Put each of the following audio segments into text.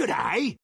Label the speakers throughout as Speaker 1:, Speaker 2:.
Speaker 1: Good day.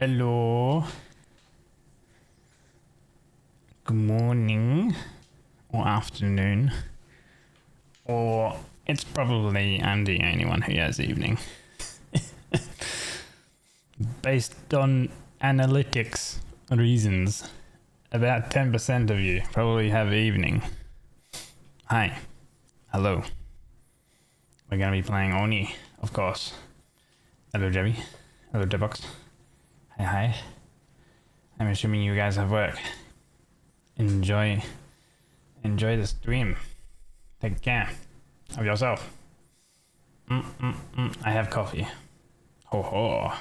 Speaker 1: Hello. Good morning. Or afternoon. Or it's probably I'm the only one who has evening. Based on analytics reasons, about 10% of you probably have evening. Hi. Hello. We're gonna be playing Oni, of course. Hello, Jebby. Hello, Jebox. Hi. I'm assuming you guys have work. Enjoy the stream. Take care of yourself. I have coffee. Ho ho.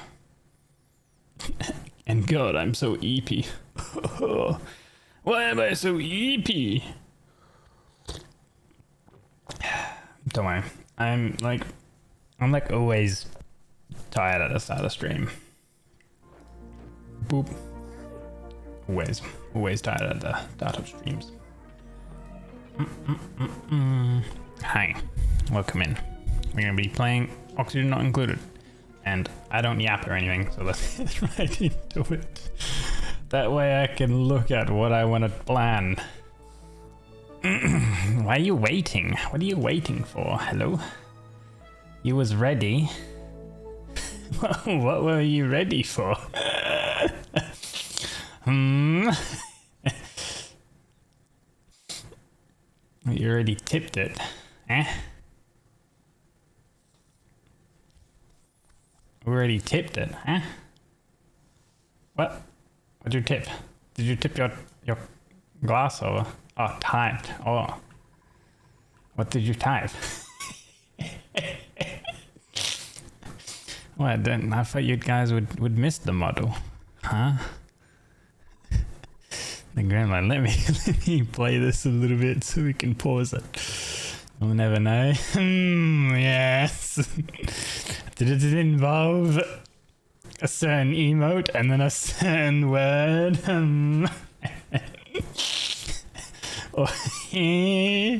Speaker 1: And God, I'm so eepy. Why am I so eepy? Don't worry. I'm like always tired at the start of stream. Boop. Always tired at the start of streams. Hi, welcome in. We're gonna be playing Oxygen Not Included, and I don't yap or anything, so let's get right into it. That way I can look at what I want to plan. Why are you waiting? What are you waiting for? Hello? You was ready? What were you ready for? You already tipped it, eh? We already tipped it, huh? What? What'd you tip? Did you tip your glass over? Oh, typed. Oh. What did you type? Well, then I thought you guys would miss the model. Huh? The grandma, let me play this a little bit so we can pause it. We'll never know. Yes. Did it involve a certain emote and then a certain word? Oh, yeah.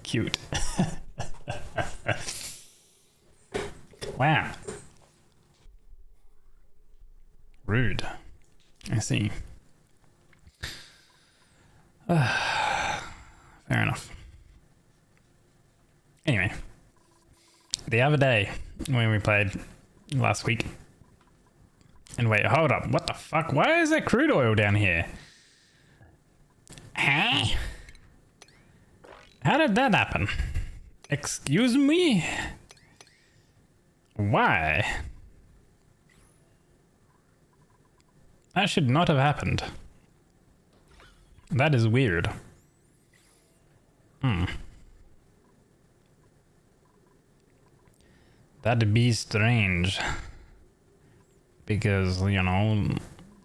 Speaker 1: Cute. Wow. Rude. I see. Fair enough. Anyway, the other day when we played last week, and wait, hold up, what the fuck? Why is there crude oil down here? Huh? How did that happen? Excuse me? Why? That should not have happened. That is weird. That'd be strange. Because, you know,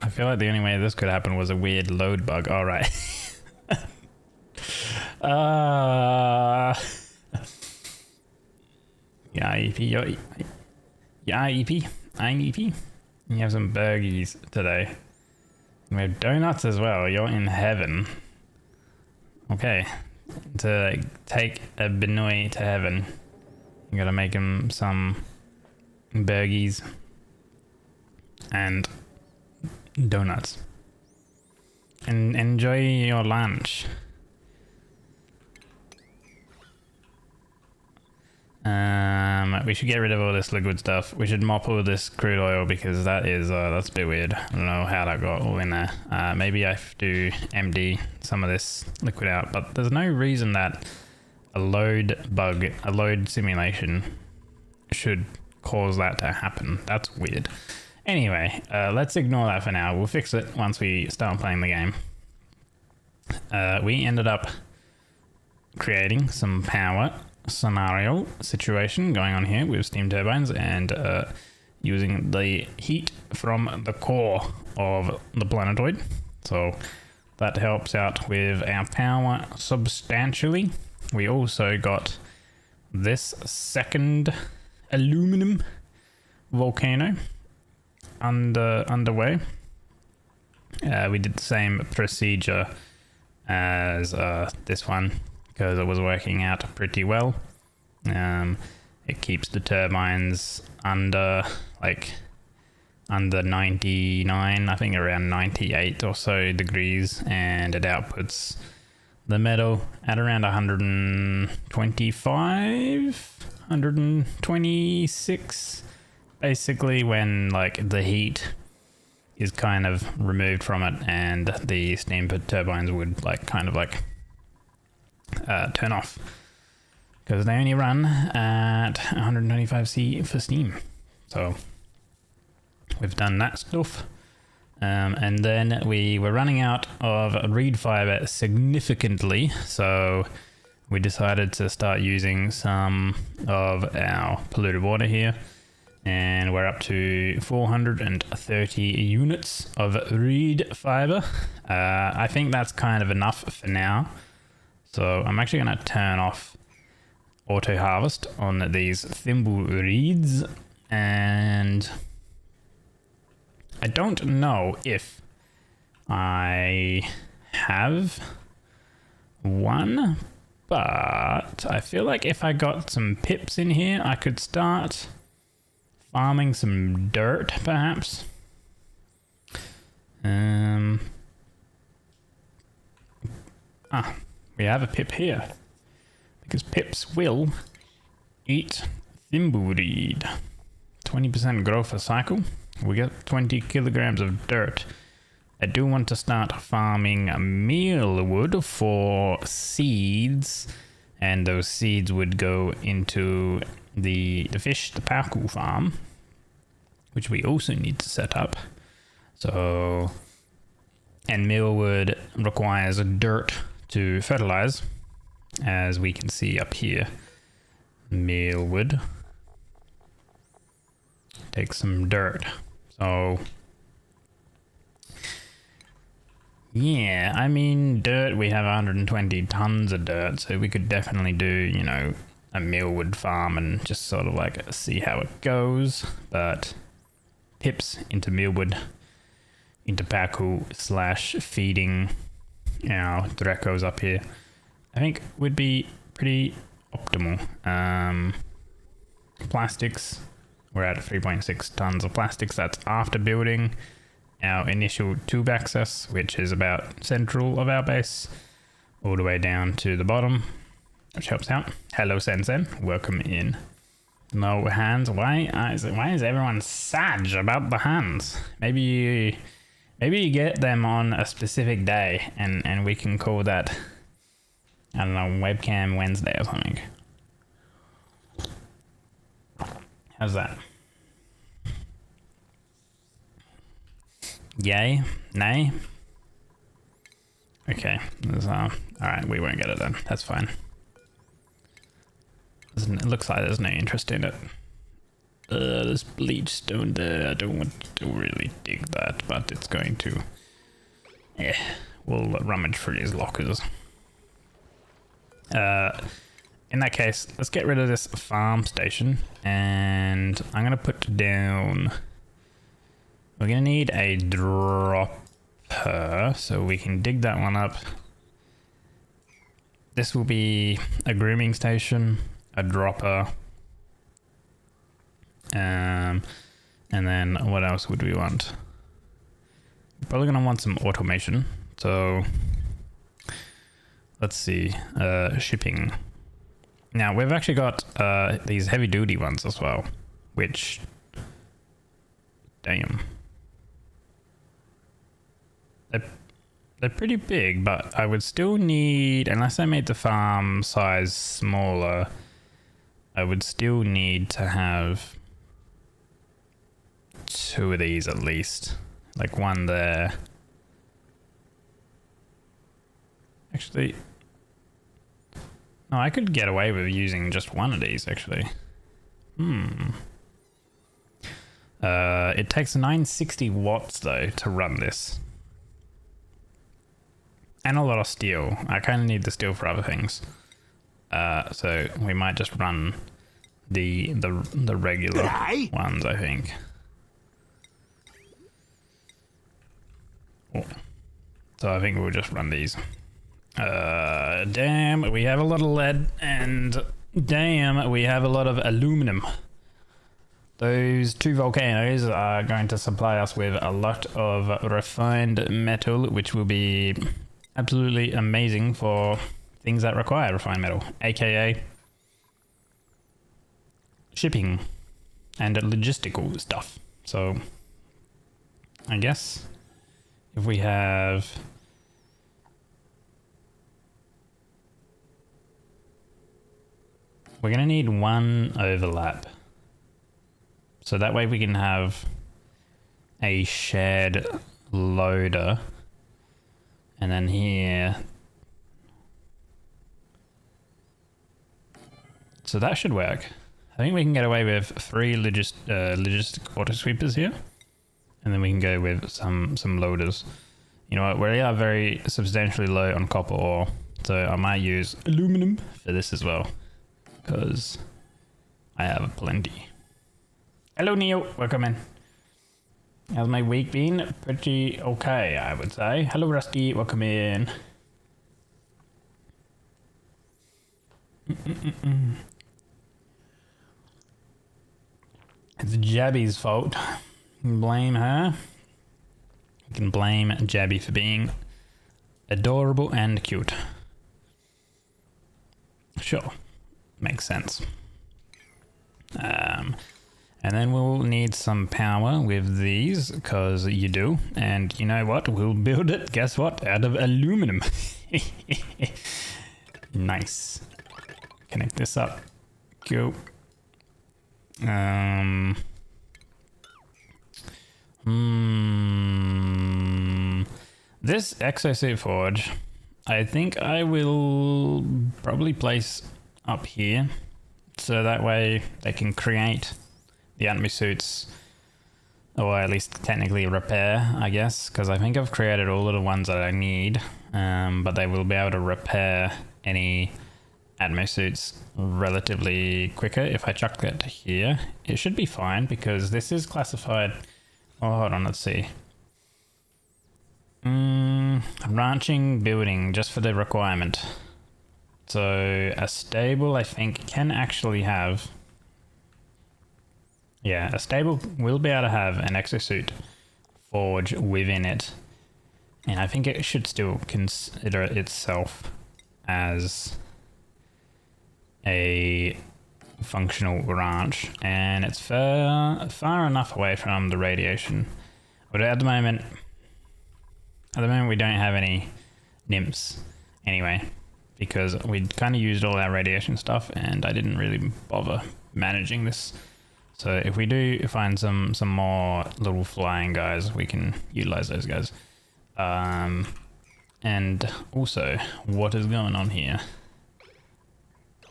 Speaker 1: I feel like the only way this could happen was a weird load bug. Alright. Yeah, EP. Yeah, EP. I'm EP. You have some burgies today. We have donuts as well. You're in heaven. Okay. To take a Benoit to heaven, you gotta make him some burgies and donuts. And enjoy your lunch. We should get rid of all this liquid stuff. We should mop all this crude oil because that is that's a bit weird. I don't know how that got all in there. Maybe I have to MD some of this liquid out, but there's no reason that a load simulation should cause that to happen. That's weird. Anyway, let's ignore that for now. We'll fix it once we start playing the game. We ended up creating some power scenario situation going on here with steam turbines and using the heat from the core of the planetoid. So that helps out with our power substantially. We also got this second aluminum volcano underway. We did the same procedure as this one because it was working out pretty well. it keeps the turbines under under 99, I think around 98 or so degrees, and it outputs the metal at around 125, 126, basically, when like the heat is kind of removed from it and the steam turbines would turn off, because they only run at 125 C for steam. So we've done that stuff. And then we were running out of reed fiber significantly, so we decided to start using some of our polluted water here, and we're up to 430 units of reed fiber. I think that's kind of enough for now, so I'm actually going to turn off auto harvest on these thimble reeds, and I don't know if I have one, but I feel like if I got some pips in here, I could start farming some dirt, perhaps. We have a pip here, because pips will eat thimbleweed. 20% growth a cycle. We get 20 kilograms of dirt. I do want to start farming mealwood for seeds, and those seeds would go into the parkour farm, which we also need to set up. So, and mealwood requires dirt to fertilize, as we can see up here. Mealwood takes some dirt. So yeah, I mean, dirt, we have 120 tons of dirt, so we could definitely do, you know, a mealwood farm and just sort of like see how it goes. But pips into mealwood, into parkour / feeding our Dracos up here, I think would be pretty optimal. Plastics, we're at 3.6 tons of plastics. That's after building our initial tube access, which is about central of our base, all the way down to the bottom, which helps out. Hello, Sen. Welcome in. No hands. Why is everyone sad about the hands? Maybe you get them on a specific day, and we can call that, I don't know, webcam Wednesday or something. How's that? Yay? Nay? Okay. Alright, we won't get it then. That's fine. It looks like there's no interest in it. There's bleach stone there. I don't want to really dig that, but it's going to... Yeah, we'll rummage through these lockers. In that case, let's get rid of this farm station, and I'm going to put down... We're going to need a dropper, so we can dig that one up. This will be a grooming station, a dropper, and then what else would we want? Probably going to want some automation, so let's see, shipping. Now, we've actually got these heavy-duty ones as well, which... Damn. They're pretty big, but I would still need, unless I made the farm size smaller, I would still need to have 2 of these at least. Like one there. Actually, no, I could get away with using just one of these, actually. It takes 960 watts, though, to run this. And a lot of steel. I kind of need the steel for other things. So we might just run the regular ones, I think. Oh. So I think we'll just run these. Damn, we have a lot of lead, and Damn, we have a lot of aluminum. Those two volcanoes are going to supply us with a lot of refined metal, which will be absolutely amazing for things that require refined metal, aka shipping and logistical stuff. So I guess if we have we're gonna need one overlap. So that way we can have a shared loader. And then here. So that should work. I think we can get away with 3 logistic water sweepers here. And then we can go with some loaders. You know what, we are very substantially low on copper ore. So I might use aluminum for this as well. Because I have plenty. Hello Neo, welcome in. How's my week been? Pretty okay, I would say. Hello Rusty, welcome in. It's Jabby's fault. Blame her. You can blame Jabby for being adorable and cute. Sure, makes sense. And then we'll need some power with these, because you do. And you know what? We'll build it, guess what? Out of aluminum. Nice. Connect this up. Go. This exosuit forge, I think I will probably place up here. So that way they can create the atmosuits, or at least technically repair, I guess, because I think I've created all of the ones that I need, but they will be able to repair any atmosuits relatively quicker. If I chuck that here, it should be fine, because this is classified. Oh, hold on, let's see. Ranching building, just for the requirement. So a stable, I think, can actually have. Yeah, a stable will be able to have an exosuit forge within it. And I think it should still consider itself as a functional ranch. And it's far enough away from the radiation. But at the moment we don't have any nymphs anyway, because we kind of used all our radiation stuff and I didn't really bother managing this. So if we do find some more little flying guys, we can utilize those guys. And also, what is going on here?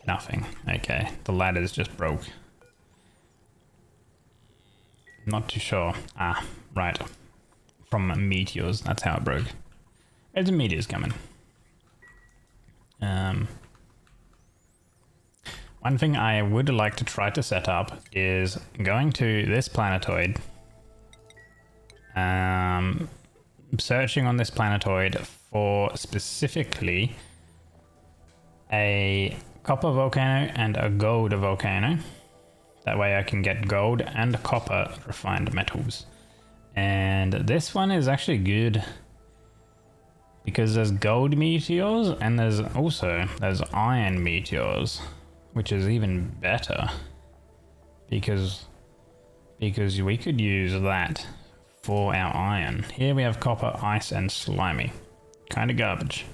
Speaker 1: Nothing. Okay, the ladder's just broke. Not too sure. Ah, right. From meteors, that's how it broke. There's meteors coming. One thing I would like to try to set up is going to this planetoid, searching on this planetoid for specifically a copper volcano and a gold volcano. That way I can get gold and copper refined metals. And this one is actually good because there's gold meteors and there's iron meteors, which is even better because we could use that for our iron. Here we have copper, ice, and slimy. Kind of garbage.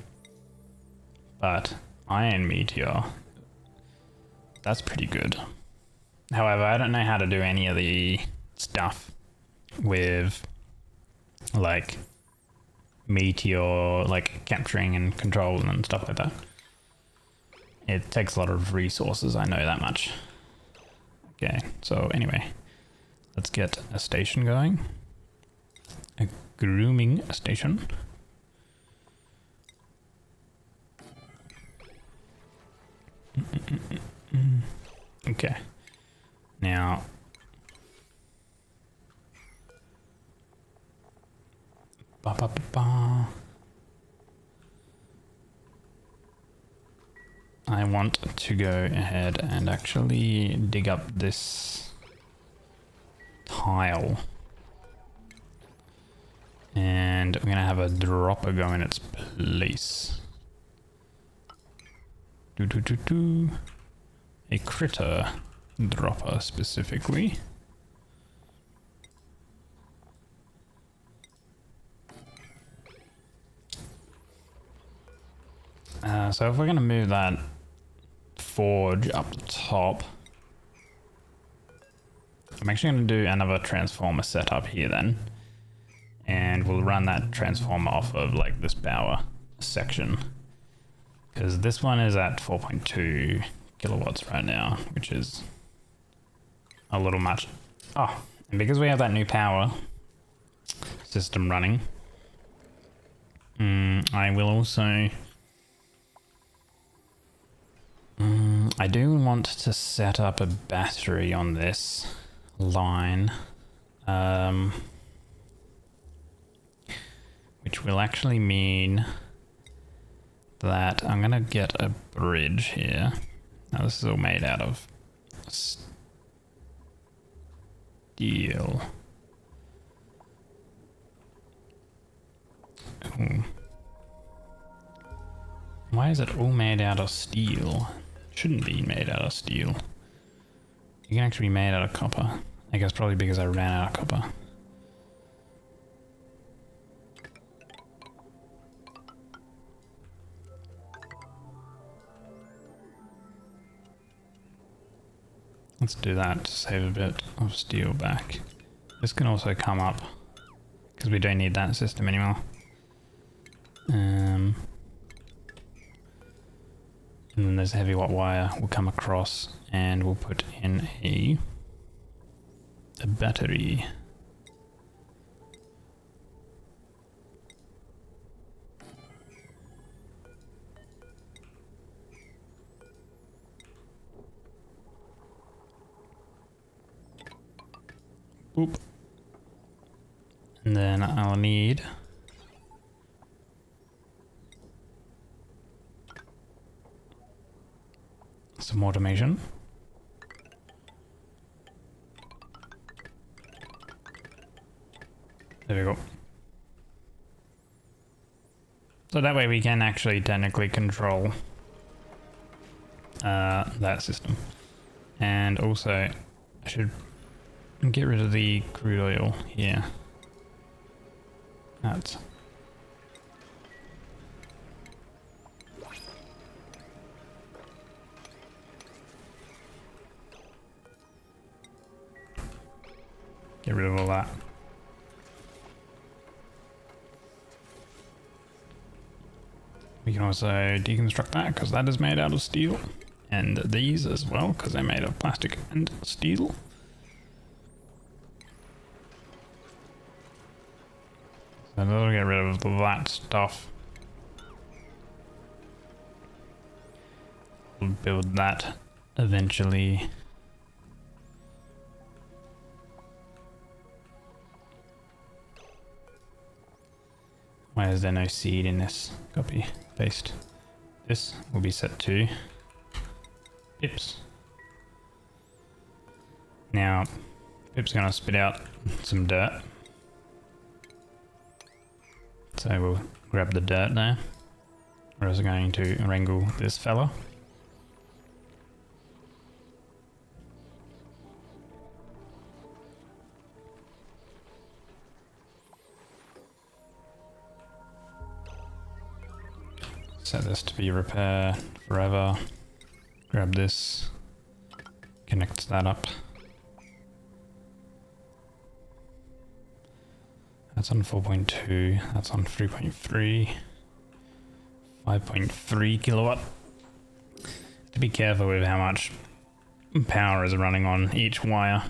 Speaker 1: But iron meteor, that's pretty good. However, I don't know how to do any of the stuff with like meteor, like capturing and control and stuff like that. It takes a lot of resources, I know that much. Okay, so anyway, let's get a station going. A grooming station. Okay, now I want to go ahead and actually dig up this tile. And I'm gonna have a dropper go in its place. A critter dropper specifically. So if we're gonna move that forge up the top, I'm actually gonna do another transformer setup here then. And we'll run that transformer off of like this power section. Because this one is at 4.2 kilowatts right now, which is a little much. Oh, and because we have that new power system running, I will also... I do want to set up a battery on this line. Which will actually mean that I'm gonna get a bridge here. Now this is all made out of steel. Ooh. Why is it all made out of steel? It shouldn't be made out of steel. You can actually be made out of copper. I guess probably because I ran out of copper. Let's do that to save a bit of steel back. This can also come up because we don't need that system anymore. And then there's heavy watt wire will come across and we'll put in a battery. Boop. And then I'll need some automation. There we go. So that way we can actually technically control that system. And also I should get rid of the crude oil here. That's get rid of all that. We can also deconstruct that because that is made out of steel. And these as well because they're made of plastic and steel. So that'll get rid of that stuff. We'll build that eventually. Why is there no seed in this? Copy, paste. This will be set to Pips. Now, Pip's gonna spit out some dirt. So we'll grab the dirt there. We're also going to wrangle this fella. Set this to be repair forever. Grab this, connect that up. That's on 4.2, that's on 3.3, 5.3 kilowatt. To be careful with how much power is running on each wire.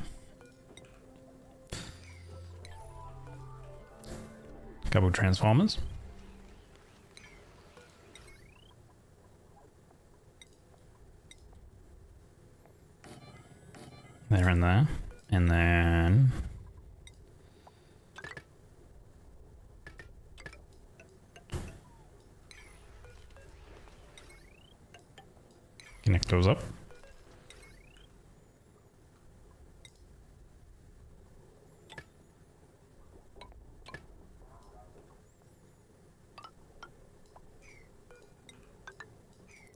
Speaker 1: Couple transformers. They're in there, and then Connect those up.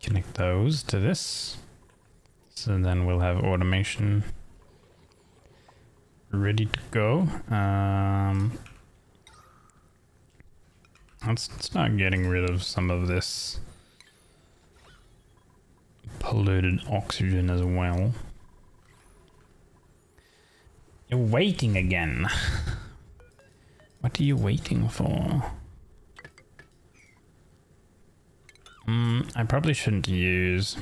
Speaker 1: Connect those to this. So then we'll have automation ready to go. Let's start getting rid of some of this polluted oxygen as well. You're waiting again. What are you waiting for? I probably shouldn't use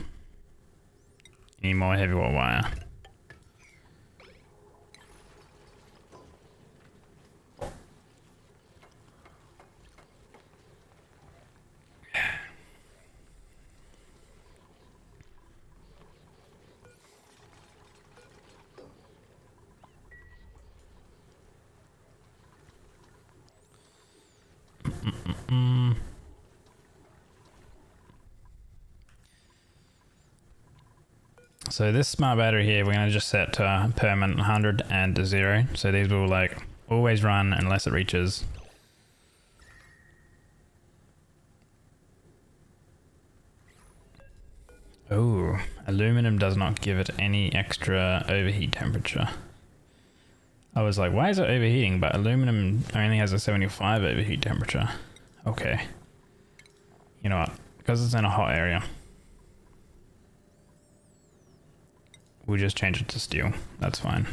Speaker 1: any more heavy wire. So this smart battery here, we're going to just set to permanent 100 and 0. So these will like always run unless it reaches. Oh, aluminum does not give it any extra overheat temperature. I was like, why is it overheating? But aluminum only has a 75 overheat temperature. Okay. You know what? Because it's in a hot area, we'll just change it to steel. That's fine.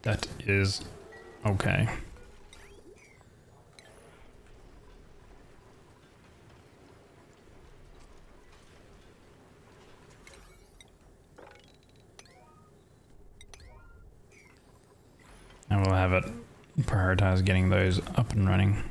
Speaker 1: That is okay. And we'll have it prioritize getting those up and running.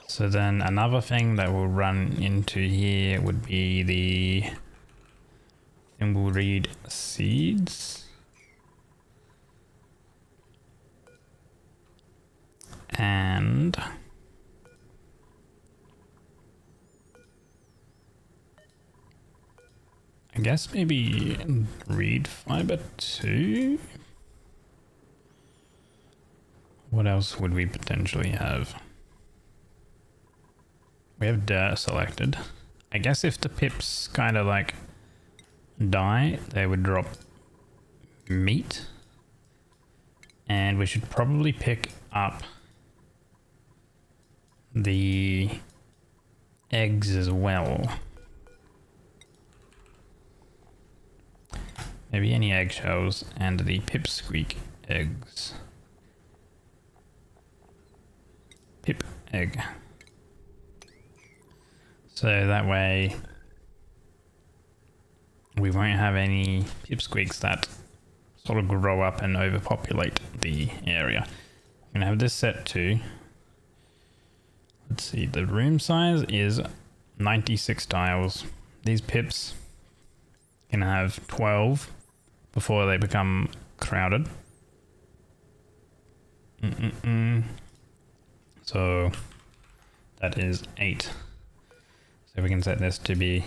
Speaker 1: So then another thing that will run into here would be the thimbleweed seeds. And I guess maybe reed fiber too? What else would we potentially have? We have dirt selected. I guess if the pips kind of like die, they would drop meat. And we should probably pick up the eggs as well. Maybe any eggshells and the pipsqueak eggs. Pip egg. So that way we won't have any pipsqueaks that sort of grow up and overpopulate the area. I'm gonna have this set to, let's see, the room size is 96 tiles. These pips can have 12 before they become crowded. So that is 8. So we can set this to be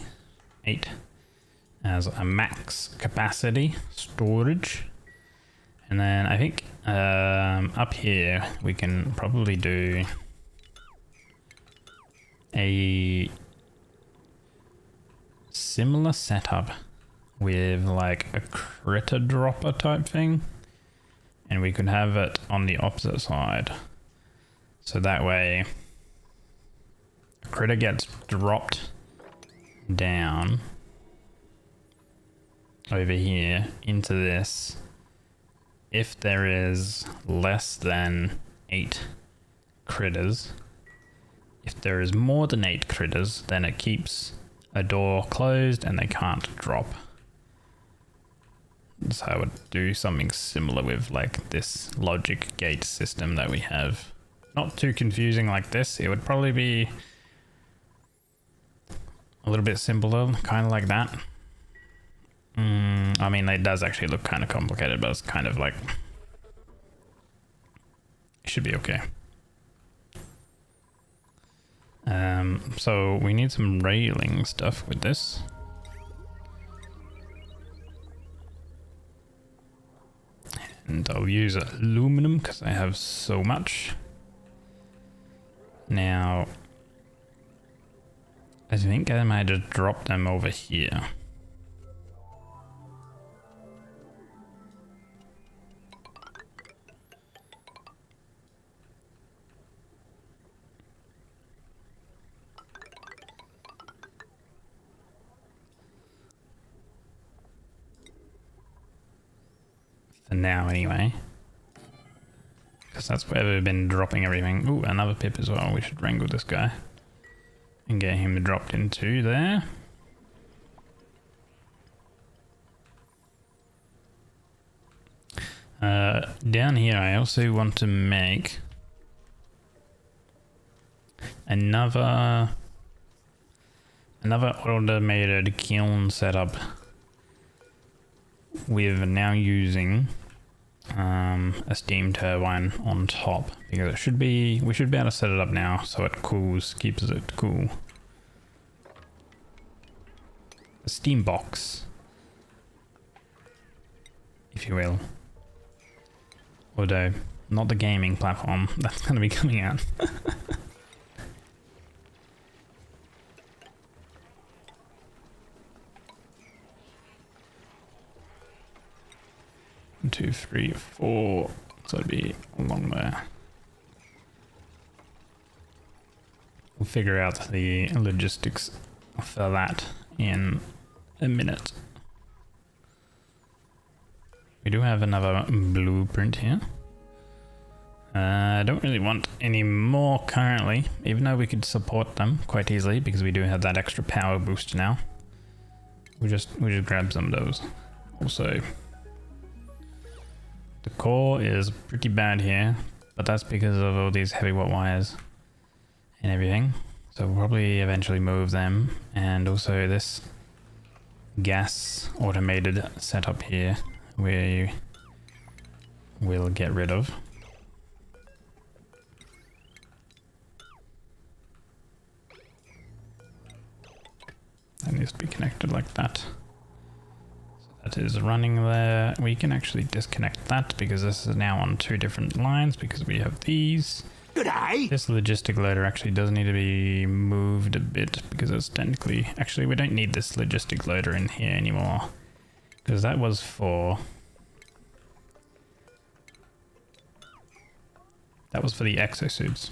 Speaker 1: 8 as a max capacity storage. And then I think up here we can probably do a similar setup with like a critter dropper type thing. And we could have it on the opposite side. So that way a critter gets dropped down over here into this. If there is less than 8 critters, if there is more than 8 critters, then it keeps a door closed and they can't drop. So I would do something similar with like this logic gate system that we have. not too confusing like this, it would probably be a little bit simpler, kind of like that. I mean, it does actually look kind of complicated, but it's kind of like, it should be okay. So we need some railing stuff with this. And I'll use aluminum because I have so much. Now, I think I might just drop them over here. For now, anyway. Because that's where we've been dropping everything. Ooh, another pip as well. We should wrangle this guy. And get him dropped into there. Down here, I also want to make another automated kiln setup with now using a steam turbine on top, because we should be able to set it up now so it keeps it cool. A steam box, if you will. Although, not the gaming platform, that's going to be coming out. 1, 2, 3, 4. So it'd be along there. We'll figure out the logistics for that in a minute. We do have another blueprint here. I don't really want any more currently, even though we could support them quite easily because we do have that extra power boost now. We just grab some of those. Also, the core is pretty bad here, but that's because of all these heavy watt wires and everything. So we'll probably eventually move them, and also this gas automated setup here we will get rid of. That needs to be connected like that. So that is running there. We can actually disconnect that because this is now on 2 different lines because we have these.
Speaker 2: Good day.
Speaker 1: This logistic loader actually does need to be moved a bit because it's technically... Actually, we don't need this logistic loader in here anymore because that was for... That was for the exosuits.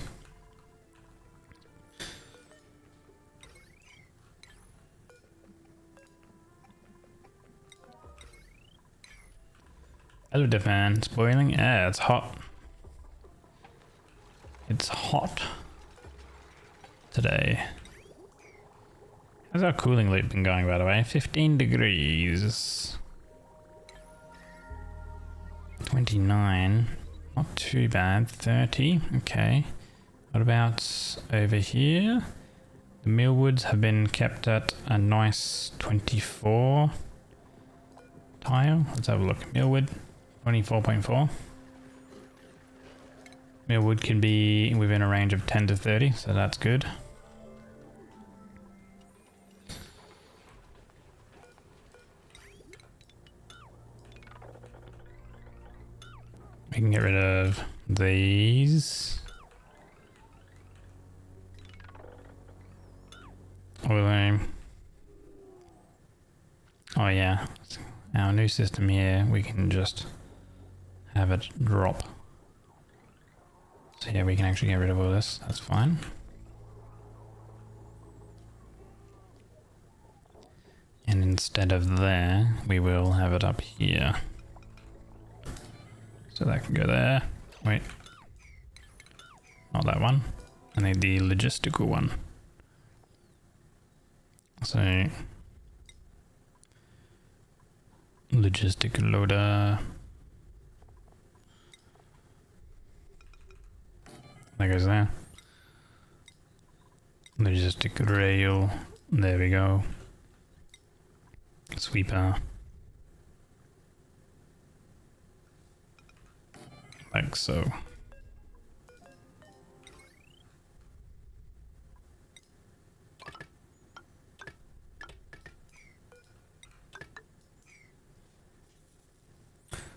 Speaker 1: Hello, Defan. It's boiling. Yeah, it's hot. It's hot today. How's our cooling loop been going, by the way? 15 degrees. 29. Not too bad. 30. Okay. What about over here? The millwoods have been kept at a nice 24 tile. Let's have a look. Millwood, 24.4. Millwood can be within a range of 10 to 30, so that's good. We can get rid of these. Oh yeah, our new system here, we can just have it drop. So yeah, we can actually get rid of all this, that's fine. And instead of there, we will have it up here. So that can go there. Wait. Not that one. I need the logistical one. So... Logistic loader. That goes there. Logistic rail. There we go. Sweeper. Like so.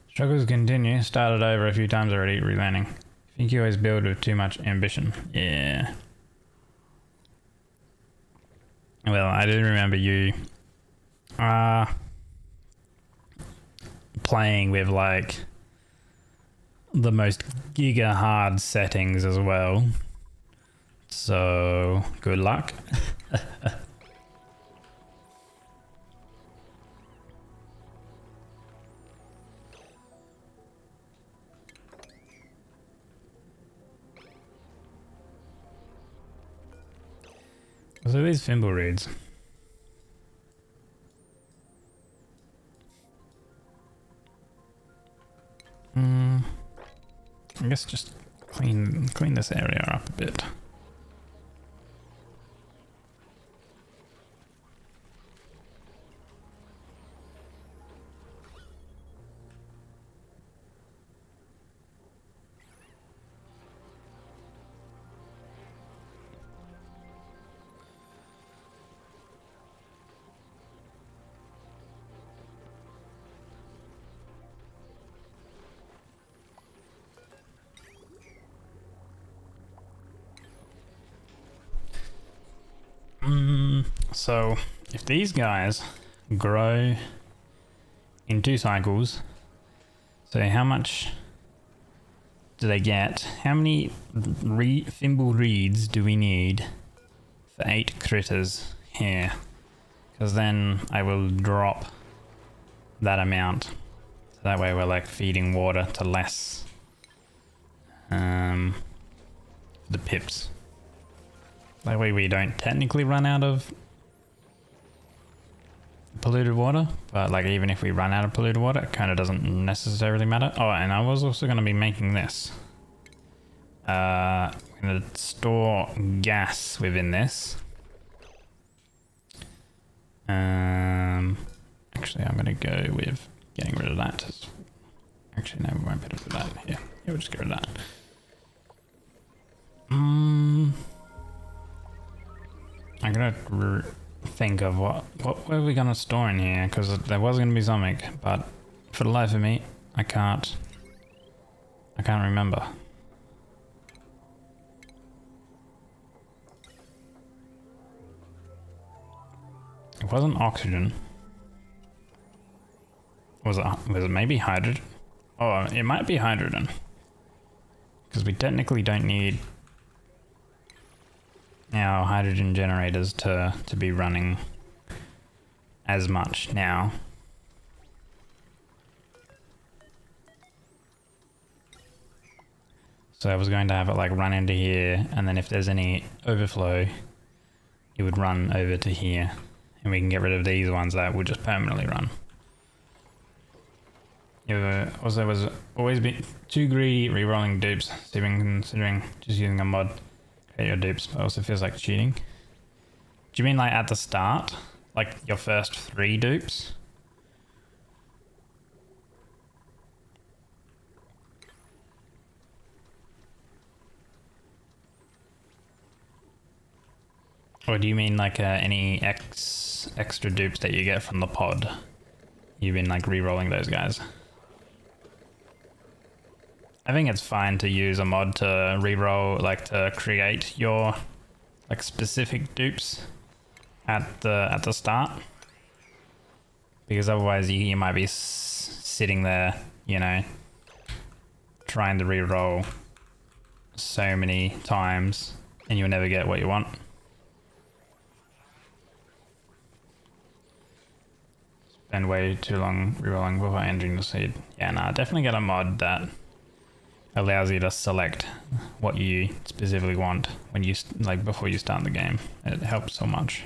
Speaker 1: Struggles continue. Started over a few times already, relanding. Think you always build with too much ambition. Yeah. Well, I do remember you playing with like the most giga hard settings as well. So good luck. So these thimble reeds. I guess just clean this area up a bit. So if these guys grow in 2 cycles, so how much do they get? How many thimble reeds do we need for 8 critters here? Because then I will drop that amount. So that way we're like feeding water to less the pips. That way we don't technically run out of polluted water, but like even if we run out of polluted water, it kind of doesn't necessarily matter. Oh, and I was also going to be making this. I'm going to store gas within this. Actually, I'm going to go with getting rid of that. Actually, no, we won't put it with that here. Yeah, we'll just get rid of that. I'm gonna think of what were we gonna store in here, because there was gonna be something, but for the life of me, I can't remember. It wasn't oxygen. Was it maybe hydrogen? Oh, it might be hydrogen, because we technically don't need our hydrogen generators to be running as much now. So I was going to have it like run into here, and then if there's any overflow, it would run over to here, and we can get rid of these ones that will just permanently run. Also was always been too greedy rerolling dupes, even considering just using a mod to create your dupes, but also feels like cheating. Do you mean like at the start? Like your first 3 dupes? Or do you mean like any extra dupes that you get from the pod? You've been like re-rolling those guys? I think it's fine to use a mod to re-roll, like to create your like specific dupes at the start, because otherwise you might be sitting there, you know, trying to re-roll so many times and you'll never get what you want. Spend way too long re-rolling before entering the seed. Yeah, nah, definitely get a mod that allows you to select what you specifically want when you like before you start the game. It helps so much.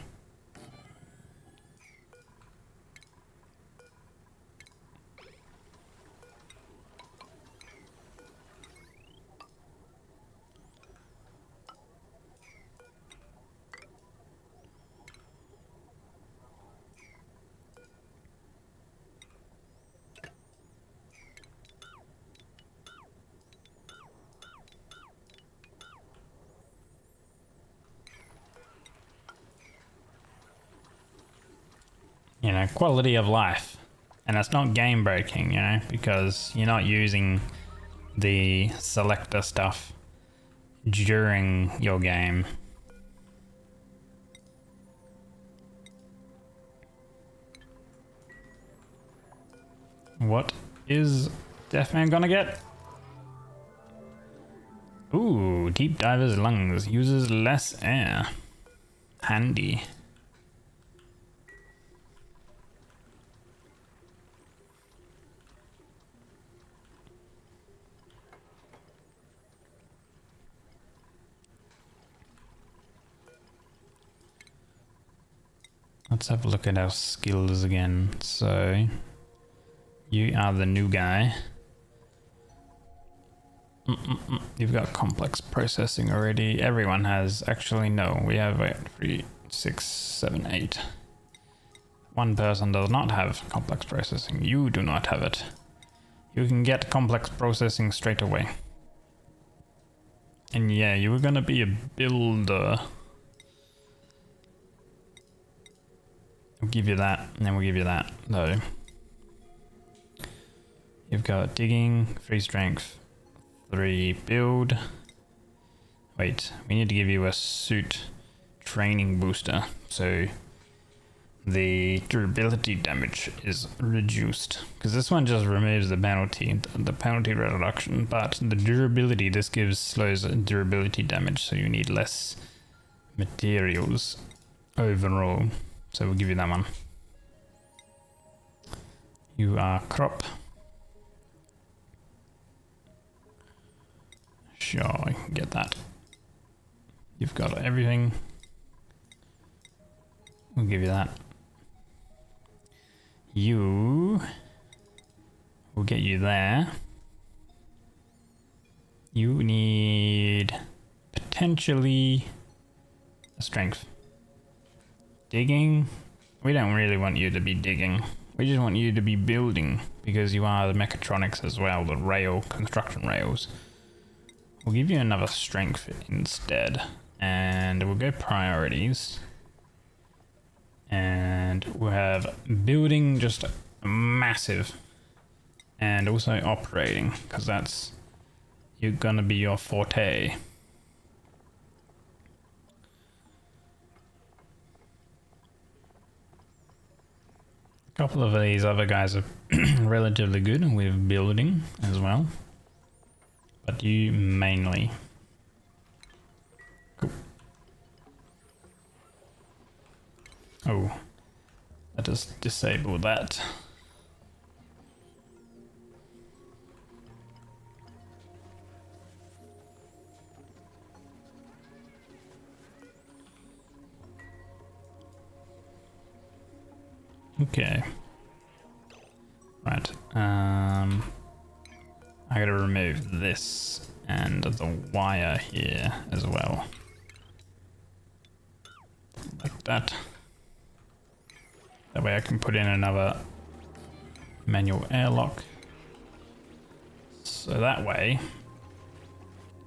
Speaker 1: you know, quality of life. And it's not game breaking, you know, because you're not using the selector stuff during your game. What is Deathman gonna get? Ooh, Deep Diver's Lungs uses less air. Handy. Let's have a look at our skills again. So, you are the new guy. You've got complex processing already. Everyone has. Actually, no. We have 3, 6, 7, 8. One person does not have complex processing. You do not have it. You can get complex processing straight away. And yeah, you were gonna be a builder. We'll give you that, and then we'll give you that, though. You've got digging, 3 strength, 3 build. Wait, we need to give you a suit training booster, so the durability damage is reduced. Because this one just removes the penalty reduction, but the durability, this slows durability damage, so you need less materials overall. So we'll give you that one. You are crop. Sure, I can get that. You've got everything. We'll give you that. We'll get you there. You need potentially a strength. Digging, we don't really want you to be digging. We just want you to be building because you are the mechatronics as well, the construction rails. We'll give you another strength instead, and we'll go priorities. And we'll have building just massive, and also operating because that's gonna be your forte. A couple of these other guys are relatively good with building as well, but you mainly. Cool. Oh, let us disable that. Okay. Right. I gotta remove this and the wire here as well. Like that. That way I can put in another manual airlock. So that way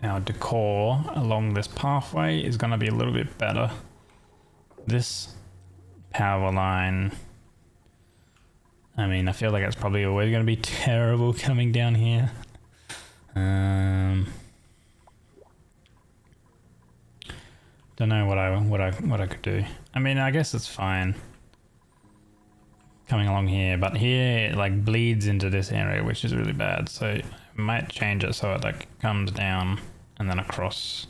Speaker 1: our decor along this pathway is gonna be a little bit better. This power line, I mean, I feel like it's probably always going to be terrible coming down here. Don't know what I could do. I mean, I guess it's fine coming along here, but here it like bleeds into this area, which is really bad. So I might change it so it like comes down and then across,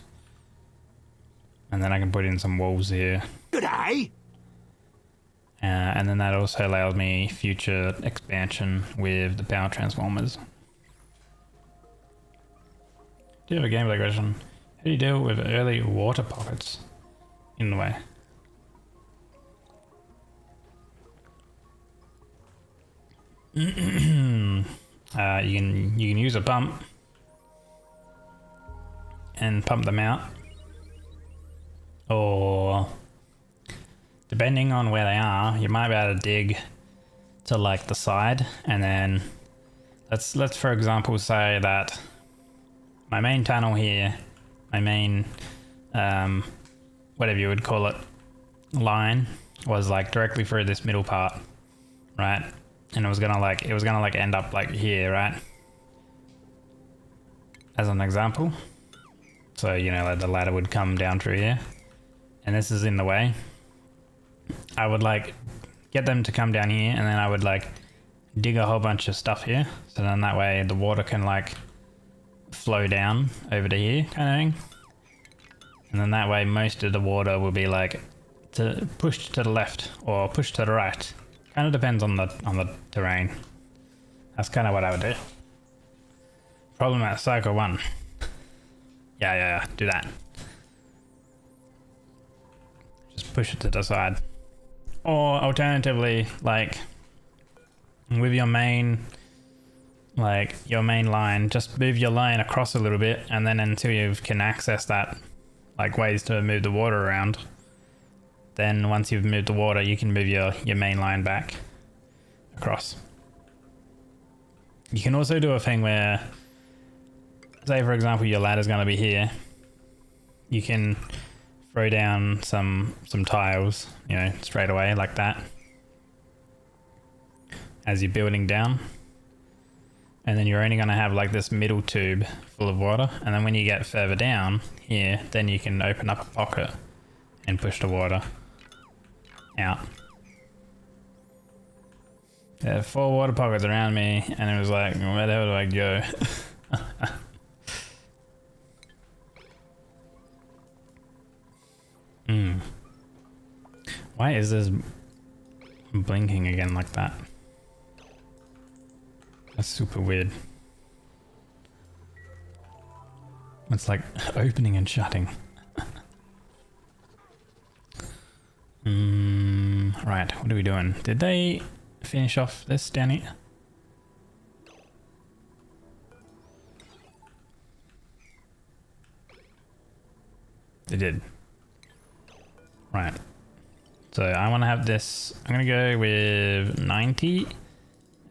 Speaker 1: and then I can put in some walls here.
Speaker 2: Good day.
Speaker 1: And then that also allows me future expansion with the power transformers. Do you have a gameplay question? How do you deal with early water pockets in the way? You can use a pump and pump them out, or depending on where they are, you might be able to dig to like the side, and then let's for example say that my main tunnel here, my main whatever you would call it, line was like directly through this middle part. right? And it was gonna like end up like here, right? As an example. So, you know, like the ladder would come down through here. And this is in the way. I would like get them to come down here, and then I would like dig a whole bunch of stuff here. So then that way the water can like flow down over to here kind of thing. And then that way most of the water will be like pushed to the left or pushed to the right. Kind of depends on the terrain. That's kind of what I would do. Problem at cycle 1. Yeah, do that. Just push it to the side. Or alternatively, like with your main line, just move your line across a little bit, and then until you can access that, like ways to move the water around, then once you've moved the water, you can move your main line back across. You can also do a thing where, say for example, your ladder's going to be here. You can throw down some tiles, you know, straight away like that as you're building down. And then you're only going to have like this middle tube full of water. And then when you get further down here, then you can open up a pocket and push the water out. There are 4 water pockets around me, and it was like, where the hell do I go? Why is this blinking again like that? That's super weird. It's like opening and shutting. Right, what are we doing? Did they finish off this down here? They did. Right. So I want to have this, I'm going to go with 90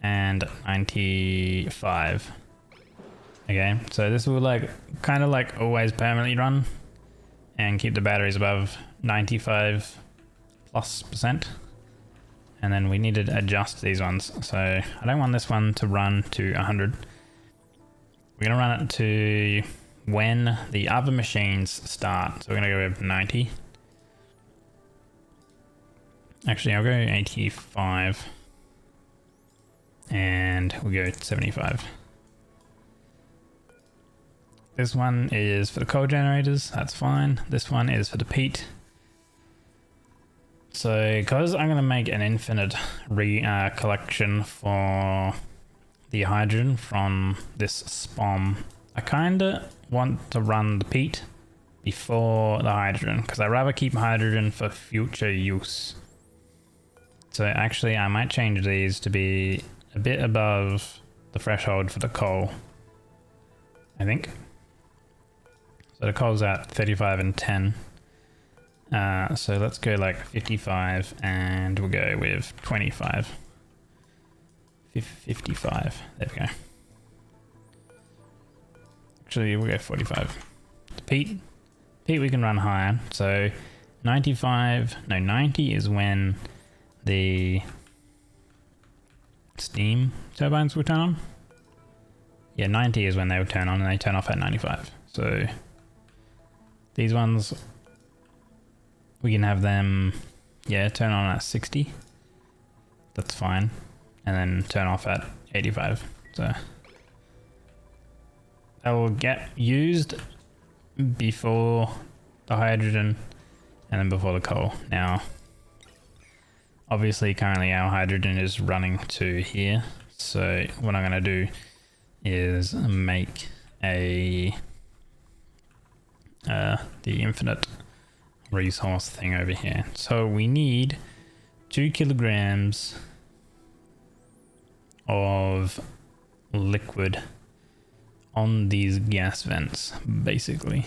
Speaker 1: and 95. Okay, so this will like kind of like always permanently run and keep the batteries above 95+%. And then we need to adjust these ones. So I don't want this one to run to 100. We're going to run it to when the other machines start. So we're going to go with 90. Actually, I'll go 85. And we'll go 75. This one is for the coal generators. That's fine. This one is for the peat. So, because I'm going to make an infinite collection for the hydrogen from this SPOM, I kind of want to run the peat before the hydrogen, because I'd rather keep hydrogen for future use. So actually I might change these to be a bit above the threshold for the coal, I think. So the coal's at 35 and 10. So let's go like 55 and we'll go with 25. 55, there we go. Actually we'll go 45. The peat we can run higher. So 90 is when the steam turbines will turn on. Yeah, 90 is when they would turn on, and they turn off at 95. So these ones, we can have them, yeah, turn on at 60. That's fine. And then turn off at 85. So they will get used before the hydrogen and then before the coal. Now, obviously currently our hydrogen is running to here. So what I'm going to do is make the infinite resource thing over here. So we need 2 kilograms of liquid on these gas vents, basically.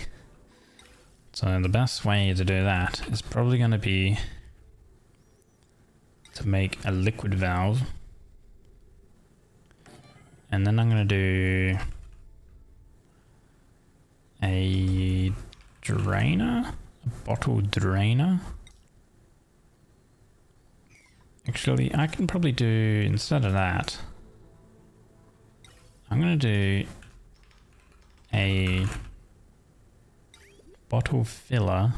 Speaker 1: So the best way to do that is probably going to be to make a liquid valve. And then I'm going to do a drainer, a bottle drainer. Actually, I can probably do, instead of that, I'm going to do a bottle filler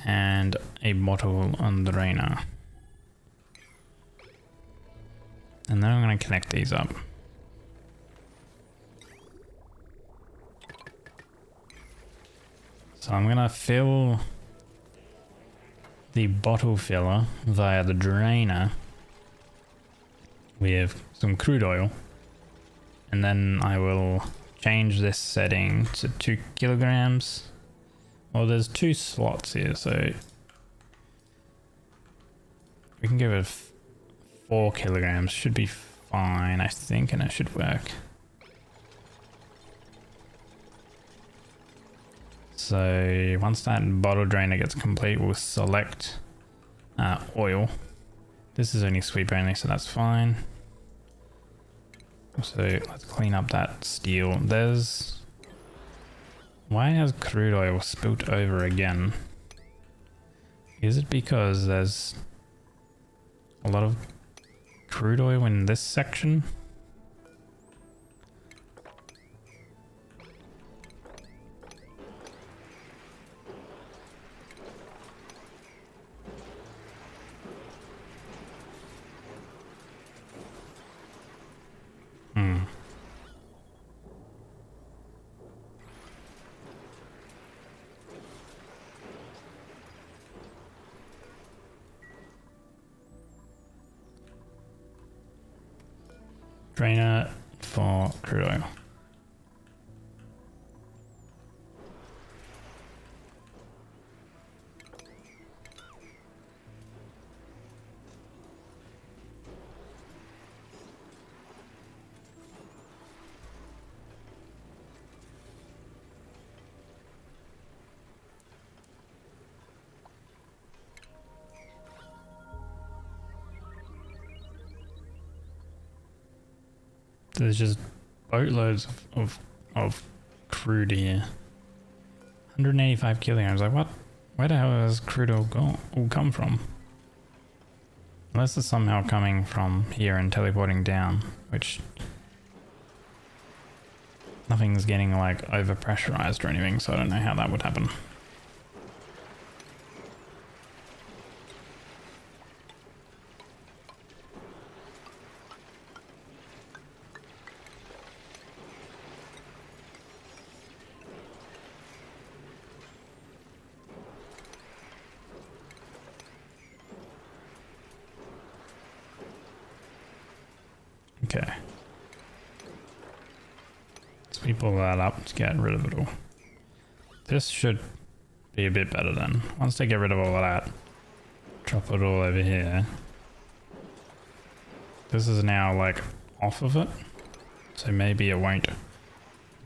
Speaker 1: and a bottle on the drainer. And then I'm going to connect these up. So I'm going to fill the bottle filler via the drainer with some crude oil. And then I will change this setting to 2 kilograms. Well, there's 2 slots here, so we can give it 4 kilograms. Should be fine, I think, and it should work. So once that bottle drainer gets complete, we'll select oil. This is only sweep only, so that's fine. So let's clean up that steel. Why has crude oil spilt over again? Is it because there's a lot of crude oil in this section? Drainer for crude oil. There's just boatloads of crude here. 185 kilograms. Like what? Where the hell does crude oil come from? Unless it's somehow coming from here and teleporting down, which nothing's getting like over pressurized or anything, so I don't know how that would happen. Okay. Sweep all that up to get rid of it all. This should be a bit better then. Once they get rid of all of that, drop it all over here. This is now like off of it, so maybe it won't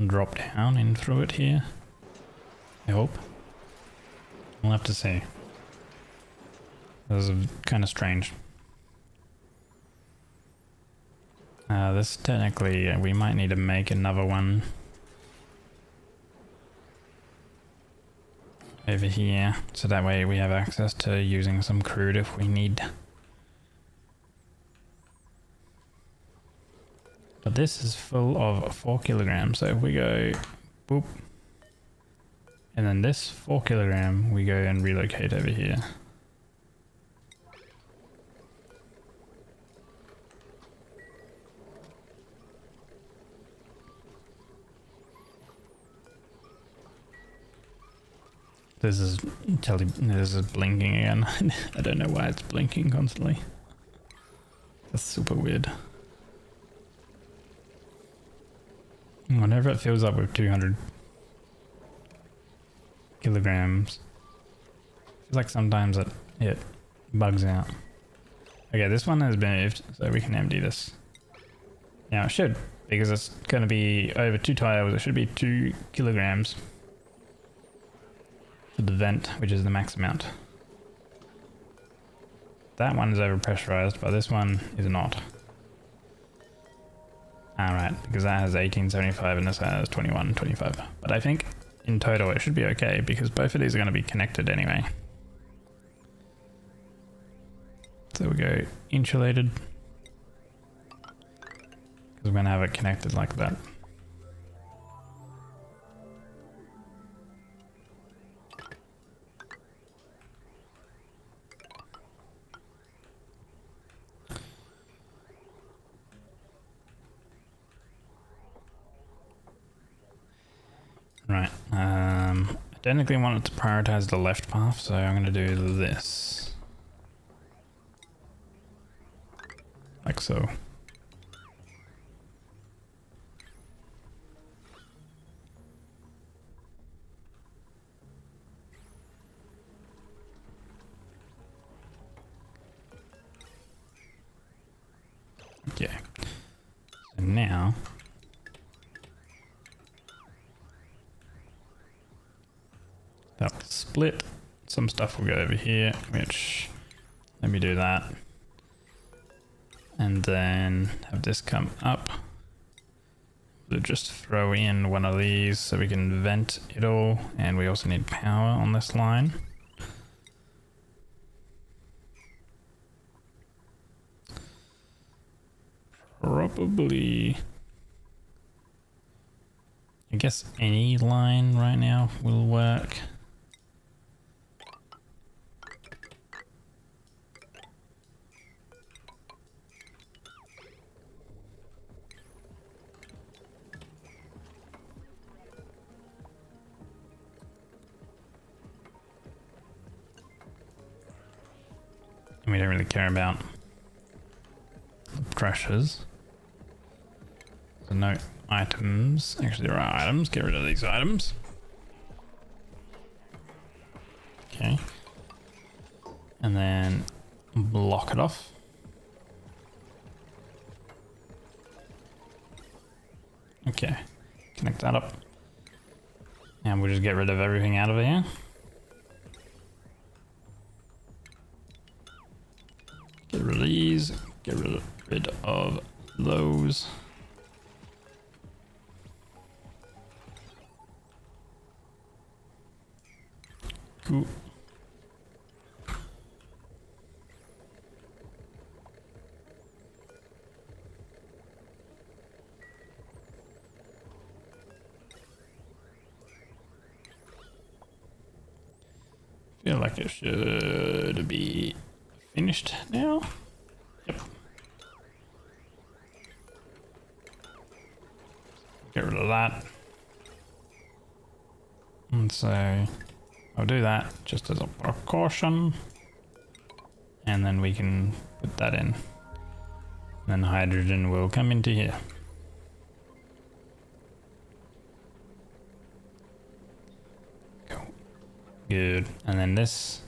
Speaker 1: drop down in through it here. I hope. We'll have to see. This is kind of strange. This technically, we might need to make another one over here, so that way we have access to using some crude if we need. But this is full of 4 kilograms, so if we go boop, and then this 4 kilogram, we go and relocate over here. This is blinking again. I don't know why it's blinking constantly. That's super weird. Whenever it fills up with 200 kilograms, it's like sometimes it bugs out. Okay, this one has been moved, so we can empty this. Now it should, because it's going to be over 2 tiles. It should be 2 kilograms. For the vent, which is the max amount. That one is overpressurized, but this one is not. Alright, because that has 1875 and this has 2125. But I think in total it should be okay because both of these are going to be connected anyway. So we go insulated because we're going to have it connected like that. Right, I technically want it to prioritize the left path, so I'm going to do this. Like so. Okay, so now that'll split. Some stuff will go over here, which, let me do that. And then have this come up. We'll just throw in one of these so we can vent it all. And we also need power on this line. Probably, I guess any line right now will work. And we don't really care about the pressures. So no items. Actually, there are items. Get rid of these items. Okay. And then block it off. Okay. Connect that up. And we'll just get rid of everything out of here. Get rid of these. Get rid of those. Cool. Feel like it should be finished now. Yep. Get rid of that. And so I'll do that just as a precaution. And then we can put that in. Then hydrogen will come into here. Cool. Good. And then this,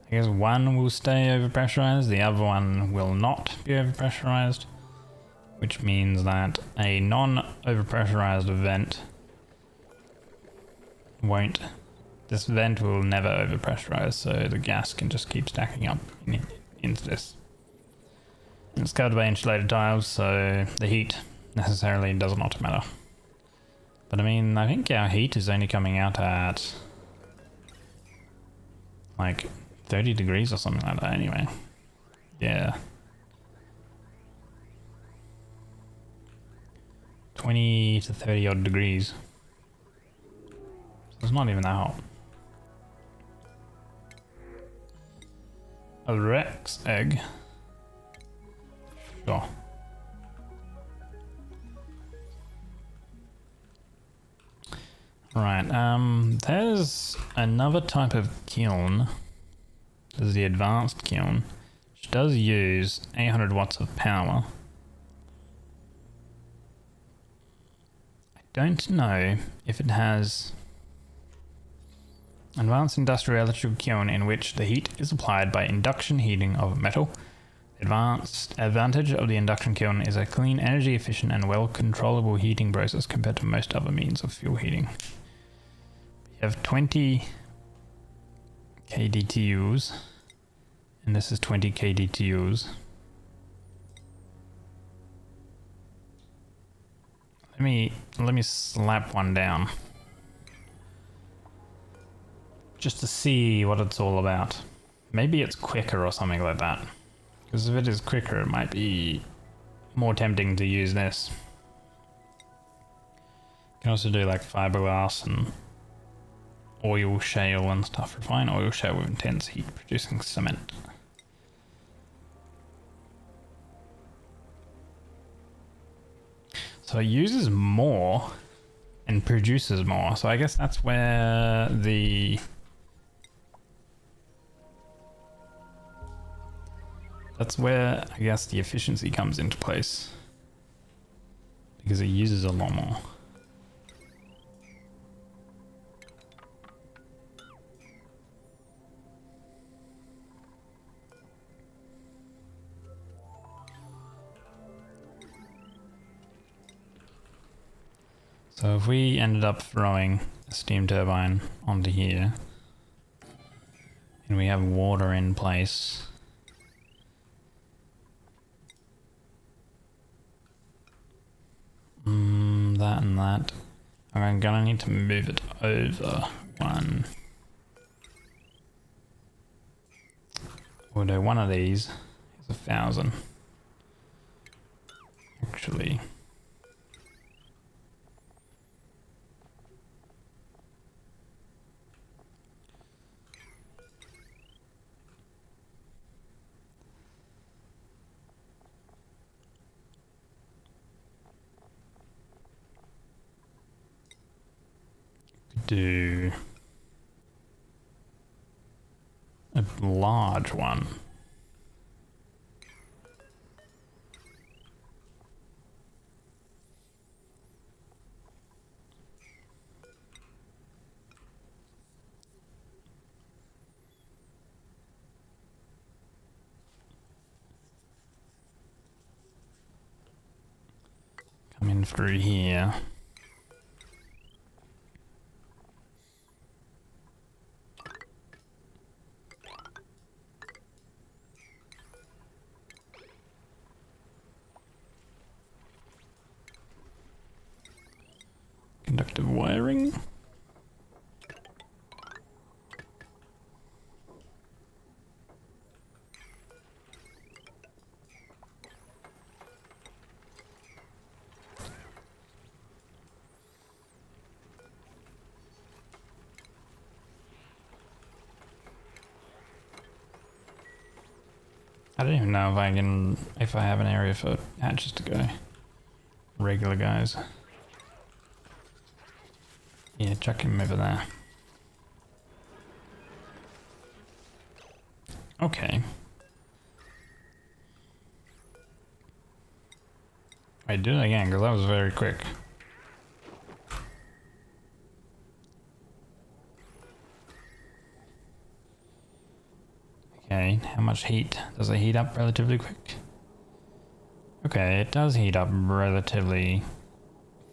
Speaker 1: I guess one will stay overpressurized, the other one will not be overpressurized, which means that a non-overpressurized vent won't. This vent will never overpressurize, so the gas can just keep stacking up into this. And it's covered by insulated tiles, so the heat necessarily does not matter. But I mean, I think our heat is only coming out at like 30 degrees or something like that anyway. Yeah. 20 to 30 odd degrees. So it's not even that hot. A Rex egg. Sure. Right, there's another type of kiln. There's the advanced kiln, which does use 800 watts of power. I don't know if it has advanced industrial electrical kiln in which the heat is applied by induction heating of metal. The advantage of the induction kiln is a clean, energy efficient and well controllable heating process compared to most other means of fuel heating. You have 20 kDTUs and this is 20 kDTUs. Let me slap one down. just to see what it's all about. Maybe it's quicker or something like that. Because if it is quicker, it might be more tempting to use this. You can also do like fiberglass and oil shale and stuff. Refine oil shale with intense heat producing cement. So it uses more and produces more. So I guess that's where the... That's where, I guess, the efficiency comes into place. Because it uses a lot more. So if we ended up throwing a steam turbine onto here, and we have water in place, that and that, I'm gonna need to move it over one. We'll do one of these, it's 1,000. Actually. Do a large one. Come in through here. Conductive wiring. I don't even know if I have an area for hatches to go. Regular guys. Yeah, chuck him over there. Okay. I do it again because that was very quick. Okay, how much heat? Does it heat up relatively quick? Okay, it does heat up relatively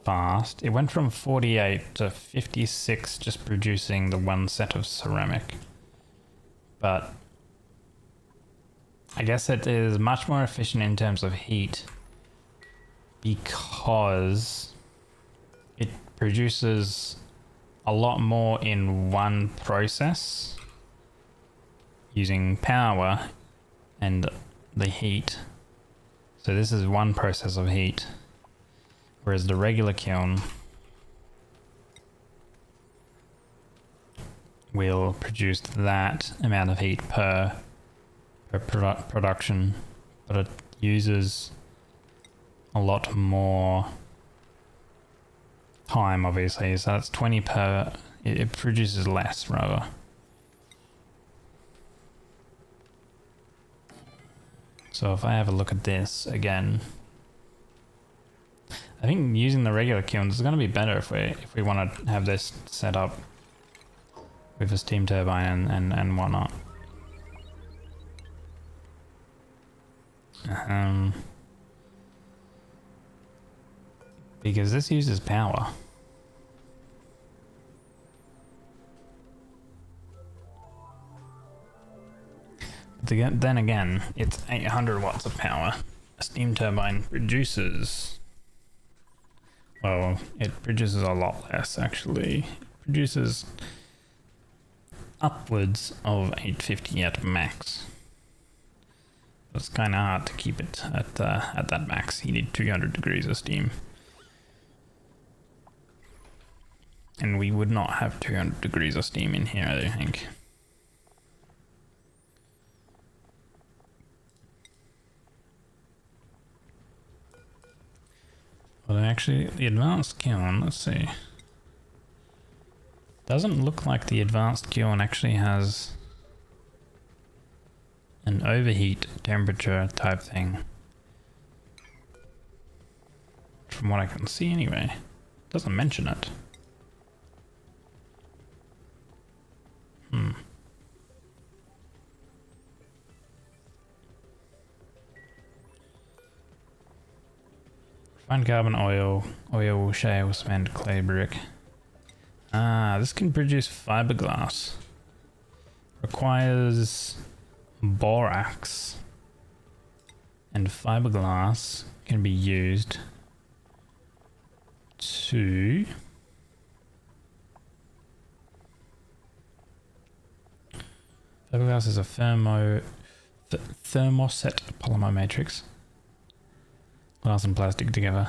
Speaker 1: fast. It went from 48 to 56 just producing the one set of ceramic. But I guess it is much more efficient in terms of heat because it produces a lot more in one process using power and the heat. So this is one process of heat, whereas the regular kiln will produce that amount of heat per production, but it uses a lot more time, obviously. So that's 20 per, it produces less rather. So if I have a look at this again, I think using the regular kilns is going to be better if we want to have this set up with a steam turbine and whatnot. Because this uses power. But then again, it's 800 watts of power. A steam turbine produces... Well, it produces a lot less, actually. It produces upwards of 850 at max. It's kind of hard to keep it at that max. You need 200 degrees of steam. And we would not have 200 degrees of steam in here, I don't think. But actually, the advanced kiln, let's see. Doesn't look like the advanced kiln actually has an overheat temperature type thing. From what I can see anyway. Doesn't mention it. Refined carbon oil, shale, cement, clay, brick. Ah, this can produce fiberglass. Requires borax. And fiberglass can be used to fiberglass is a thermoset polymer matrix. Glass and plastic together.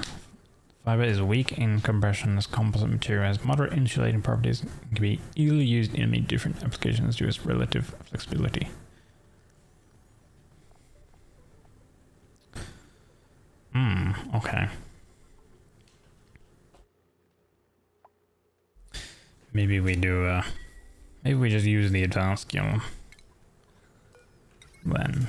Speaker 1: Fiber is weak in compression as composite material, has moderate insulating properties, and can be easily used in many different applications due to its relative flexibility. Okay. Maybe we do, maybe we just use the advanced kiln. Then.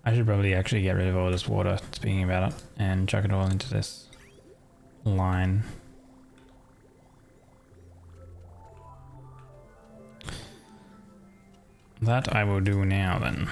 Speaker 1: I should probably actually get rid of all this water, speaking about it, and chuck it all into this line. That I will do now then.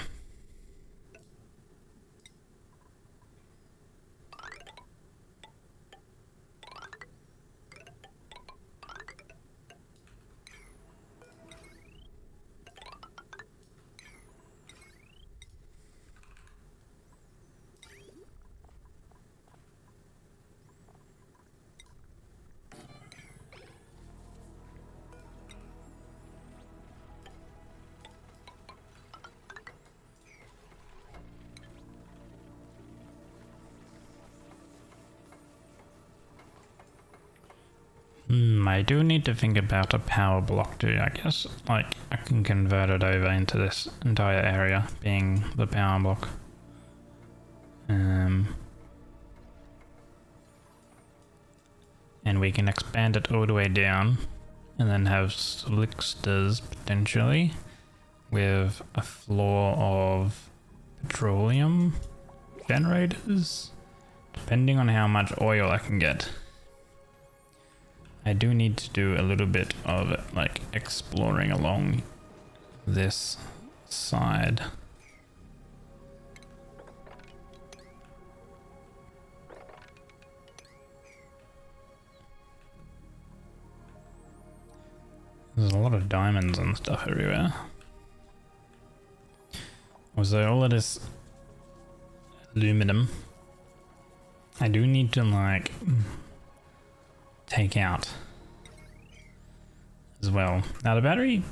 Speaker 1: I do need to think about a power block too, I guess. Like, I can convert it over into this entire area being the power block. And we can expand it all the way down and then have slicksters potentially with a floor of petroleum generators, depending on how much oil I can get. I do need to do a little bit of like exploring along this side. There's a lot of diamonds and stuff everywhere. Also, all of this aluminum, I do need to like take out as well. Now the battery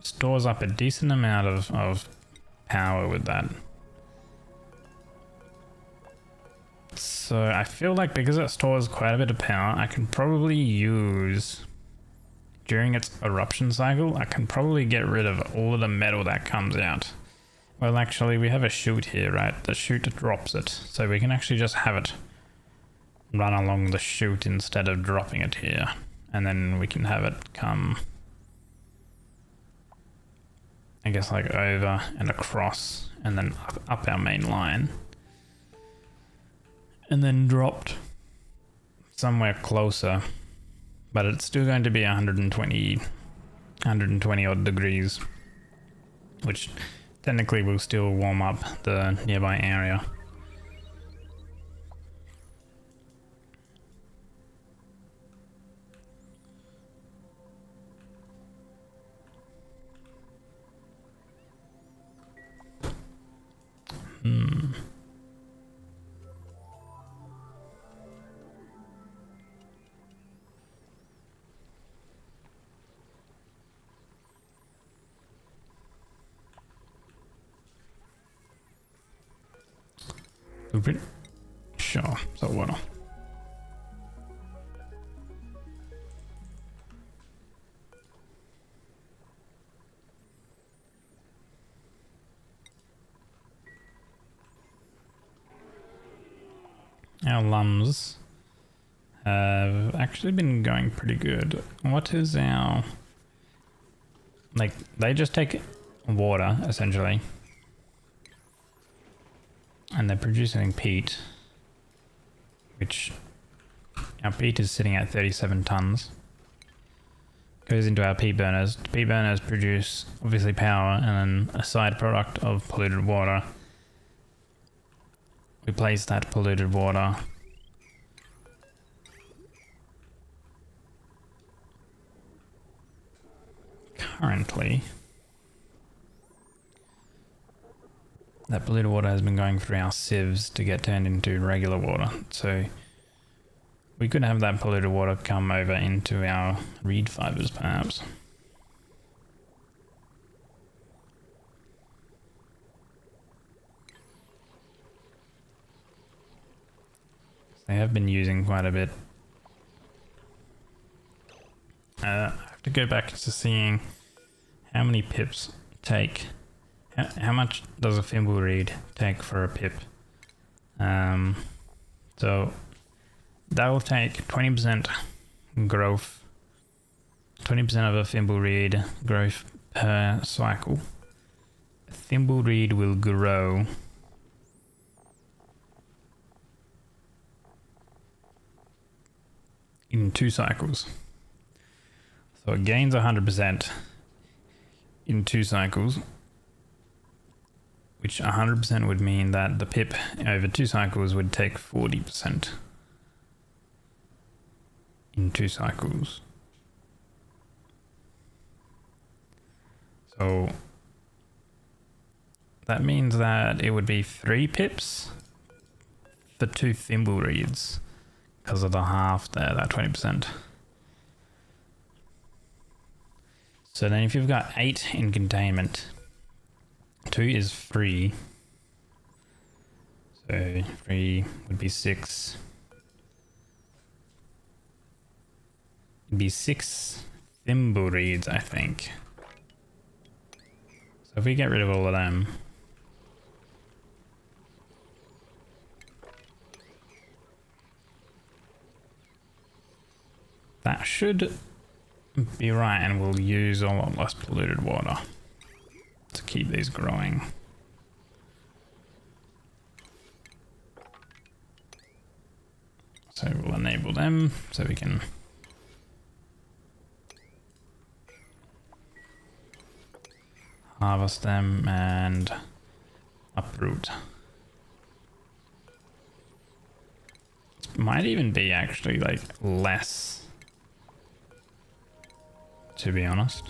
Speaker 1: stores up a decent amount of power with that. So I feel like because it stores quite a bit of power, I can probably use, during its eruption cycle, I can probably get rid of all of the metal that comes out. Well, actually, we have a chute here, right? The chute drops it. So we can actually just have it run along the chute instead of dropping it here. And then we can have it come, I guess, like over and across and then up our main line. And then dropped somewhere closer. But it's still going to be 120 odd degrees, which technically will still warm up the nearby area. Blueprint? Sure, salt water. Our lums have actually been going pretty good. What is our... Like, they just take water, essentially. And they're producing peat. Which... Our peat is sitting at 37 tons. Goes into our peat burners. The peat burners produce, obviously, power, and then a side product of polluted water. We place that polluted water currently. That polluted water has been going through our sieves to get turned into regular water. So we could have that polluted water come over into our reed fibers, perhaps. They have been using quite a bit. I have to go back to seeing how many pips take. How much does a thimble reed take for a pip? So that will take 20% growth, 20% of a thimble reed growth per cycle. A thimble reed will grow in 2 cycles. So it gains 100% in 2 cycles, which 100% would mean that the pip over 2 cycles would take 40% in 2 cycles. So that means that it would be 3 pips for 2 thimble reeds. Because of the half there, that 20%. So then if you've got 8 in containment, 2 is 3. So 3 would be 6. It'd be 6 thimble reeds, I think. So if we get rid of all of them, that should be right, and we'll use a lot less polluted water to keep these growing. So we'll enable them so we can harvest them and uproot. It might even be actually like less, to be honest.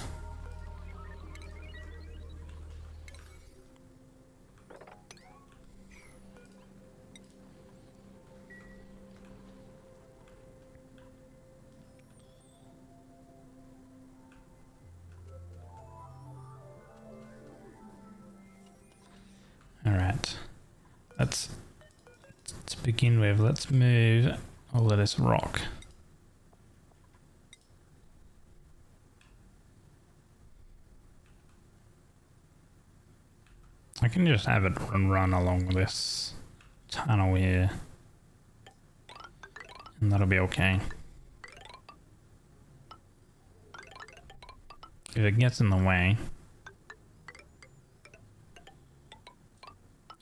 Speaker 1: All right, to begin with, let's move all of this rock. I can just have it run along this tunnel here, and that'll be okay. If it gets in the way,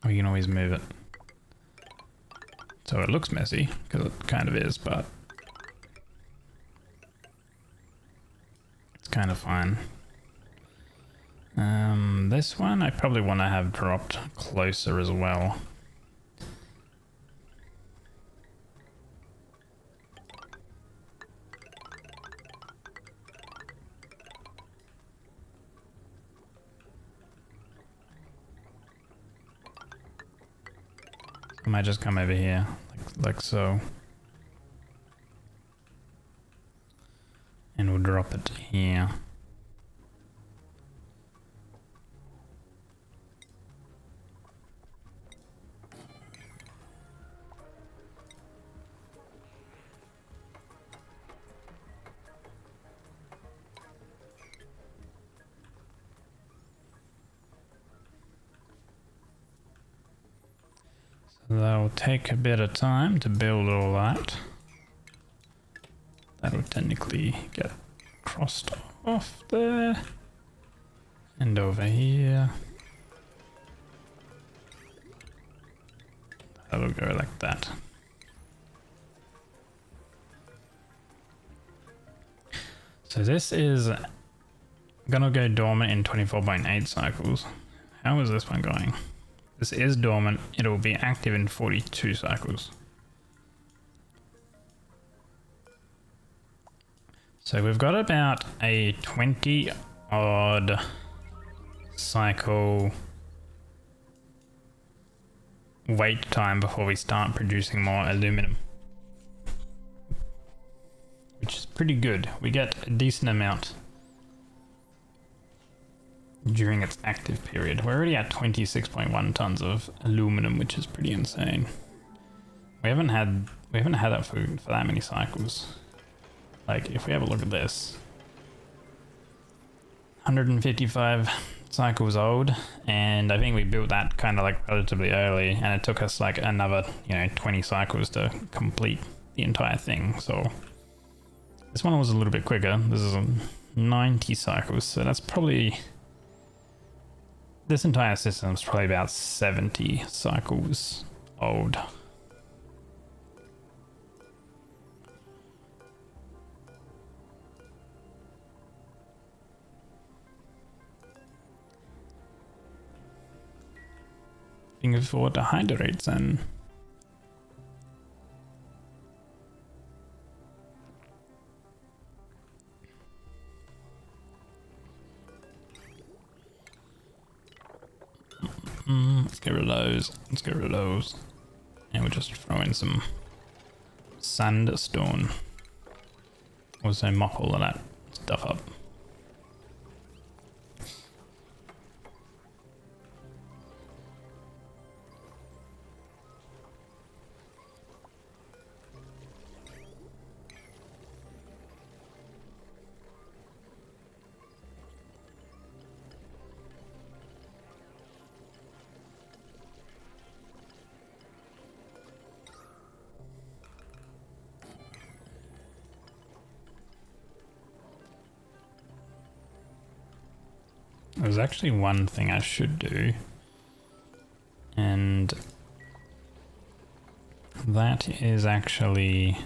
Speaker 1: we can always move it. So it looks messy, because it kind of is, but it's kind of fine. This one I probably want to have dropped closer as well. I might just come over here, like so. And we'll drop it here. That'll take a bit of time to build all that. That'll technically get crossed off there. And over here. That'll go like that. So this is gonna go dormant in 24.8 cycles. How is this one going? This is dormant. It will be active in 42 cycles. So we've got about a 20 odd cycle wait time before we start producing more aluminum, which is pretty good. We get a decent amount during its active period. We're already at 26.1 tons of aluminum, which is pretty insane. We haven't had that for that many cycles. Like, if we have a look at this, 155 cycles old, and I think we built that kind of like relatively early, and it took us like another 20 cycles to complete the entire thing. So this one was a little bit quicker. This is 90 cycles, so that's probably, this entire system is probably about 70 cycles old. Fingers forward to hydrates and let's get rid of those. Let's get rid of those. And we'll just throw in some sandstone. Also mop all of that stuff up. There's actually one thing I should do, and that is actually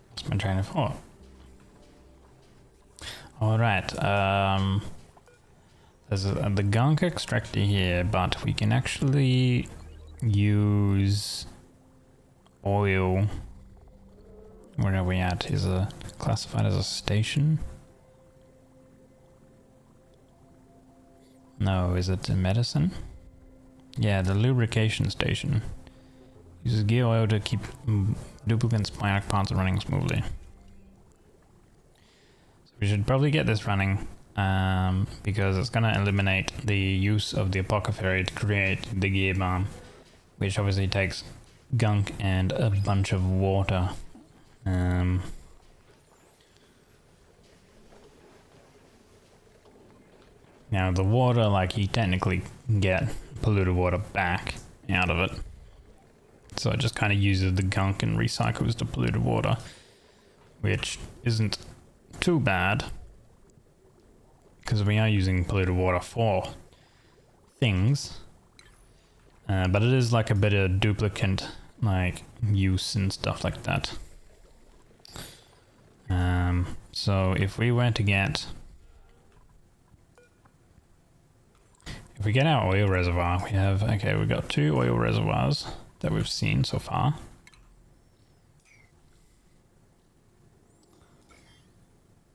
Speaker 1: what's my train of thought? Alright, there's the gunk extractor here, but we can actually use oil. Where are we at? Is it classified as a station? No, is it a medicine? Yeah, the lubrication station. Uses gear oil to keep duplicate bionic parts running smoothly. We should probably get this running because it's going to eliminate the use of the apothecary to create the gear bomb, which obviously takes gunk and a bunch of water. Now the water, like, you technically get polluted water back out of it. So it just kind of uses the gunk and recycles the polluted water, which isn't too bad, because we are using polluted water for things, but it is like a bit of duplicate like use and stuff like that. So if we were to get If we get our oil reservoir, we have, okay, we've got 2 oil reservoirs that we've seen so far.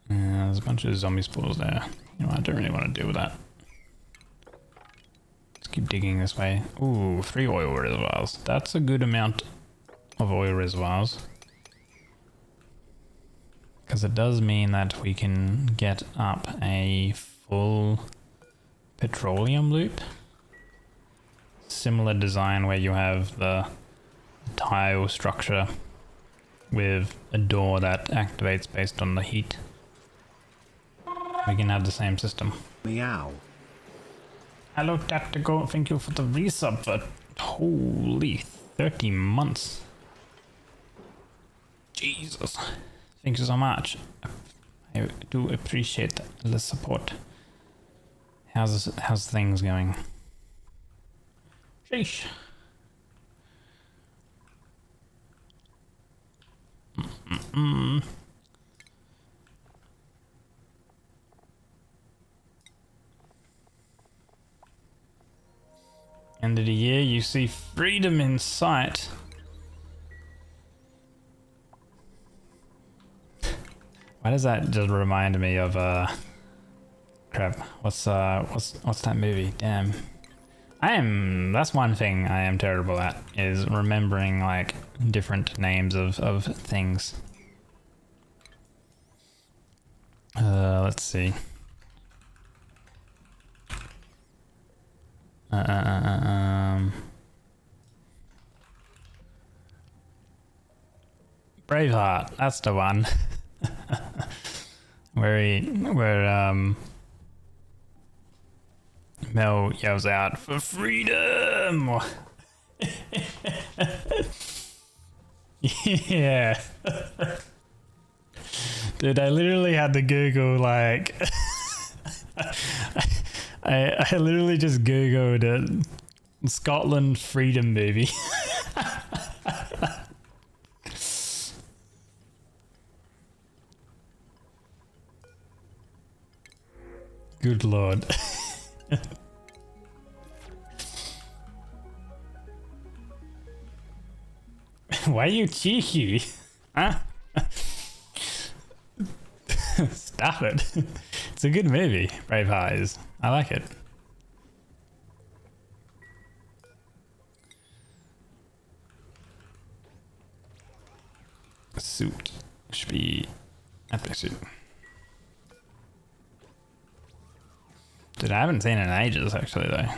Speaker 1: There's a bunch of zombie spores there. You know, I don't really want to deal with that. Let's keep digging this way. Ooh, 3 oil reservoirs. That's a good amount of oil reservoirs. Because it does mean that we can get up a full petroleum loop. Similar design where you have the tile structure with a door that activates based on the heat. We can have the same system.
Speaker 2: Meow.
Speaker 1: Hello Tactical, thank you for the resub for holy 30 months. Jesus. Thank you so much. I do appreciate the support. How's things going? Sheesh. End of the year, you see freedom in sight. Why does that just remind me of crap? What's that movie? Damn. That's one thing I am terrible at, is remembering like different names of things. Let's see. Braveheart, that's the one. where Mel yells out for freedom. Yeah. Dude, I literally had to Google like I literally just Googled a Scotland freedom movie. Good lord. Why are you cheeky? Huh? Stop it. It's a good movie, Braveheart is. I like it. Suit should be epic suit. Dude, I haven't seen it in ages actually though.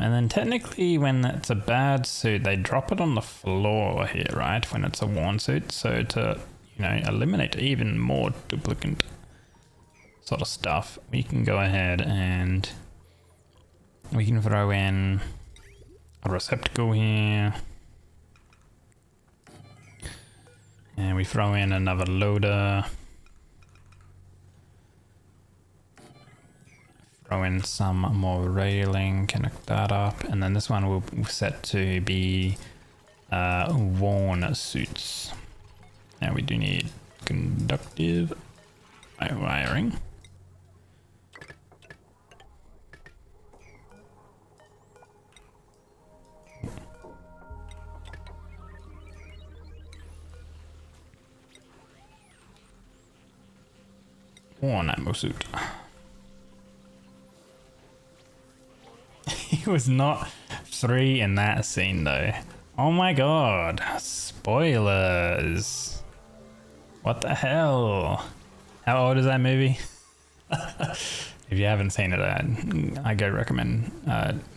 Speaker 1: And then technically when it's a bad suit, they drop it on the floor here, right? When it's a worn suit. So to, you know, eliminate even more duplicate sort of stuff, we can go ahead and we can throw in a receptacle here. And we throw in another loader. Throw in some more railing, connect that up, and then this one will set to be worn suits. Now we do need conductive wiring. Worn ammo suit. He was not 3 in that scene though. Oh my god. Spoilers. What the hell? How old is that movie? If you haven't seen it, I go recommend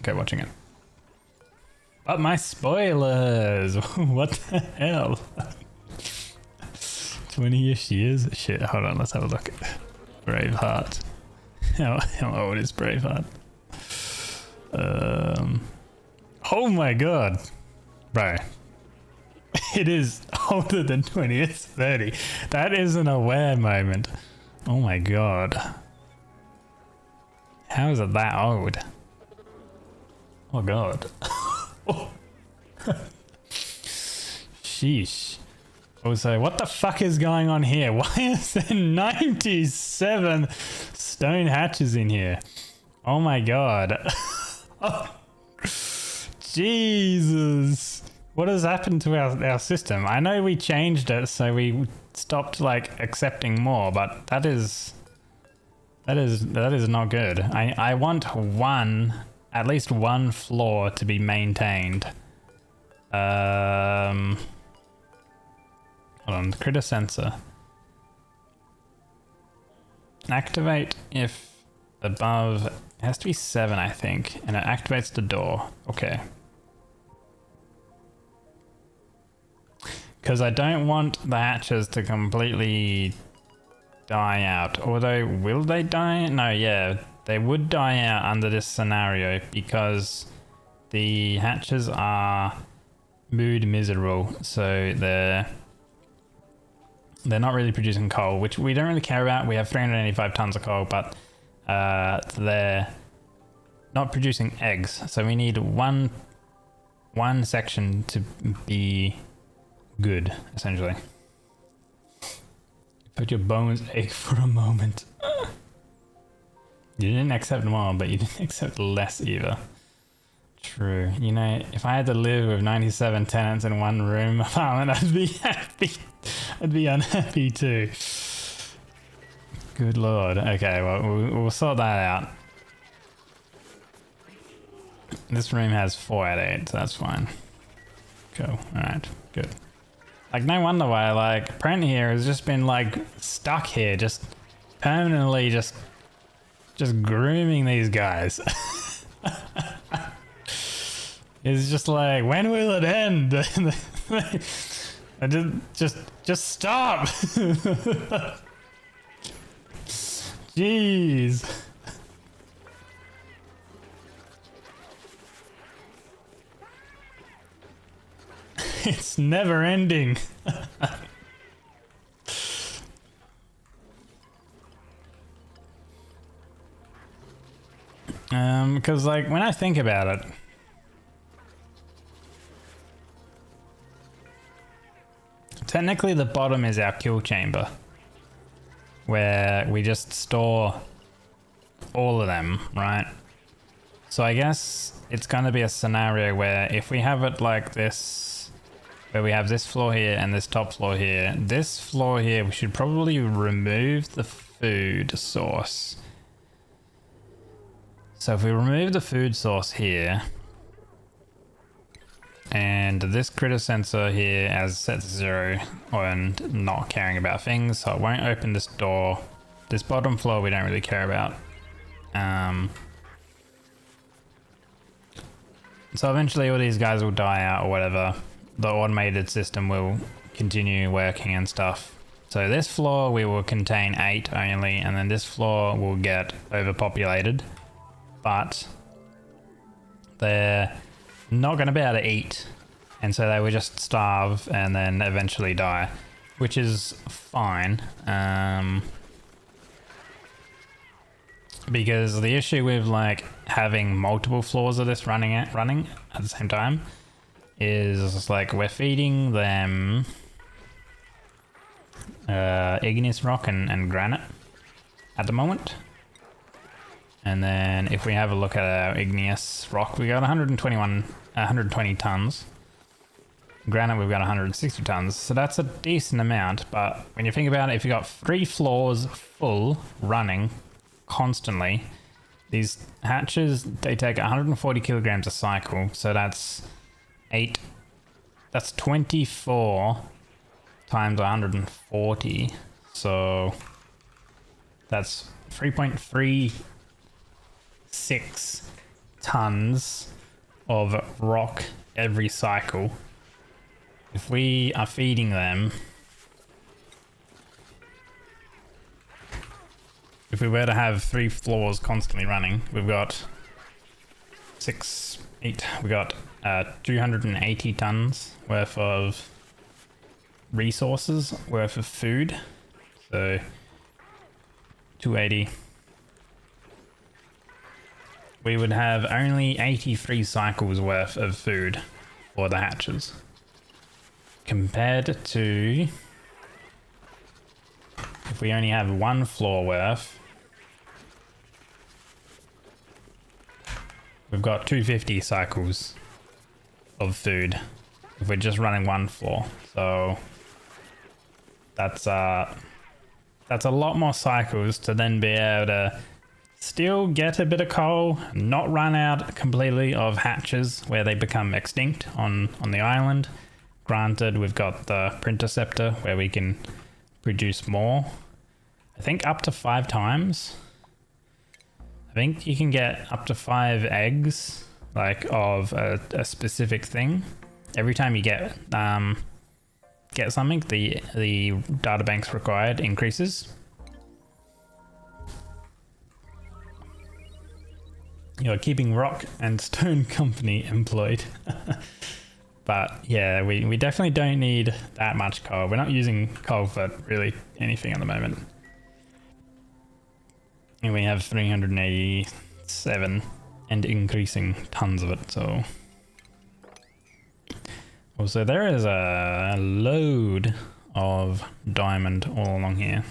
Speaker 1: go watching it. But my spoilers! What the hell? 20-ish years? Shit, hold on, let's have a look. Braveheart. How old is Braveheart? Oh my god, bro. It is older than 20. It's 30. That is an aware moment. Oh my god. How is it that old? Oh god. Oh. Sheesh. Also, what the fuck is going on here? Why is there 97 stone hatches in here? Oh my god. Oh, Jesus. What has happened to our system? I know we changed it so we stopped like accepting more, but that is not good. I want at least one floor to be maintained. Hold on, critter sensor. Activate if above, it has to be 7 I think, and it activates the door. Okay. Because I don't want the hatches to completely die out. Although, will they die? No, yeah, they would die out under this scenario because the hatches are mood miserable, so they're not really producing coal, which we don't really care about. We have 385 tons of coal, but they're not producing eggs, so we need one section to be good, essentially. Put your bones ache for a moment. You didn't accept more, but you didn't accept less either. True. You know, if I had to live with 97 tenants in one room apartment, I'd be happy. I'd be unhappy too. Good lord. Okay, well, we'll sort that out. This room has 4 out of 8, so that's fine. Cool. Alright, good. Like, no wonder why, like, Brent here has just been, like, stuck here, just permanently just grooming these guys. It's just like, when will it end? I just stop. Jeez. It's never ending. Because like when I think about it, technically the bottom is our kill chamber, where we just store all of them, right? So I guess it's going to be a scenario where if we have it like this, where we have this floor here and this top floor here, this floor here, we should probably remove the food source. So if we remove the food source here, and this critter sensor here as set to 0 and not caring about things, so it won't open this door. This bottom floor we don't really care about. So eventually all these guys will die out or whatever. The automated system will continue working and stuff. So this floor we will contain 8 only, and then this floor will get overpopulated. But they're not going to be able to eat, and so they will just starve and then eventually die, which is fine. Because the issue with like having multiple floors of this running at the same time is like we're feeding them igneous rock and granite at the moment. And then if we have a look at our igneous rock, we got 120 tons. Granite, we've got 160 tons. So that's a decent amount. But when you think about it, if you got 3 floors full running constantly, these hatches, they take 140 kilograms a cycle. So that's 24 times 140. So that's 3.36 tons of rock every cycle. If we are feeding them, if we were to have 3 floors constantly running, we've got 280 tons worth of resources, worth of food. So 280. We would have only 83 cycles worth of food for the hatches. compared to if we only have one floor worth, we've got 250 cycles of food if we're just running one floor. So that's a lot more cycles to then be able to still get a bit of coal, not run out completely of hatches where they become extinct on the island. Granted, we've got the Printerceptor where we can produce more. I think up to 5 times. I think you can get up to 5 eggs, like of a specific thing. Every time you get something, the data banks required increases. You're keeping Rock and Stone Company employed. But yeah, we definitely don't need that much coal. We're not using coal for really anything at the moment. And we have 387 and increasing tons of it, so. Also, there is a load of diamond all along here.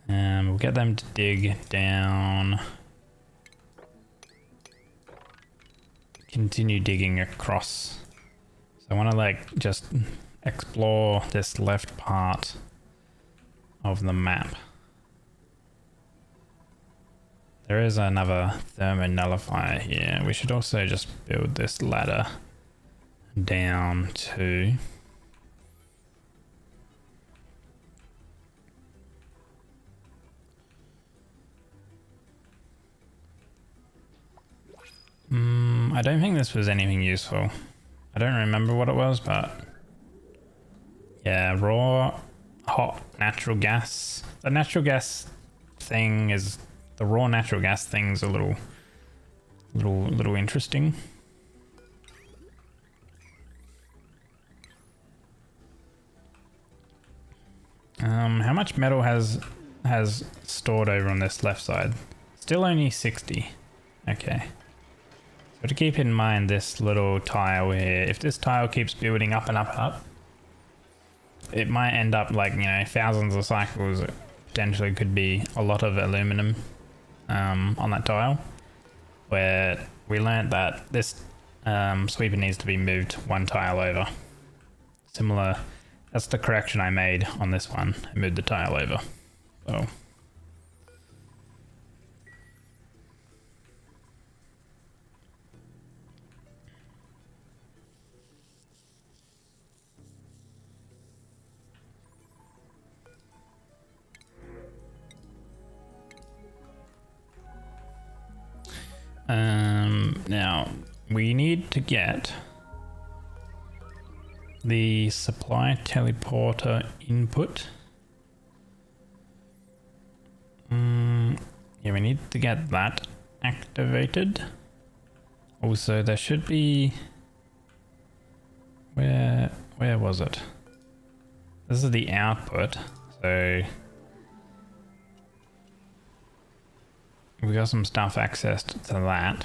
Speaker 1: And we'll get them to dig down. Continue digging across. So I want to like just explore this left part of the map. There is another thermonullifier here. We should also just build this ladder down to I don't think this was anything useful. I don't remember what it was, but yeah, raw hot natural gas. The natural gas thing is the raw natural gas thing's a little interesting. How much metal has stored over on this left side? Still only 60. Okay. So to keep in mind this little tile here, if this tile keeps building up and up and up, it might end up like, you know, thousands of cycles. It potentially could be a lot of aluminum on that tile, where we learned that this sweeper needs to be moved one tile over. Similar, that's the correction I made on this one. I moved the tile over. So. Now we need to get the supply teleporter input. Yeah, we need to get that activated. Also, there should be, where was it? This is the output, so we got some stuff accessed to that.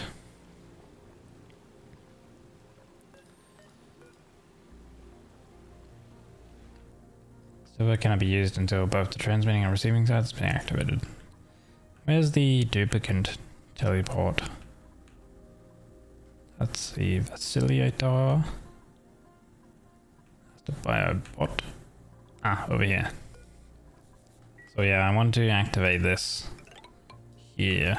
Speaker 1: Server cannot be used until both the transmitting and receiving sides has been activated. Where's the duplicate teleport? That's the Vacillator. That's the Biobot. Ah, over here. So yeah, I want to activate this here.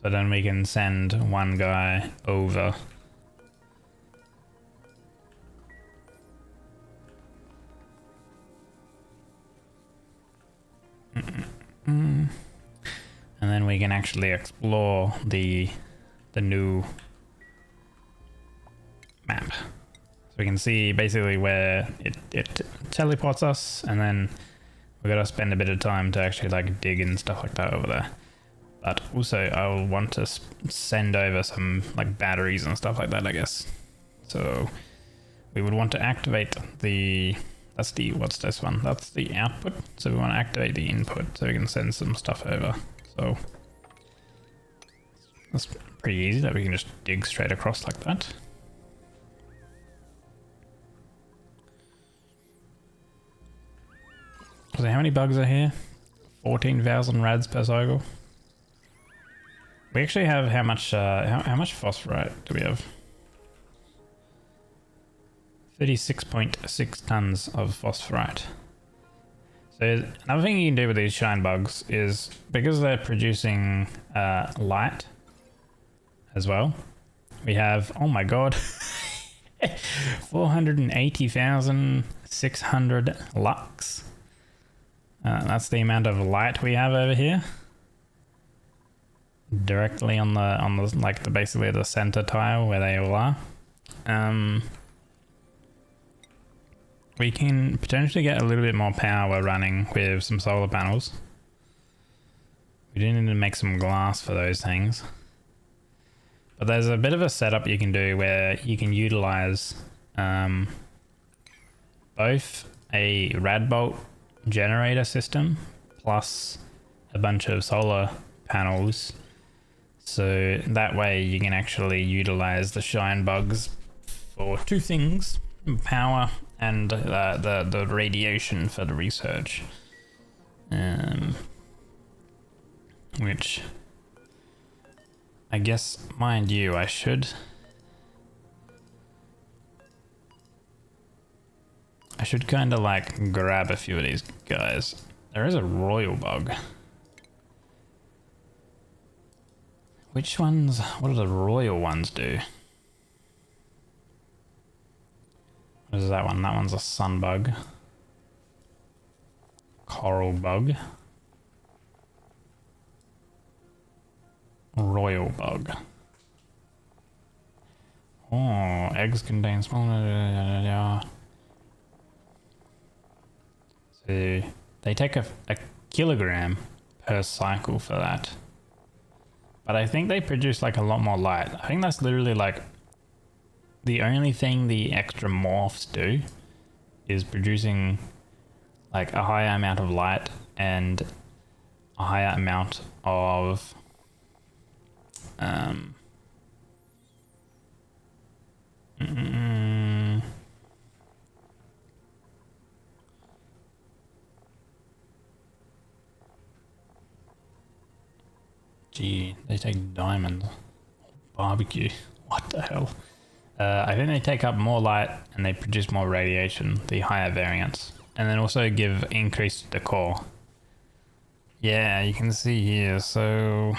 Speaker 1: So then we can send one guy over. And then we can actually explore the new map. So we can see basically where it teleports us, and then we gotta spend a bit of time to actually like dig and stuff like that over there. But also I'll want to send over some like batteries and stuff like that, I guess. So we would want to activate the That's the, what's this one? That's the output. So we want to activate the input so we can send some stuff over. So that's pretty easy that we can just dig straight across like that. So how many bugs are here? 14,000 rads per cycle. We actually have how much phosphorite do we have? 36.6 tons of phosphorite. So another thing you can do with these shine bugs is, because they're producing light as well, we have, oh my god, 480,600 lux. That's the amount of light we have over here, directly on the like the basically the center tile where they all are. We can potentially get a little bit more power running with some solar panels. We do need to make some glass for those things. But there's a bit of a setup you can do where you can utilize both a Radbolt generator system plus a bunch of solar panels. So that way you can actually utilize the shine bugs for two things: power and the radiation for the research, which I guess, mind you, I should kind of like grab a few of these guys. There is a royal bug. Which ones? What do the royal ones do? What is that one? That one's a sun bug. Coral bug. Royal bug. Oh, eggs contain small... So they take a kilogram per cycle for that. But I think they produce like a lot more light. I think that's literally like the only thing the extra morphs do is producing like a higher amount of light and a higher amount of Gee, they take diamonds. Barbecue. What the hell? I think they take up more light and they produce more radiation, the higher variants. And then also give increased decor. Yeah, you can see here, so...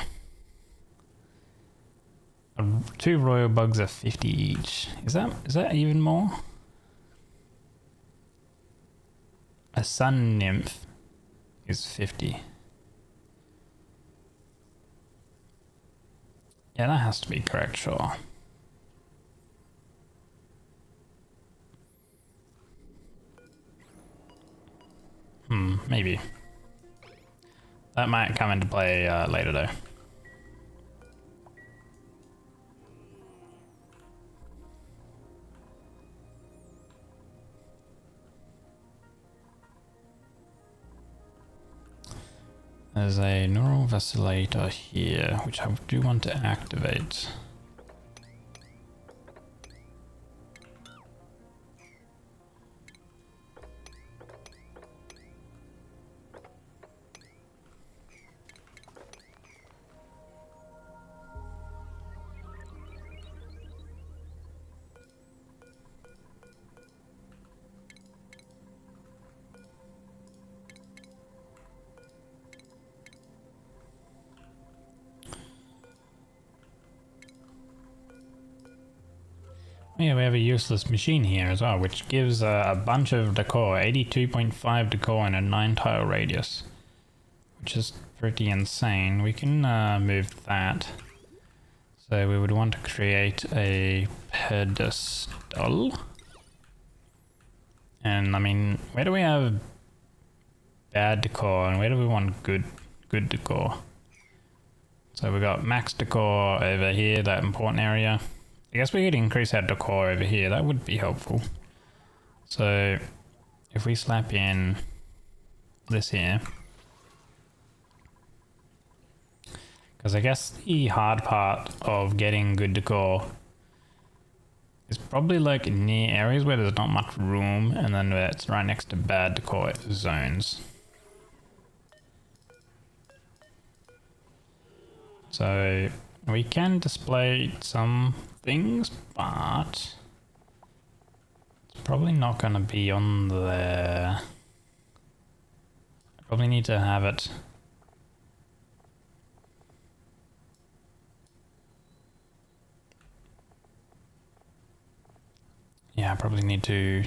Speaker 1: 2 royal bugs are 50 each. Is that even more? A sun nymph is 50. Yeah, that has to be correct, sure. Maybe. That might come into play later though. There's a neural vacillator here, which I do want to activate. Yeah, we have a useless machine here as well, which gives a bunch of decor, 82.5 decor in a 9-tile radius, which is pretty insane. We can move that. So we would want to create a pedestal. And I mean, where do we have bad decor and where do we want good decor? So we got max decor over here, that important area. I guess we could increase our decor over here, that would be helpful. So if we slap in this here, because I guess the hard part of getting good decor is probably like near areas where there's not much room, and then where it's right next to bad decor zones. So we can display some things, but it's probably not going to be on there. I probably need to have it. Yeah, I probably need to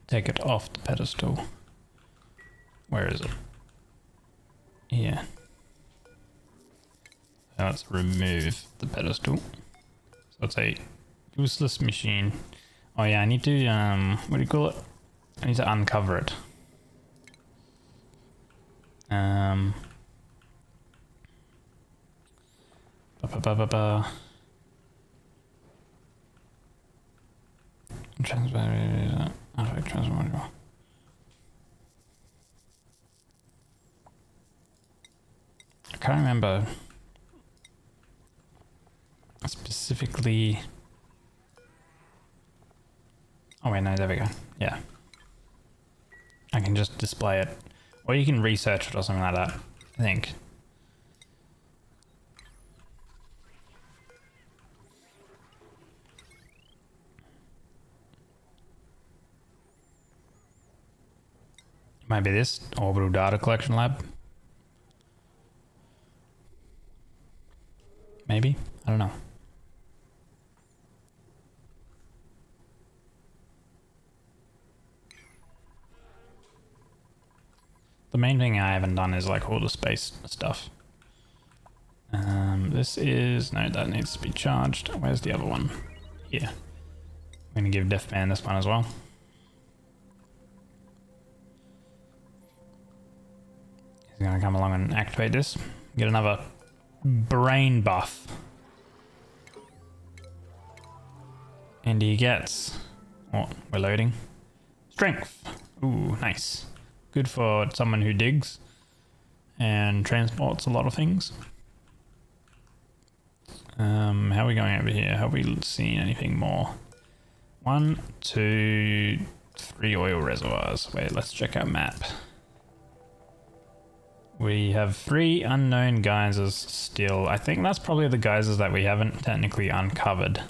Speaker 1: take it off the pedestal. Where is it? Here. So let's remove the pedestal. So it's a useless machine. Oh yeah, I need to, what do you call it? I need to uncover it. Transfer, transfer module. I can't remember specifically. Oh wait, no, there we go. Yeah. I can just display it. Or you can research it or something like that, I think. Might be this orbital data collection lab. Maybe? I don't know. The main thing I haven't done is like all the space stuff. This is, no, that needs to be charged. Where's the other one? Here. I'm gonna give Deathman this one as well. He's gonna come along and activate this. Get another brain buff. And he gets, oh, we're loading. Strength. Ooh, nice. Good for someone who digs and transports a lot of things. How are we going over here? Have we seen anything more? 1, 2, 3 oil reservoirs. Wait, let's check our map. We have 3 unknown geysers still. I think that's probably the geysers that we haven't technically uncovered.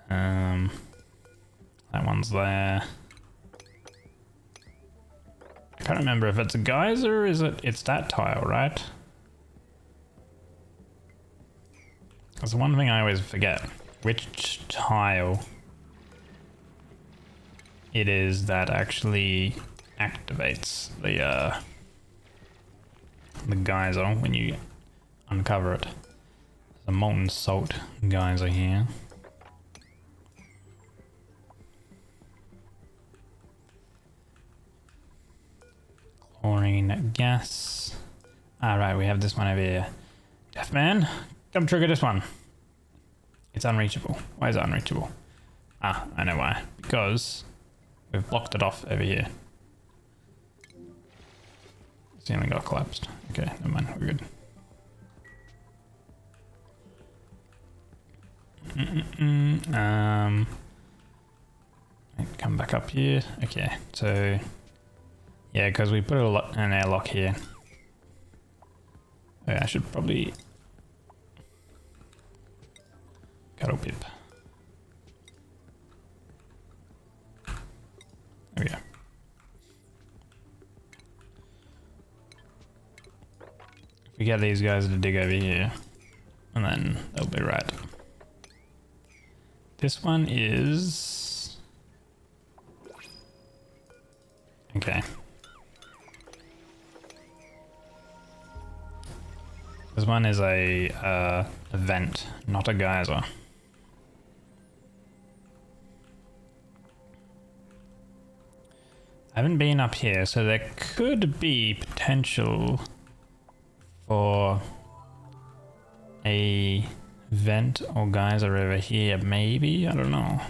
Speaker 1: That one's there. I can't remember if it's a geyser or it's that tile, right? That's the one thing I always forget. Which tile it is that actually activates the geyser when you uncover it. There's a molten salt geyser here. Chlorine gas. Alright, we have this one over here. Deathman, come trigger this one. It's unreachable. Why is it unreachable? Ah, I know why. Because we've blocked it off over here. The ceiling got collapsed. Okay, never mind, we're good. Come back up here. Okay, so yeah, because we put an airlock here. Oh, yeah, I should probably cuddle pip. There we go. If we get these guys to dig over here, and then they'll be right. This one is okay. This one is a vent, not a geyser. I haven't been up here, so there could be potential for a vent or geyser over here, maybe? I don't know.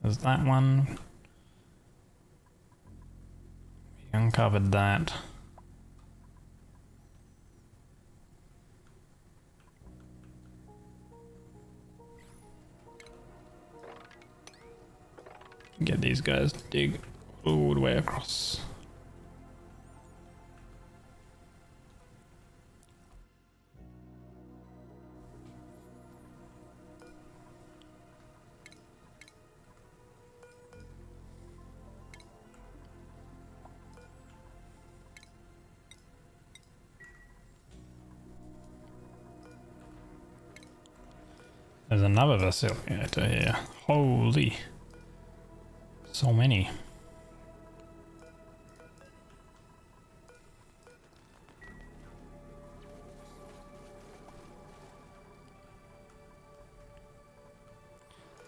Speaker 1: There's that one. We uncovered that. Get these guys to dig all the way across. There's another Vasiliator here. Holy. So many.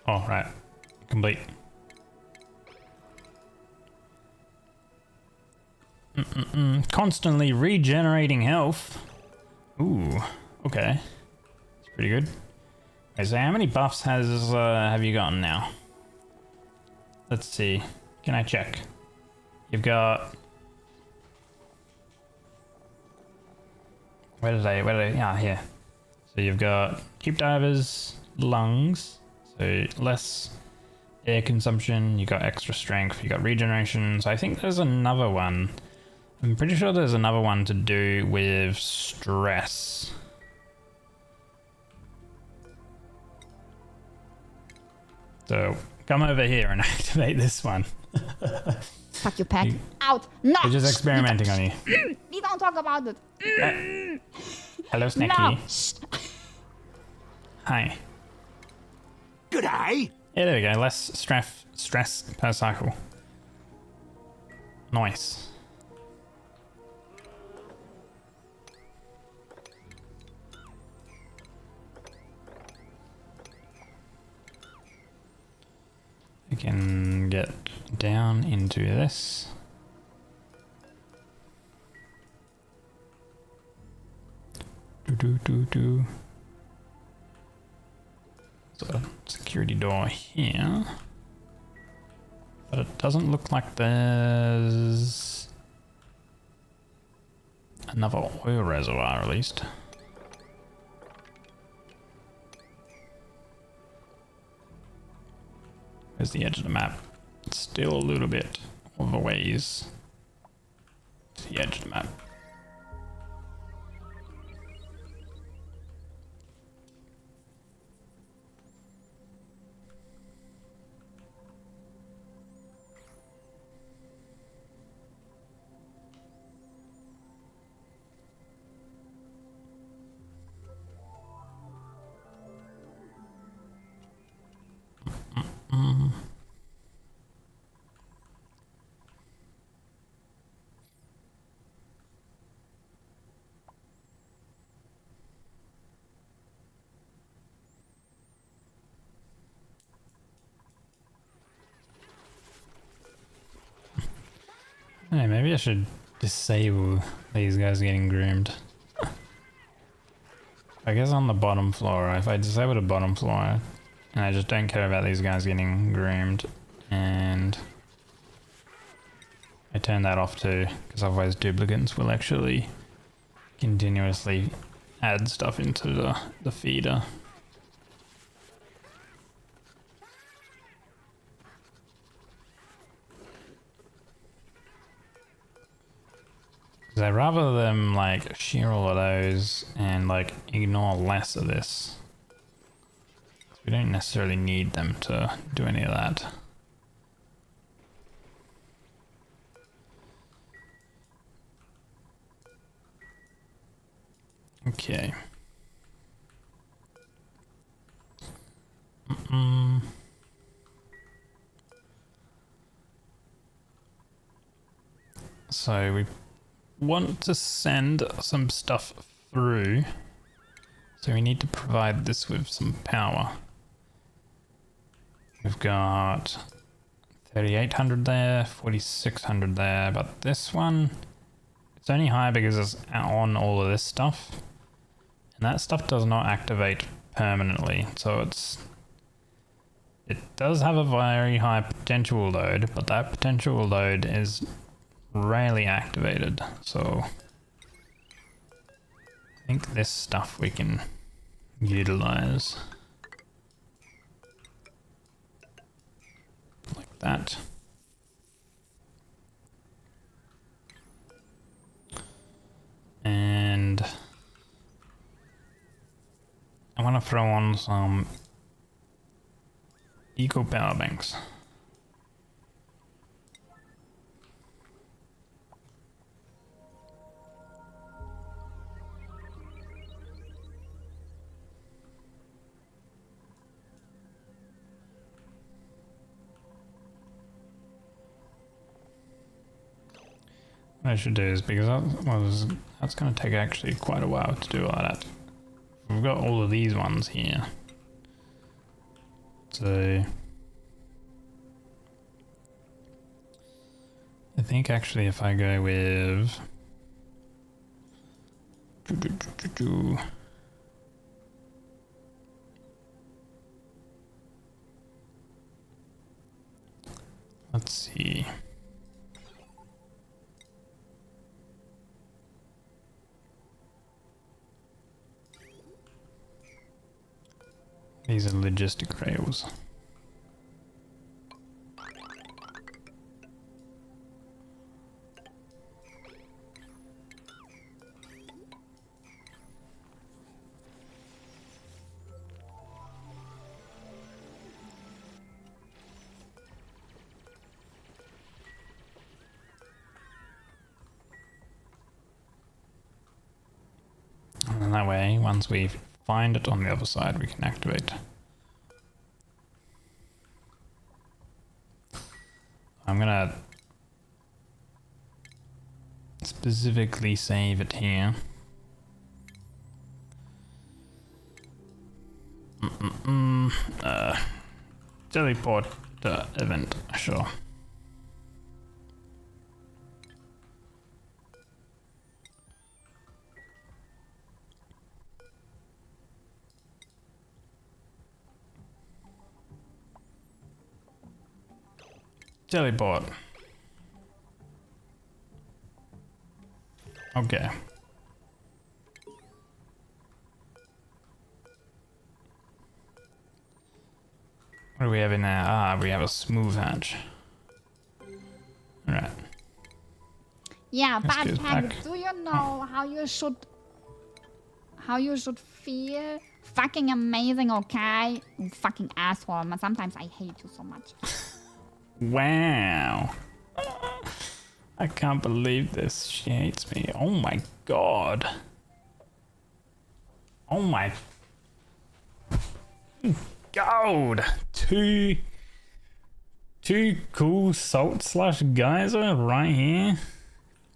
Speaker 1: Oh, right. Complete. Constantly regenerating health. Ooh, okay. It's pretty good. Okay, so how many buffs have you gotten now? Let's see. Can I check? You've got... Where did I... Yeah, here. So you've got Keep Divers, Lungs, so less air consumption, you got extra strength, you got regeneration, so I think there's another one. I'm pretty sure there's another one to do with stress. So come over here and activate this one.
Speaker 2: Fuck you, Pat. Out. No.
Speaker 1: They're just experimenting on you.
Speaker 2: We don't talk about it.
Speaker 1: Hello, Snacky.
Speaker 2: No.
Speaker 1: Hi.
Speaker 3: G'day.
Speaker 1: Yeah, there we go. Less stress per cycle. Nice. We can get down into this. Do. So security door here. But it doesn't look like there's another oil reservoir, at least. There's the edge of the map. It's still a little bit of a ways to the edge of the map. Hey, maybe I should disable these guys getting groomed. I guess on the bottom floor, if I disable the bottom floor, and I just don't care about these guys getting groomed, and I turn that off too, because otherwise duplicants will actually continuously add stuff into the feeder. I'd rather them like shear all of those and like ignore less of this. We don't necessarily need them to do any of that. Okay. So we want to send some stuff through, so we need to provide this with some power. We've got 3,800 there, 4,600 there, but this one, it's only high because it's on all of this stuff, and that stuff does not activate permanently, so it's It does have a very high potential load, but that potential load is rarely activated, so I think this stuff we can utilize. Like that. And I want to throw on some eco power banks. What I should do is, because that's going to take actually quite a while to do all that. We've got all of these ones here. So I think actually if I go with let's see. These are logistic rails. And then that way, once we find it on the other side, we can activate. I'm gonna specifically save it here. Teleport event, sure. Teleport. Okay. What do we have in there? Ah, we have a smooth hatch. Alright.
Speaker 2: Yeah,
Speaker 1: Let's
Speaker 2: but
Speaker 1: get
Speaker 2: Peg,
Speaker 1: back.
Speaker 2: do you know how you should feel? Fucking amazing, okay? You fucking asshole. Sometimes I hate you so much.
Speaker 1: Wow. I can't believe this. She hates me. Oh my god. Oh my god. Two cool salt slush geyser right here.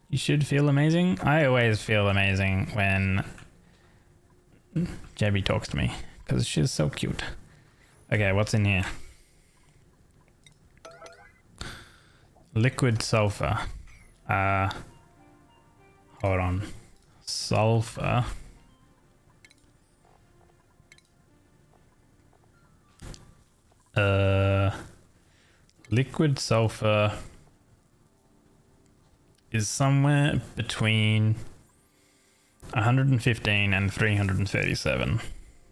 Speaker 1: You should feel amazing. I always feel amazing when Jebby talks to me because she's so cute. Okay, what's in here? Liquid sulfur. Hold on. Sulfur. Liquid sulfur is somewhere between 115 and 337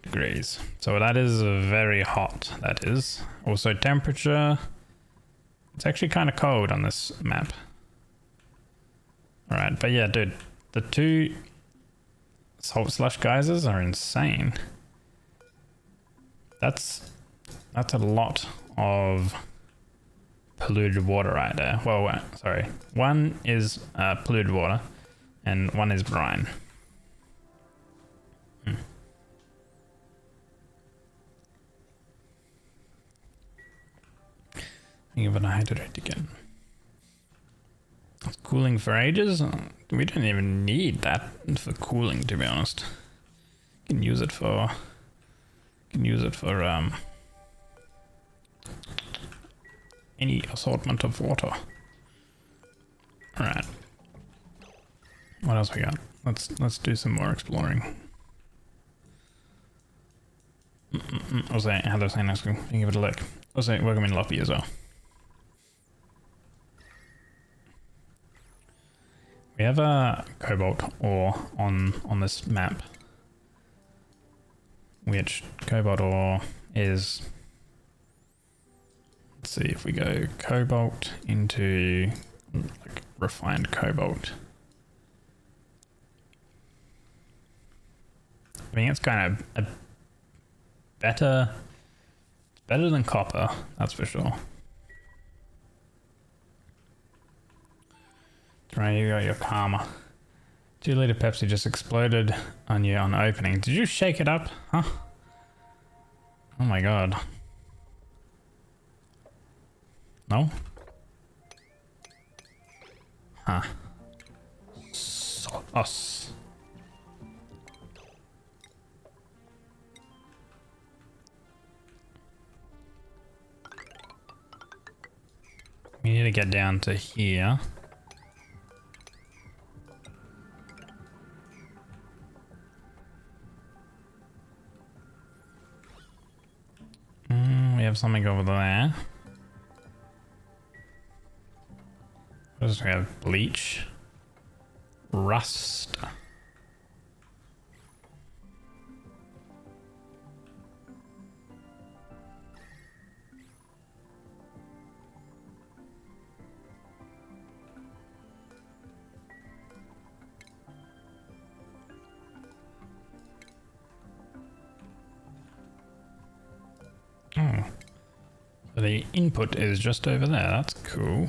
Speaker 1: degrees. So that is very hot, that is. Also temperature. It's actually kind of cold on this map. Alright, but yeah, dude, the two salt slush geysers are insane. That's a lot of polluted water right there. Well, sorry. One is polluted water and one is brine. Think of an hydrate again. It's cooling for ages. We don't even need that for cooling, to be honest. You can use it for any assortment of water. All right. What else we got? Let's do some more exploring. Also, hello, saying nice to give it a look. Also, welcome in Loppy as well. We have a cobalt ore on this map, which cobalt ore is. Let's see if we go cobalt into like refined cobalt. I think it's kind of a better than copper, that's for sure. Right, you got your karma. 2-liter Pepsi just exploded on you on opening. Did you shake it up? Huh? Oh my god. No? Huh. Sauce. We need to get down to here. We have something over there. What else do we have? Bleach. Rust. Oh. So the input is just over there. That's cool.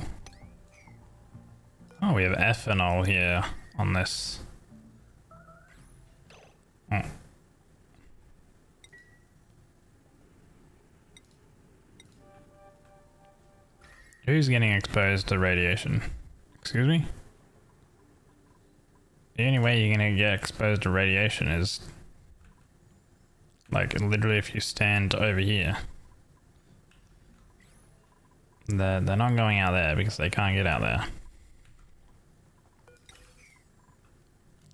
Speaker 1: Oh, we have ethanol here on this. Oh. Who's getting exposed to radiation? Excuse me? The only way you're gonna get exposed to radiation is like literally if you stand over here. They're not going out there because they can't get out there.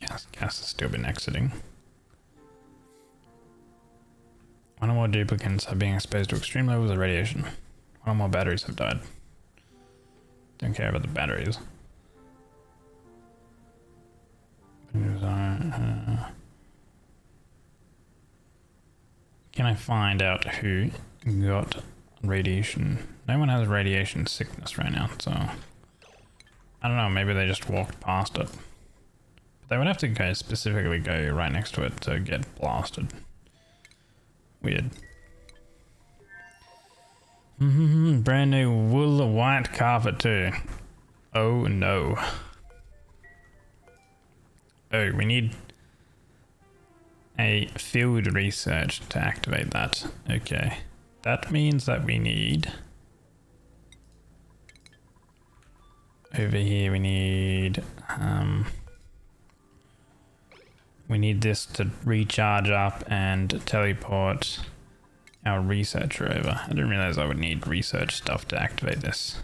Speaker 1: Gas has still been exiting. One or more duplicates are being exposed to extreme levels of radiation. One or more batteries have died. Don't care about the batteries. Can I find out who got radiation? No one has radiation sickness right now, so I don't know, maybe they just walked past it. But they would have to specifically go right next to it to get blasted. Weird. Brand new wool white carpet too. Oh no. Oh, we need a field research to activate that. Okay. That means that we need... Over here we need this to recharge up and teleport our researcher over. I didn't realize I would need research stuff to activate this.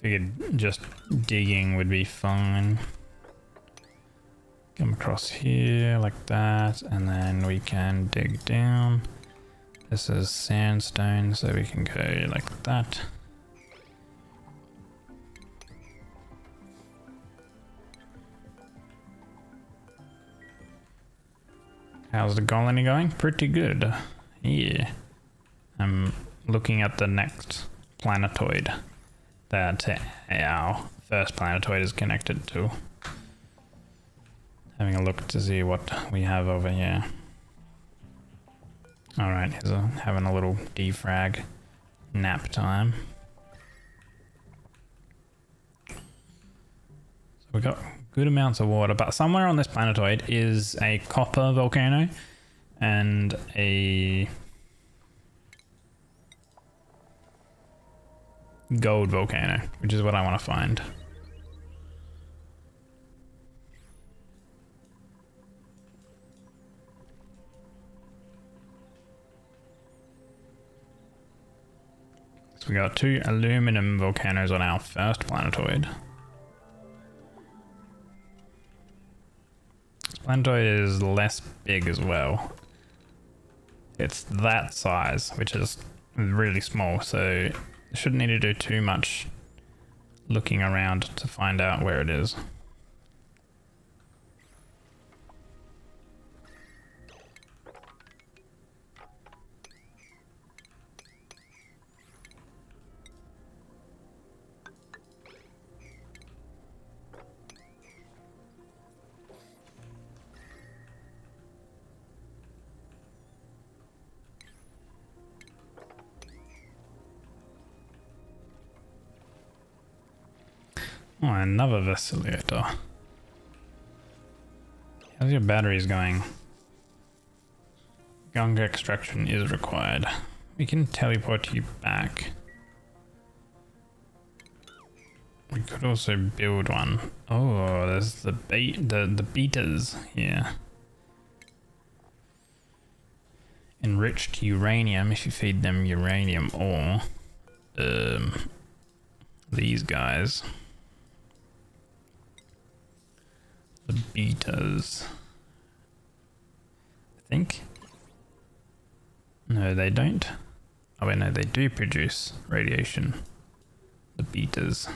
Speaker 1: Figured just digging would be fine. Come across here like that, and then we can dig down. This is sandstone, so we can go like that. How's the colony going? Pretty good. Yeah. I'm looking at the next planetoid that our first planetoid is connected to. Having a look to see what we have over here. Alright, here's having a little defrag nap time. So we got good amounts of water, but somewhere on this planetoid is a copper volcano and a gold volcano, which is what I want to find. So we got 2 aluminum volcanoes on our first planetoid. This planetoid is less big as well. It's that size, which is really small, so shouldn't need to do too much looking around to find out where it is. Oh, another vacillator. How's your batteries going? Gunk extraction is required. We can teleport you back. We could also build one. Oh, there's the betas here. Enriched uranium if you feed them uranium ore. These guys. The betas. I think. No, they don't. Oh wait, no, they do produce radiation. The betas.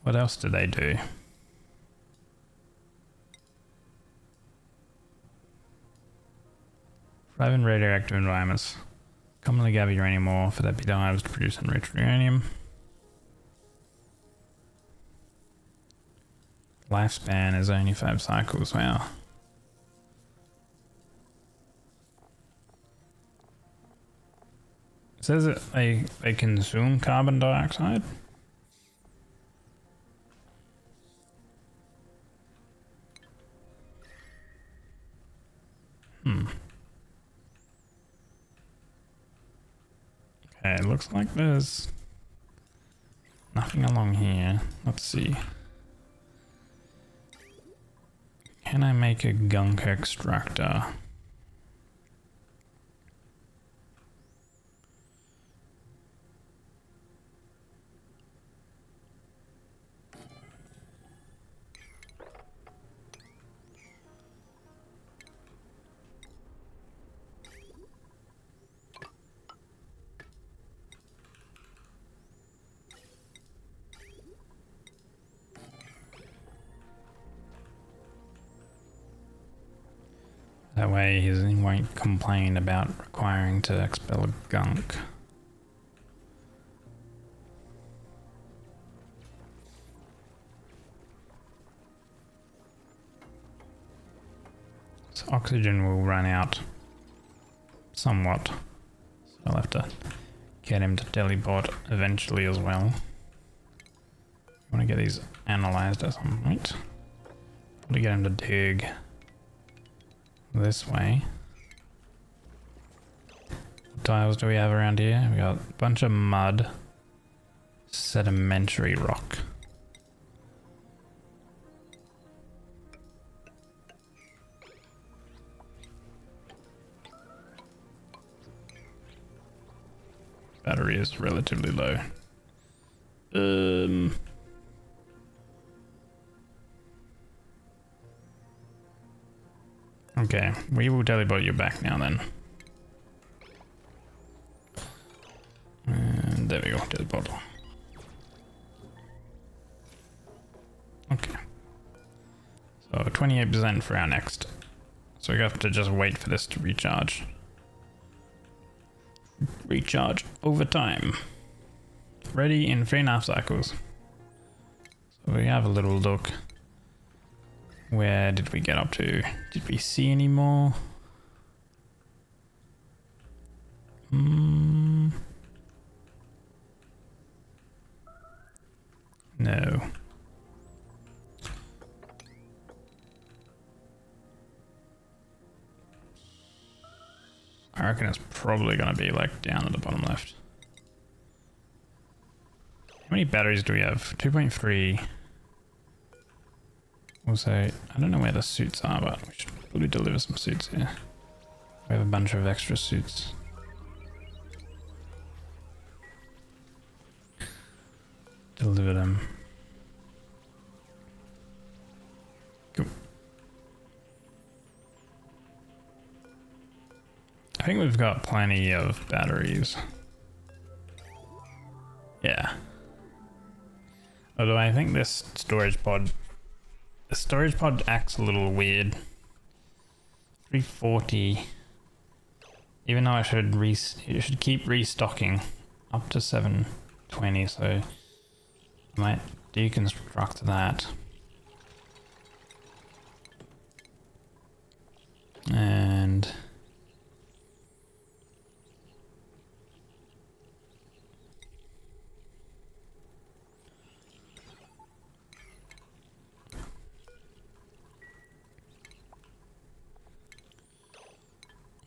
Speaker 1: What else do they do? Thrive in radioactive environments. Commonly gather uranium ore for their beta hives to produce enriched uranium. Lifespan is only 5 cycles, wow. It says that they consume carbon dioxide. Okay, it looks like there's nothing along here. Let's see. Can I make a gunk extractor? That way he won't complain about requiring to expel gunk. So oxygen will run out somewhat. So I'll have to get him to teleport eventually as well. I want to get these analyzed at some point. Probably get him to dig this way. What tiles do we have around here? We got a bunch of mud, sedimentary rock. Battery is relatively low. Okay, we will teleport you back now then. And there we go, teleport. Okay. So 28% for our next. So we have to just wait for this to recharge. Recharge over time. Ready in 3.5 cycles. So we have a little look. Where did we get up to? Did we see any more? No. I reckon it's probably going to be like down at the bottom left. How many batteries do we have? 2.3. Also, I don't know where the suits are, but we should probably deliver some suits here. We have a bunch of extra suits. Deliver them. Cool. I think we've got plenty of batteries. Yeah. Although I think this storage pod... The storage pod acts a little weird. 340. Even though you should keep restocking up to 720, so I might deconstruct that. And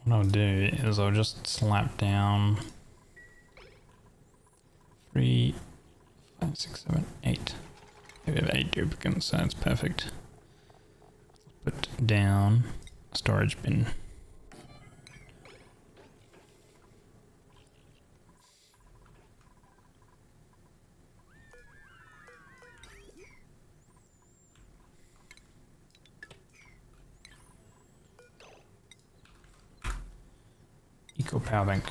Speaker 1: what I'll do is I'll just slap down 3, 5, 6, 7, 8. We have 8 duplicates, so that's perfect. Put down a storage bin. Eco power bank.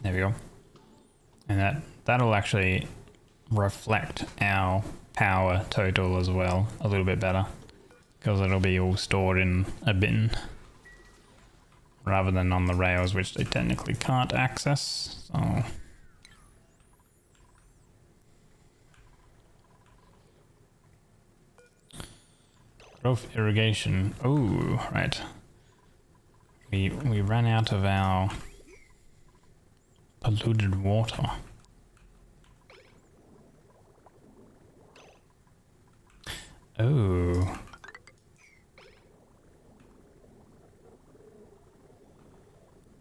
Speaker 1: There we go. And that'll actually reflect our power total as well a little bit better, because it'll be all stored in a bin rather than on the rails, which they technically can't access. So growth irrigation. Oh, right. We ran out of our polluted water. Oh.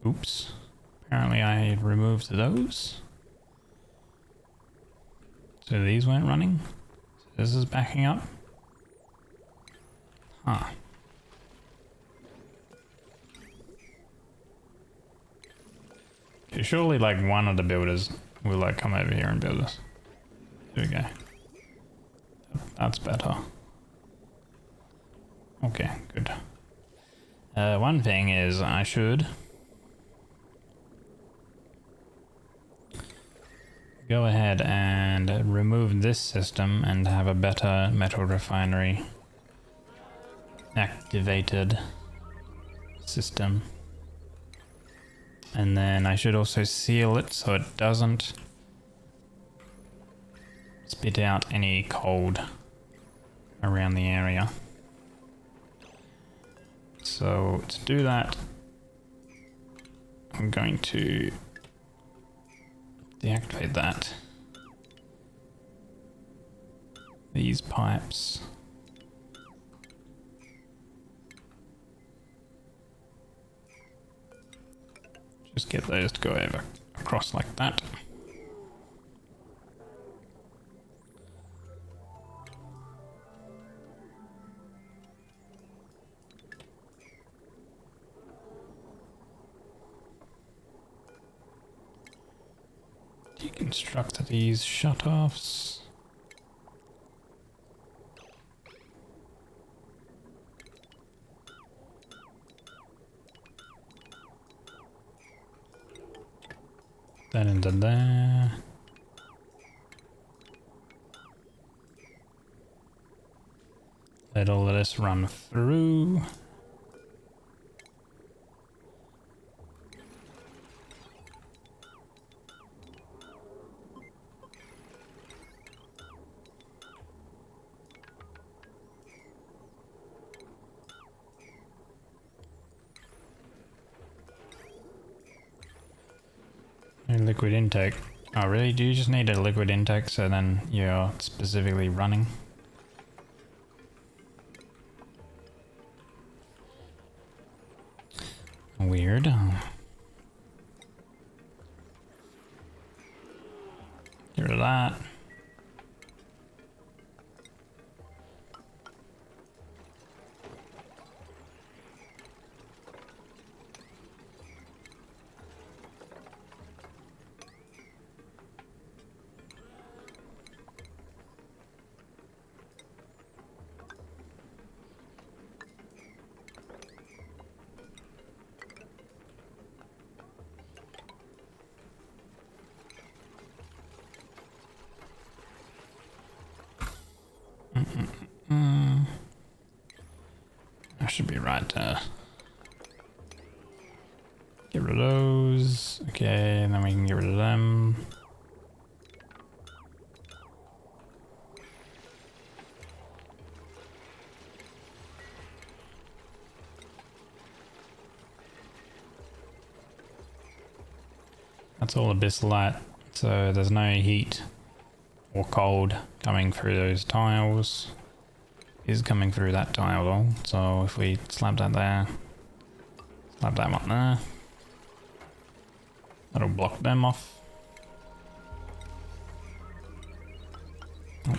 Speaker 1: Oops. Apparently I removed those. So these weren't running. So this is backing up. Huh. Okay, surely like one of the builders will like come over here and build this. There we go. That's better. Okay, good. One thing is I should go ahead and remove this system and have a better metal refinery activated system. And then I should also seal it so it doesn't spit out any cold around the area. So to do that, I'm going to deactivate that. These pipes. Just get those to go over across like that. Deconstruct these shutoffs. That into there. Let all of this run through. Liquid intake. Oh really? Do you just need a liquid intake so then you're specifically running? Weird. Get rid of that. I should be right to get rid of those. Okay, and then we can get rid of them. That's all Abyss Light, so there's no heat or cold coming through those tiles. Is coming through that tile though, so if we slap that there, slap that one there, that'll block them off. Oh.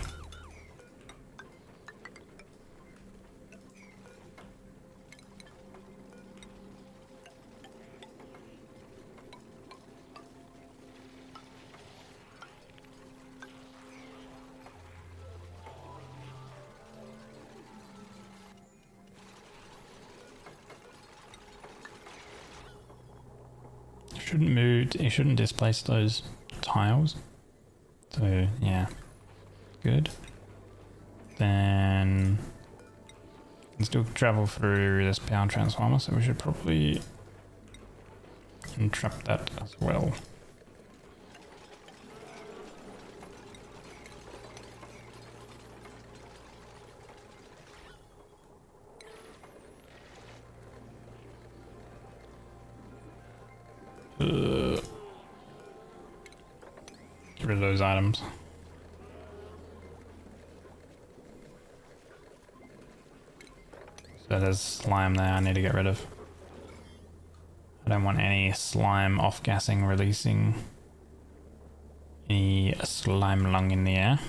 Speaker 1: Shouldn't move, it shouldn't displace those tiles. So yeah, good. Then can still travel through this power transformer, so we should probably entrap that as well. Get rid of those items. So there's slime there I need to get rid of. I don't want any slime off-gassing, releasing any slime lung in the air.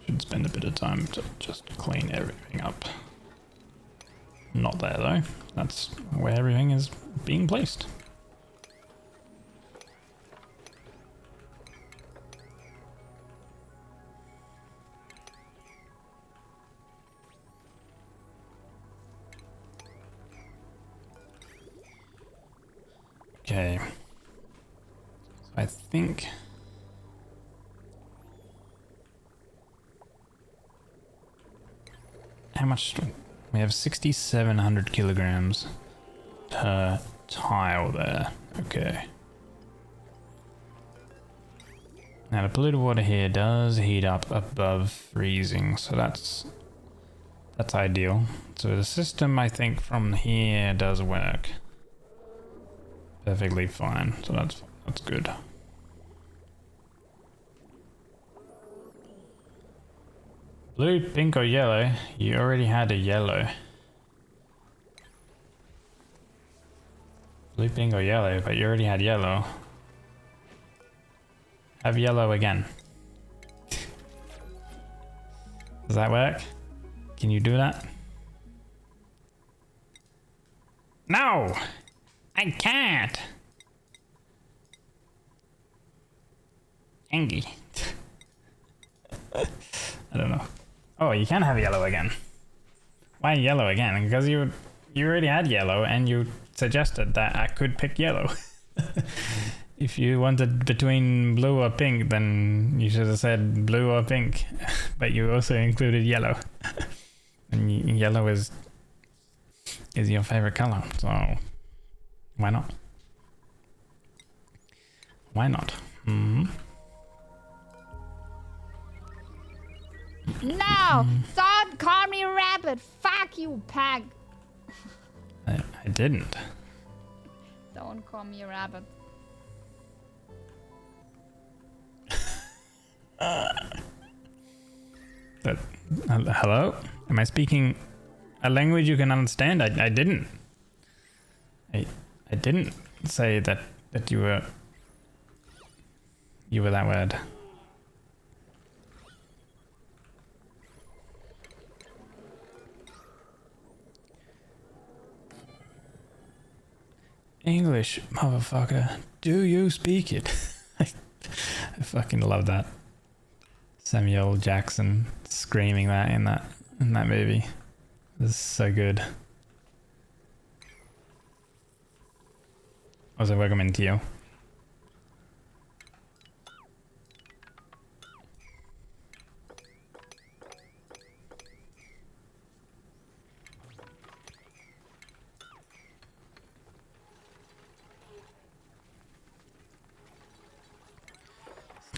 Speaker 1: Should spend a bit of time to just clean everything up. Not there though, that's where everything is being placed. Okay, so I think how much we have 6,700 kilograms per tile there. Okay. Now the polluted water here does heat up above freezing, so that's ideal. So the system I think from here does work perfectly fine. So that's good. Blue, pink, or yellow? You already had a yellow. Blue, pink, or yellow, but you already had yellow. Have yellow again. Does that work? Can you do that? No! I can't! Angie. I don't know. Oh, you can have yellow again. Why yellow again? Because you already had yellow and you suggested that I could pick yellow. If you wanted between blue or pink, then you should have said blue or pink. But you also included yellow. And yellow is your favorite color, so why not? Why not? Mm-hmm.
Speaker 2: No! Don't call me rabbit! Fuck you, Peg!
Speaker 1: I didn't.
Speaker 2: Don't call me rabbit.
Speaker 1: Hello? Am I speaking a language you can understand? I didn't. I didn't say that you were that word. English, motherfucker. Do you speak it? I fucking love that. Samuel Jackson screaming that in that movie. This is so good. Also, welcome into you.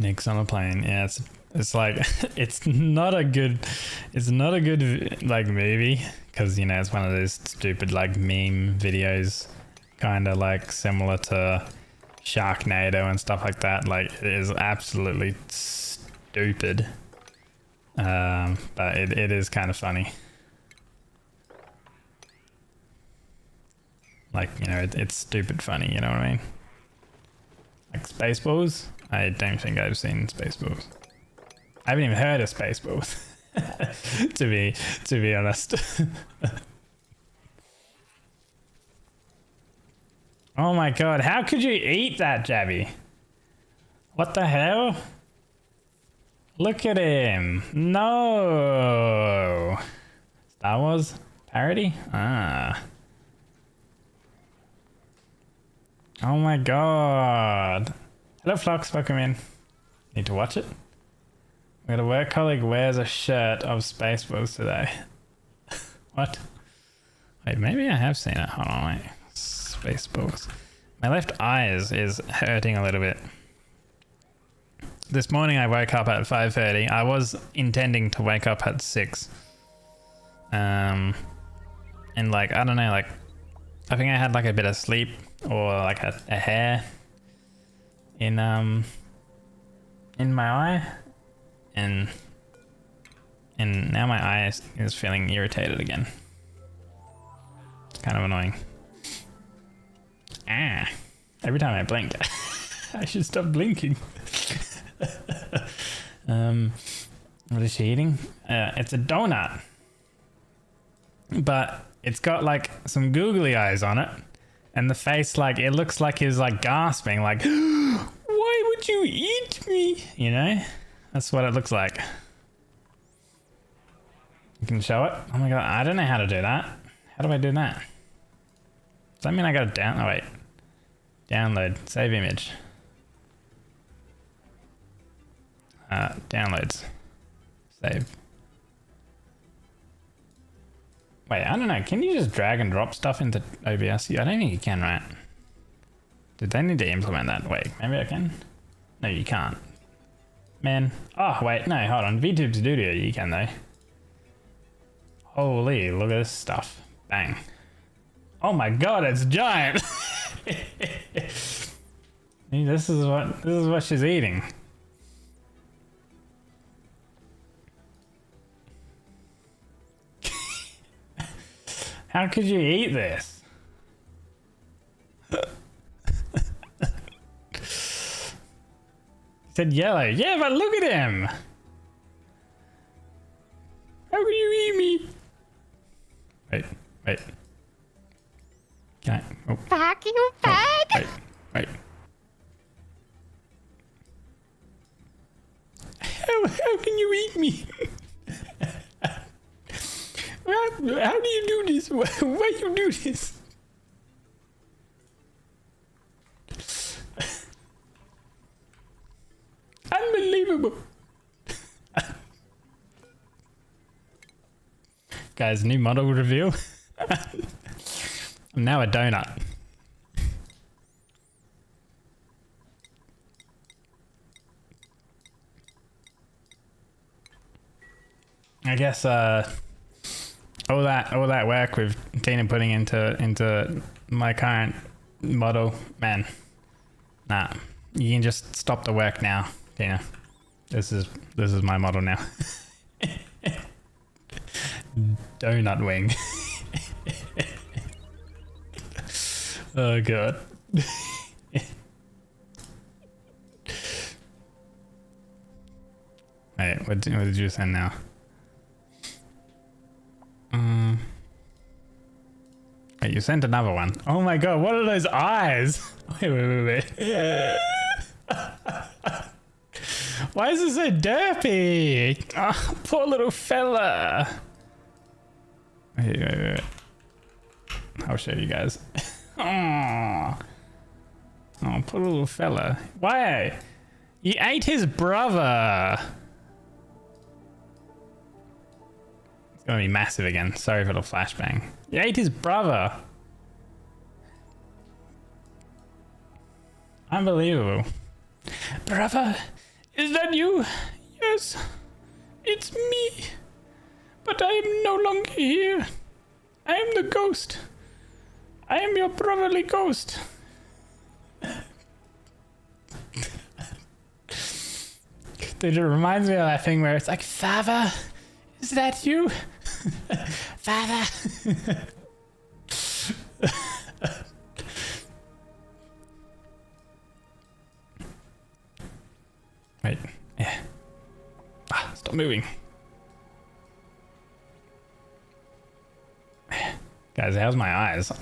Speaker 1: Nick's on a plane. Yeah, it's like it's not a good like movie because you know it's one of those stupid like meme videos, kind of like similar to Sharknado and stuff like that. Like it is absolutely stupid, but it is kind of funny. Like, you know, it's stupid funny, you know what I mean? Like Spaceballs? I don't think I've seen Spaceballs. I haven't even heard of Spaceballs, to be honest. Oh my god, how could you eat that, Jabby? What the hell? Look at him. No. Star Wars parody? Ah. Oh my god. Hello Flox, welcome in. Need to watch it? We got a work colleague wears a shirt of Spaceballs today. What? Wait, maybe I have seen it. Hold on, wait. Spaceballs. My left eye is hurting a little bit. This morning I woke up at 5:30. I was intending to wake up at 6. And like, I don't know, like, I think I had like a bit of sleep or like a hair in my eye, and now my eye is feeling irritated again. It's kind of annoying. Ah, every time I blink, I should stop blinking. What is she eating? It's a donut, but it's got like some googly eyes on it. And the face, like, it looks like he's like gasping, like, why would you eat me? You know? That's what it looks like. You can show it? Oh my god, I don't know how to do that. How do I do that? Does that mean I gotta oh wait. Download, save image. Downloads. Save. Wait, I don't know. Can you just drag and drop stuff into OBS? I don't think you can, right? Did they need to implement that? Wait, maybe I can? No, you can't. Man. Oh, wait. No, hold on. VTube Studio, you can, though. Holy, look at this stuff. Bang. Oh my god, it's giant! This is what she's eating. How could you eat this? He said yellow. Yeah, but look at him. How can you eat me? Wait. Can I? Oh.
Speaker 2: Fuck you, fuck!
Speaker 1: Wait. How can you eat me? How do you do this? Why you do this? Unbelievable. Guys, new model reveal. I'm now a donut. I guess all that work with Tina putting into my current model, man. Nah, you can just stop the work now, Tina. This is my model now. Donut wing. Oh god. Wait, what did you send now? Wait, you sent another one. Oh my god, what are those eyes? Wait. Why is it so derpy? Oh, poor little fella. Wait. I'll show you guys. Oh, poor little fella. Why? You ate his brother. It's gonna be massive again. Sorry for the flashbang. You ate his brother. Unbelievable. Brother, Is that you? Yes, it's me. But I am no longer here. I am the ghost. I am your brotherly ghost. Dude, it reminds me of that thing where it's like, Father, is that you? Father. Wait, yeah. Stop moving. Guys, how's my eyes?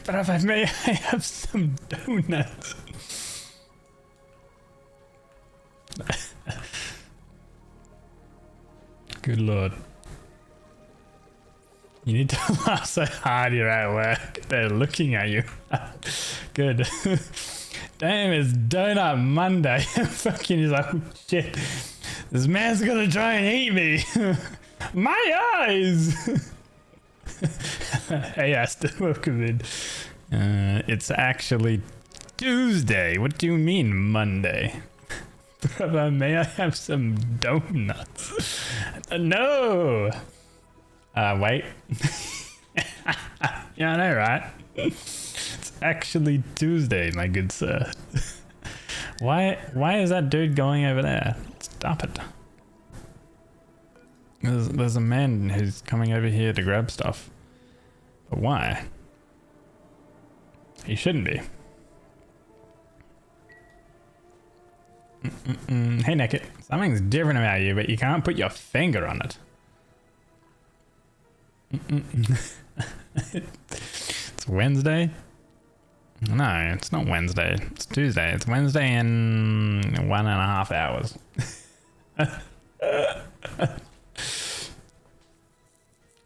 Speaker 1: But if I may, I have some donuts. Good lord. You need to laugh so hard you're at work. They're looking at you. Good. Damn, it's Donut Monday. Fucking he's like, oh, shit. This man's gonna try and eat me. My eyes. Hey, Asta, welcome in. It's actually Tuesday. What do you mean Monday? Brother, may I have some donuts? No. Wait. Yeah, I know, right? It's actually Tuesday, my good sir. Why is that dude going over there? Stop it. There's a man who's coming over here to grab stuff. But why? He shouldn't be. Hey, Naked. Something's different about you, but you can't put your finger on it. It's Wednesday? No, it's not Wednesday. It's Tuesday. It's Wednesday in 1.5 hours.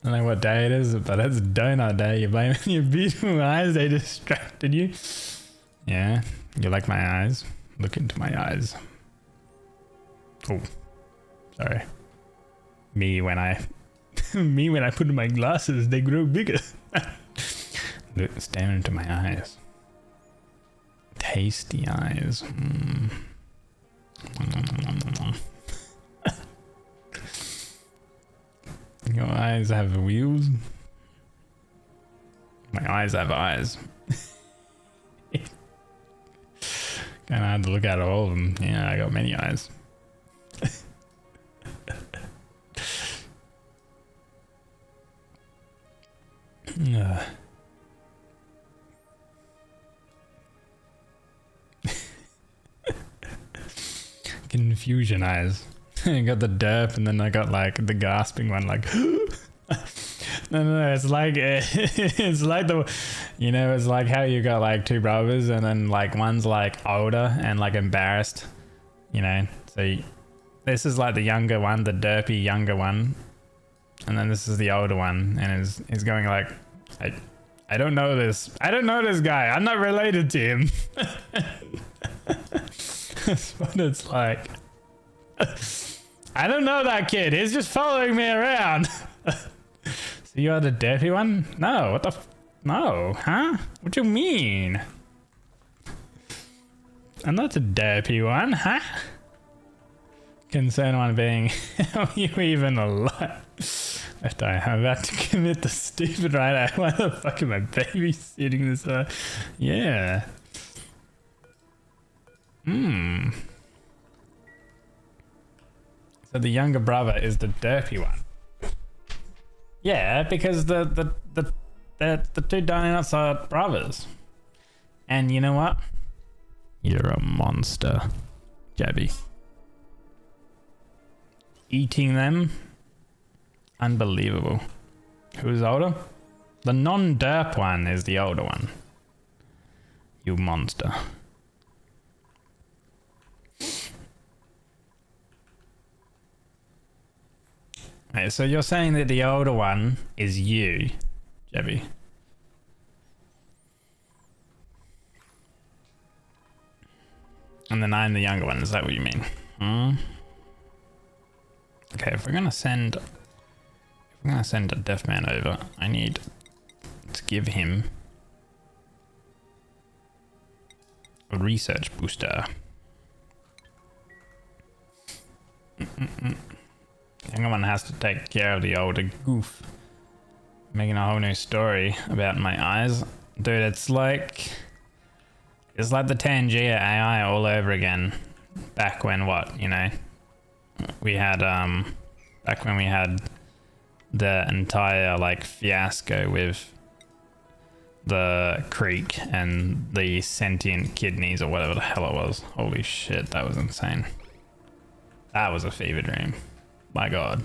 Speaker 1: I don't know what day it is, but it's donut day. You're blaming your beautiful eyes. They distracted you. Yeah, you like my eyes? Look into my eyes. Oh, sorry. Me when I put in my glasses, they grow bigger. Look, stare into my eyes. Tasty eyes. Your eyes have wheels. My eyes have eyes. Kinda hard to look at all of them. Yeah, I got many eyes. Confusion eyes. I got the derp and then I got like the gasping one, like no, it's like it's like the, you know, it's like how you got like two brothers and then like one's like older and like embarrassed, you know, so this is like the younger one, the derpy younger one, and then this is the older one, and is going like, I don't know this guy, I'm not related to him. That's what it's like. I don't know that kid. He's just following me around. So you're the derpy one? No, what the no, huh? What do you mean? I'm not the derpy one, huh? Concerned one being, are you even alive? I'm about to commit the stupid right. Why the fuck am I babysitting this? Yeah. So the younger brother is the derpy one. Yeah, because the two donuts are brothers. And you know what? You're a monster, Jabby. Eating them? Unbelievable. Who's older? The non-derp one is the older one. You monster. Okay, so you're saying that the older one is you, Jebby. And then I'm the younger one, is that what you mean? Okay, if we're gonna send a deaf man over, I need to give him a research booster. Younger one has to take care of the older goof. Making a whole new story about my eyes. Dude, it's like the Tangia AI all over again. Back when we had back when we had the entire like fiasco with the creek and the sentient kidneys or whatever the hell it was. Holy shit, that was insane. That was a fever dream. My god.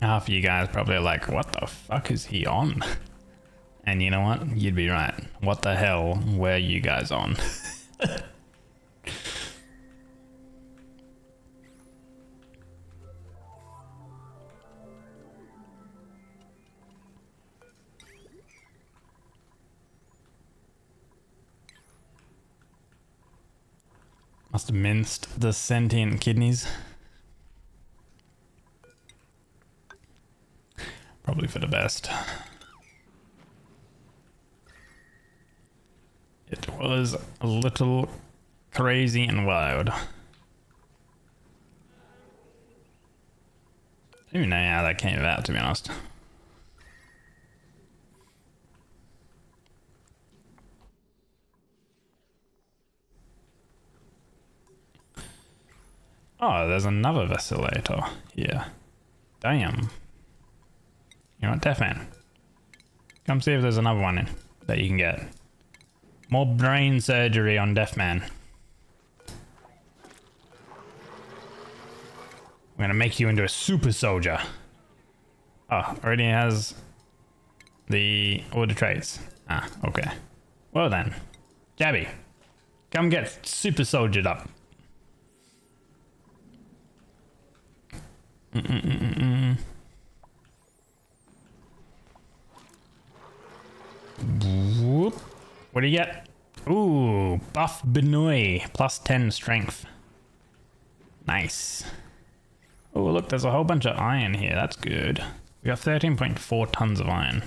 Speaker 1: Half of you guys probably are like, what the fuck is he on? And you know what? You'd be right. What the hell were you guys on? Must have minced the sentient kidneys. Probably for the best. It was a little crazy and wild. I don't even know how that came about, to be honest. Oh, there's another vacillator here. Damn. You know what, Deathman? Come see if there's another one that you can get. More brain surgery on Deathman. I'm gonna make you into a super soldier. Oh, already has all the traits. Ah, okay. Well then. Jabby, come get super soldiered up. Whoop. What do you get? Ooh, buff Benoit, plus 10 strength. Nice. Oh, look, there's a whole bunch of iron here. That's good. We got 13.4 tons of iron.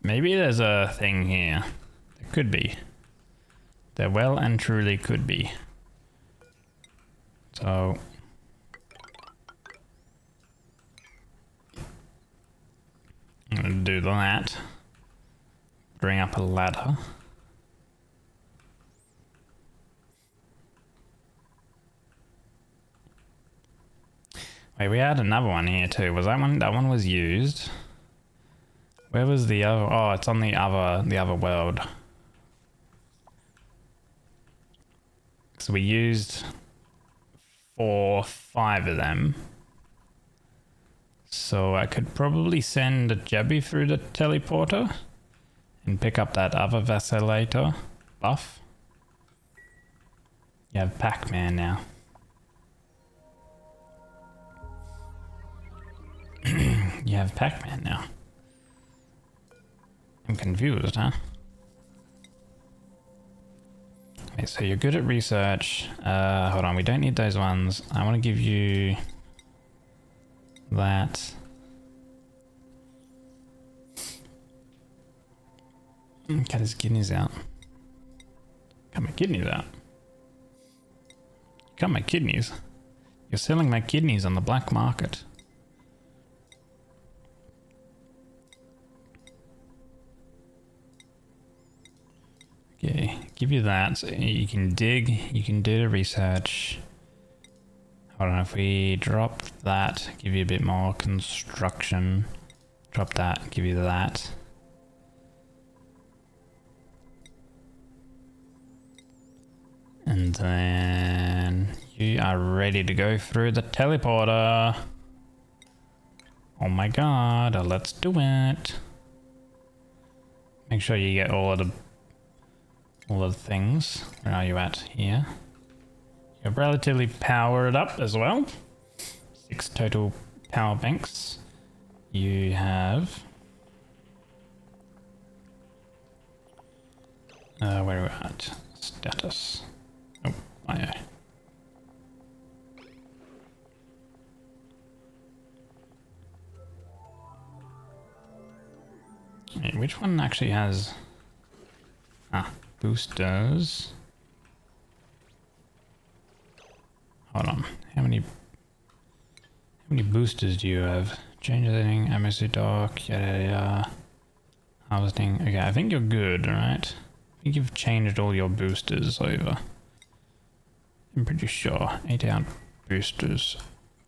Speaker 1: Maybe there's a thing here. There could be. There well and truly could be. So... I'm gonna do that. Bring up a ladder. Wait, we had another one here too. Was that one? That one was used. Where was the other? Oh, it's on the other world. So we used 5 of them. So I could probably send a Jebby through the teleporter and pick up that other vacillator buff. You have Pac-Man now. You have Pac-Man now. I'm confused, huh? Okay, so you're good at research. Hold on, we don't need those ones. I want to give you that. Cut his kidneys out. Cut my kidneys out. Cut my kidneys. You're selling my kidneys on the black market. Okay, give you that. So you can dig, you can do the research. Hold on, if we drop that, give you a bit more construction. Drop that, give you that. And then you are ready to go through the teleporter. Oh my god, let's do it. Make sure you get all of the things. Where are you at? Here. You're relatively powered up as well. 6 total power banks. You have Where are we at? Status. Oh, yeah. Wait, which one actually has... Ah, boosters. Hold on. How many boosters do you have? Change everything, MSC dock, yada yada yada. Harvesting. Okay, I think you're good, right? I think you've changed all your boosters over. I'm pretty sure. 8 out boosters.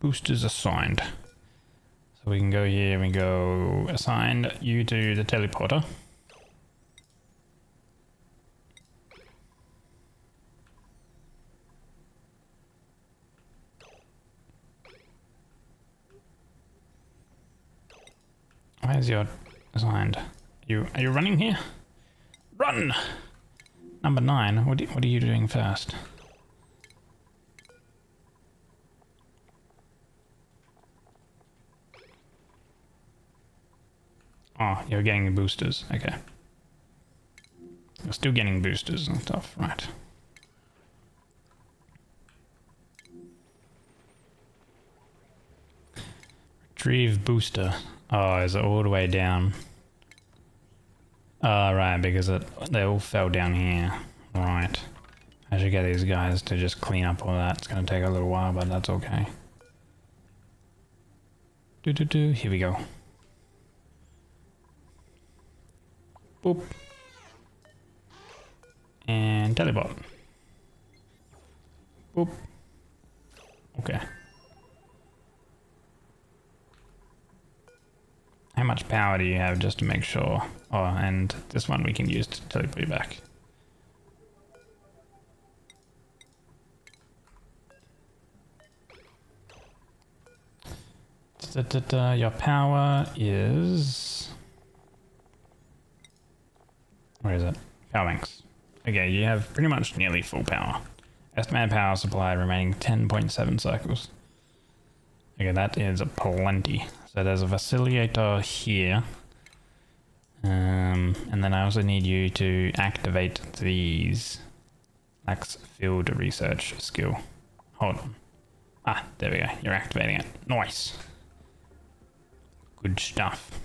Speaker 1: Boosters assigned. So we can go here and go assign you to the teleporter. Where's your assigned? Are you running here? Run! Number 9. What are you doing first? Oh, you're getting the boosters. Okay. You're still getting boosters and stuff, right? Retrieve booster. Oh, is it all the way down? Oh, right, because they all fell down here. Right. I should get these guys to just clean up all that. It's going to take a little while, but that's okay. Here we go. Boop. And teleport. Boop. Okay. How much power do you have just to make sure? Oh, and this one we can use to teleport you back. Your power is... Where is it? Power banks. Okay, you have pretty much nearly full power. Estimated power supply remaining 10.7 cycles. Okay, that is a plenty. So there's a facilitator here. And then I also need you to activate these. Max field research skill. Hold on. Ah, there we go. You're activating it. Nice. Good stuff.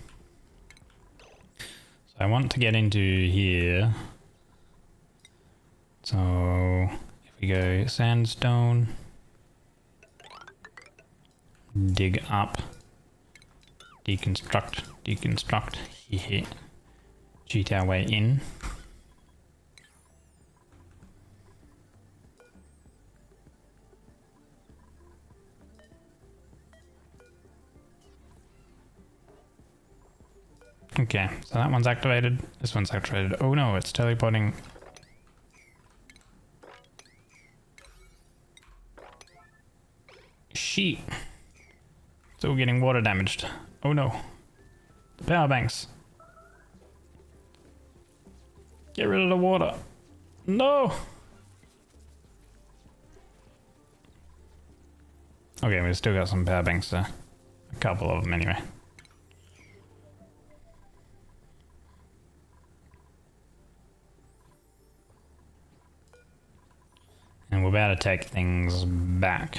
Speaker 1: So I want to get into here. So if we go sandstone, dig up, deconstruct here, cheat our way in. Okay, so that one's activated. This one's activated. Oh no, it's teleporting. Sheet. It's all getting water damaged. Oh no. The power banks. Get rid of the water. No! Okay, we've still got some power banks there. A couple of them anyway. And we're about to take things back.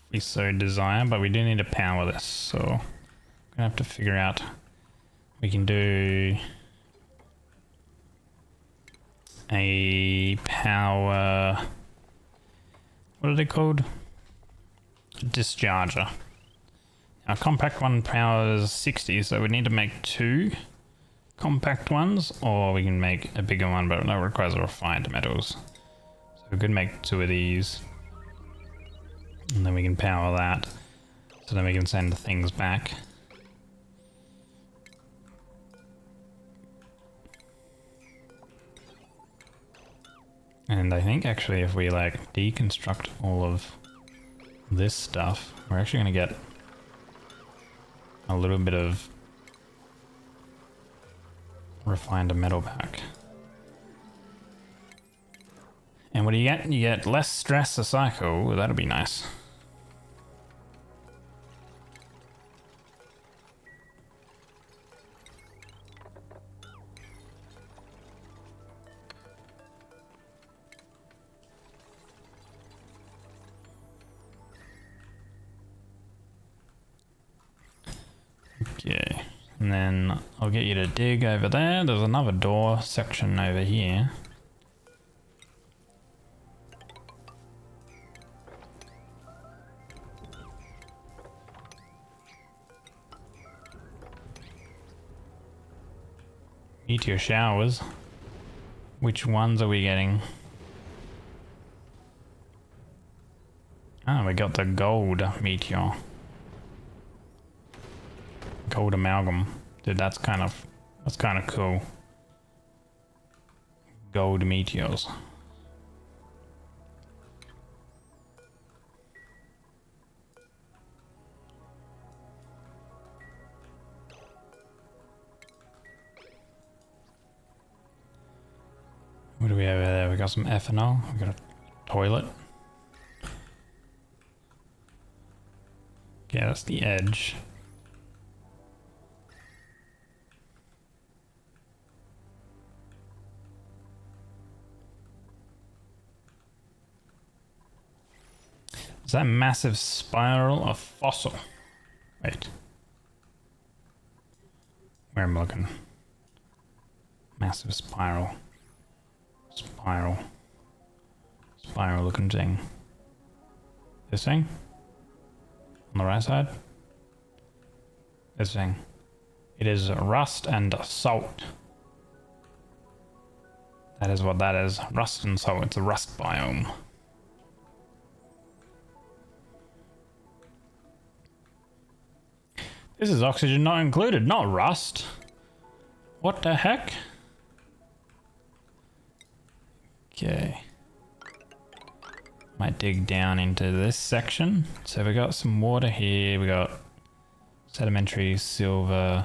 Speaker 1: If we so desire, but we do need to power this, so we're gonna have to figure out. We can do a power, what are they called? A discharger. Our compact one powers 60, so we need to make 2 compact ones, or we can make a bigger one, but that requires refined metals. So we could make 2 of these, and then we can power that, so then we can send things back. And I think actually if we like deconstruct all of this stuff, we're actually going to get a little bit of refined metal back. And what do you get? You get less stress a cycle. Well, that'll be nice. And then I'll get you to dig over there. There's another door section over here. Meteor showers. Which ones are we getting? Ah, we got the gold meteor. Gold amalgam. Dude, that's kind of cool. Gold meteors. What do we have over there? We got some ethanol. We got a toilet. Yeah, that's the edge. Is that massive spiral of fossil? Wait. Where am I looking? Massive spiral. Spiral looking thing. This thing? On the right side? This thing. It is rust and salt. That is what that is. Rust and salt. It's a rust biome. This is oxygen not included, not rust. What the heck? Okay. Might dig down into this section. So we got some water here. We got sedimentary silver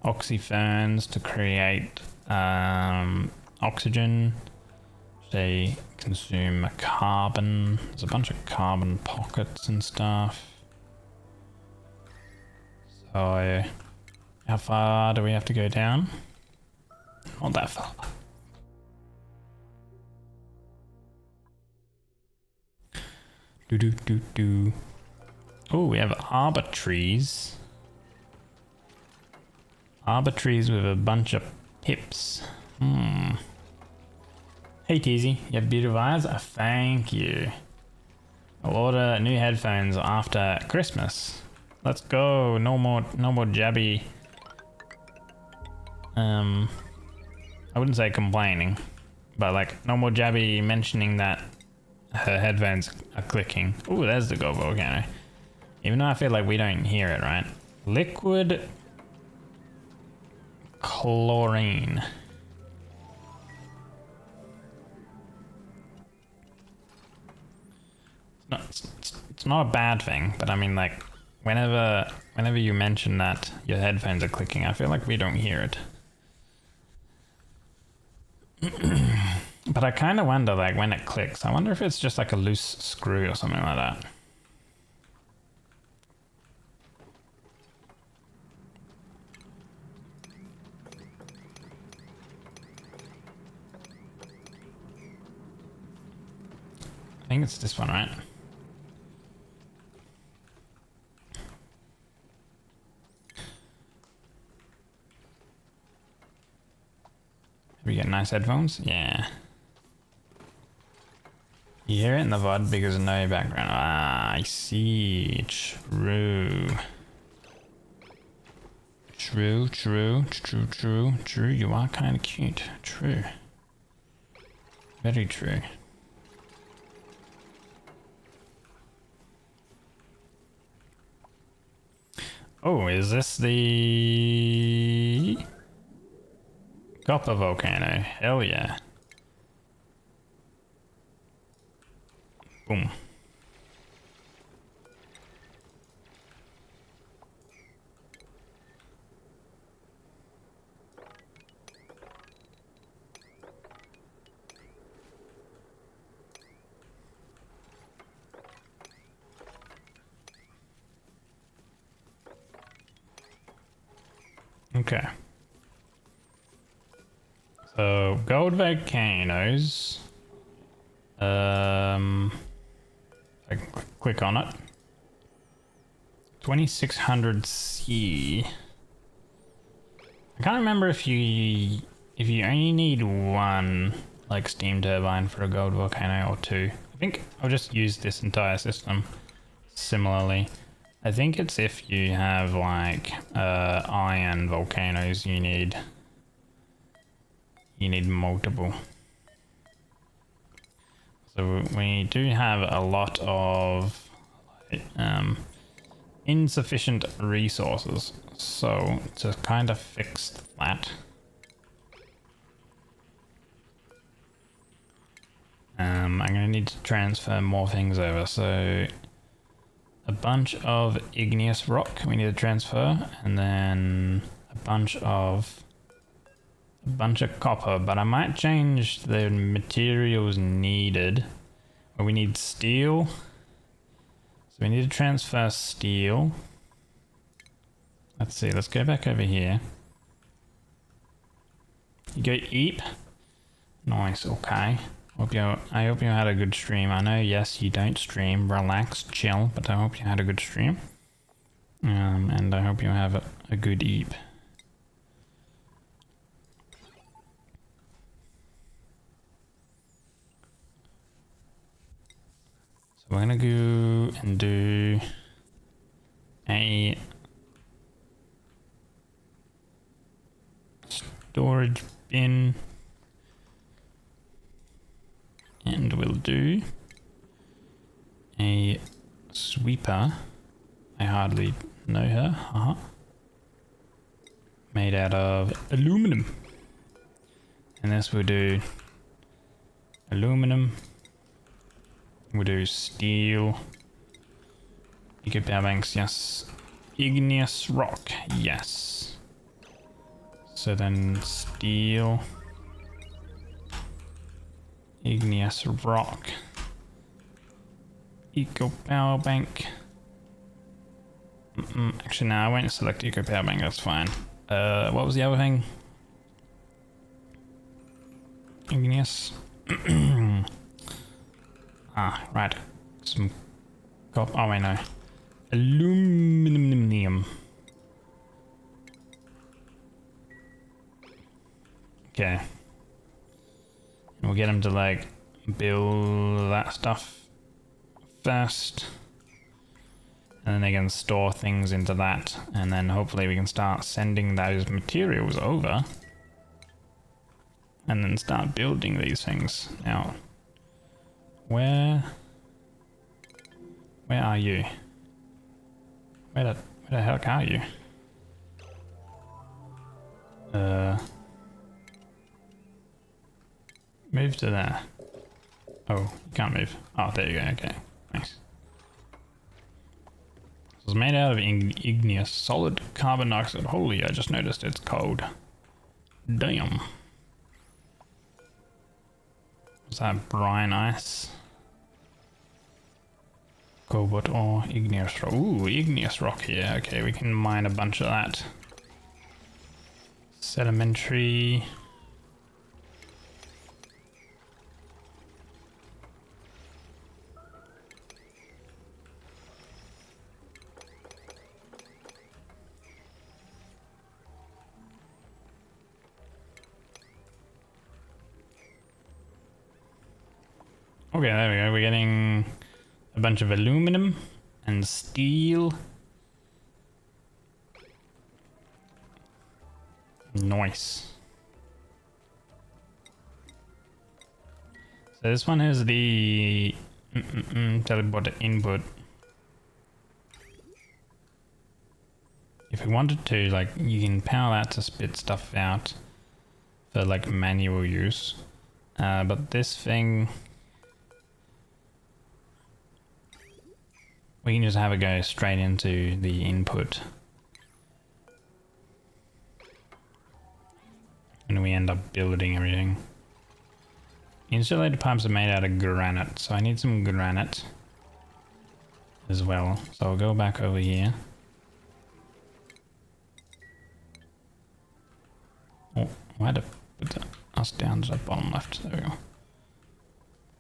Speaker 1: oxyferns to create oxygen. They consume carbon. There's a bunch of carbon pockets and stuff. So how far do we have to go down? Not that far. Oh, we have arbor trees. Arbor trees with a bunch of pips. Hey Teasy, you have beautiful eyes? Thank you. I'll order new headphones after Christmas. Let's go. No more Jabby. I wouldn't say complaining, but like no more Jabby mentioning that her headphones are clicking. Ooh, there's the gold volcano. Even though I feel like we don't hear it, right? Liquid chlorine. It's not a bad thing, but I mean like whenever you mention that your headphones are clicking, I feel like we don't hear it. But I kind of wonder, like, when it clicks, I wonder if it's just like a loose screw or something like that. I think it's this one, right? We get nice headphones? Yeah. You hear it in the VOD because of no background. Ah, I see. True. True. You are kind of cute. True. Very true. Oh, is this the copper volcano? Hell yeah. Boom. Okay. So gold volcanoes. I can click on it. 2600 C. I can't remember if you only need one like steam turbine for a gold volcano or two. I think I'll just use this entire system similarly. I think it's if you have like iron volcanoes, you need multiple. So we do have a lot of insufficient resources. So to kind of fix that, I'm gonna need to transfer more things over. So a bunch of igneous rock we need to transfer, and then a bunch of copper, but I might change the materials needed. We need steel, so we need to transfer steel. Let's see, let's go back over here. You go eep. Nice, okay. I hope you had a good stream. I know, yes, you don't stream, relax, chill, but I hope you had a good stream. And I hope you have a good eep. So we're gonna go and do a storage bin. And we'll do a sweeper. I hardly know her. Made out of aluminum. And this we'll do aluminum. We'll do steel. Eco power banks, yes. Igneous rock, yes. So then steel. Igneous rock. Eco power bank. Actually, no, I won't select eco power bank. That's fine. What was the other thing? Igneous. Right. Some copper. Oh wait, no. Aluminum. Okay. We'll get them to like build that stuff first, and then they can store things into that, and then hopefully we can start sending those materials over and then start building these things. Now, where are you? Where the heck are you? Move to there. Oh, you can't move. Oh, there you go. Okay, nice. It's made out of igneous solid carbon dioxide. Holy, I just noticed it's cold. Damn. What's that? Brine ice? Cobalt ore, igneous rock. Ooh, igneous rock here. Okay, we can mine a bunch of that. Sedimentary. Okay, there we go. We're getting a bunch of aluminum and steel. Nice. So this one is the teleporter input. If we wanted to, like, you can power that to spit stuff out for like manual use. But this thing, we can just have it go straight into the input. And we end up building everything. Insulated pipes are made out of granite, so I need some granite as well. So I'll go back over here. Oh, I had to put us down to the bottom left. There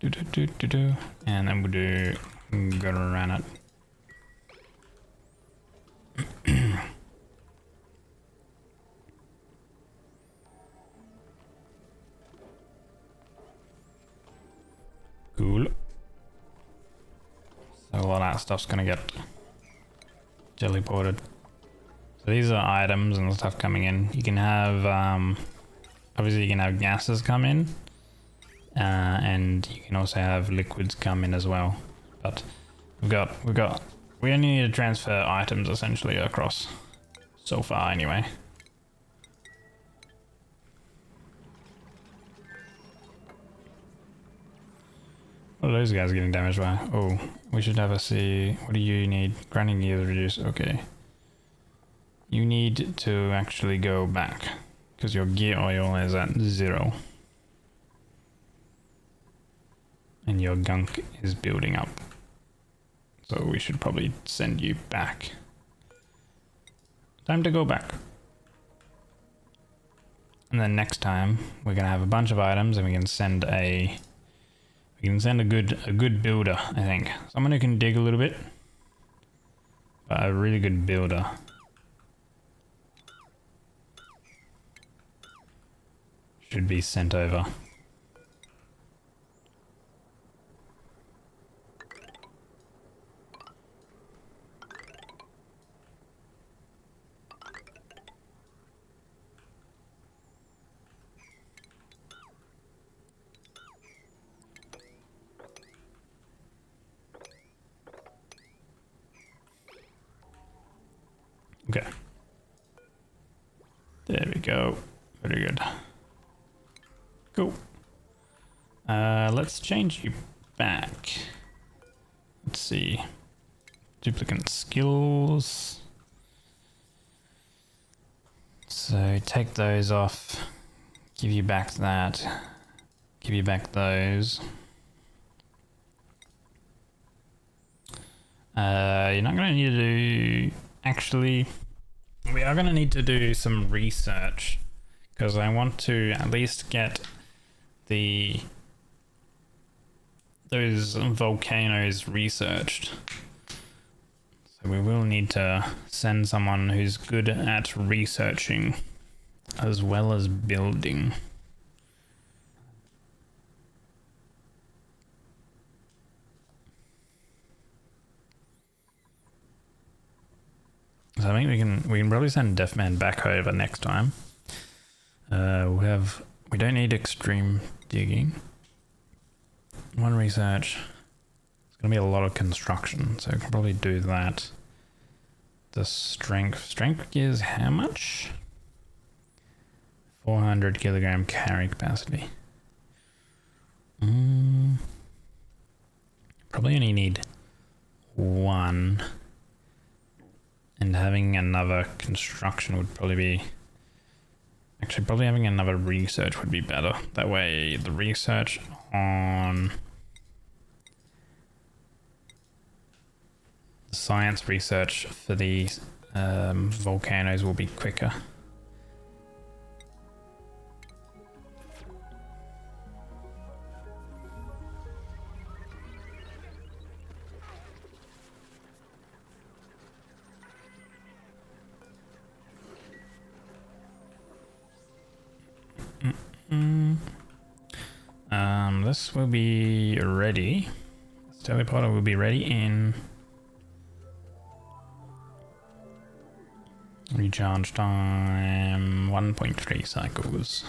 Speaker 1: we go. And then we'll do granite. Cool. So all that stuff's gonna get jelly ported. So these are items and stuff coming in. You can have, obviously you can have gases come in, and you can also have liquids come in as well. But we only need to transfer items essentially across so far anyway. What are those guys getting damaged by? Oh, we should have a see. What do you need? Grinding gears reduce. Okay. You need to actually go back because your gear oil is at 0. And your gunk is building up. So we should probably send you back. Time to go back. And then next time we're gonna have a bunch of items and we can send a good builder, I think. Someone who can dig a little bit. But a really good builder. Should be sent over. Okay. There we go. Very good. Cool. Let's change you back. Let's see. Duplicate skills. So take those off. Give you back that. Give you back those. You're not going to need to do... Actually, we are going to need to do some research. Because I want to at least get those volcanoes researched. So we will need to send someone who's good at researching as well as building. So I think we can probably send Deafman back over next time. We don't need extreme digging. One research. It's gonna be a lot of construction, so we can probably do that. The strength is how much? 400 kilogram carry capacity. Probably only need one. And having another construction would probably be... Actually, probably having another research would be better. That way, the research on... the science research for the volcanoes will be quicker. This will be ready. This teleporter will be ready in recharge time 1.3 cycles.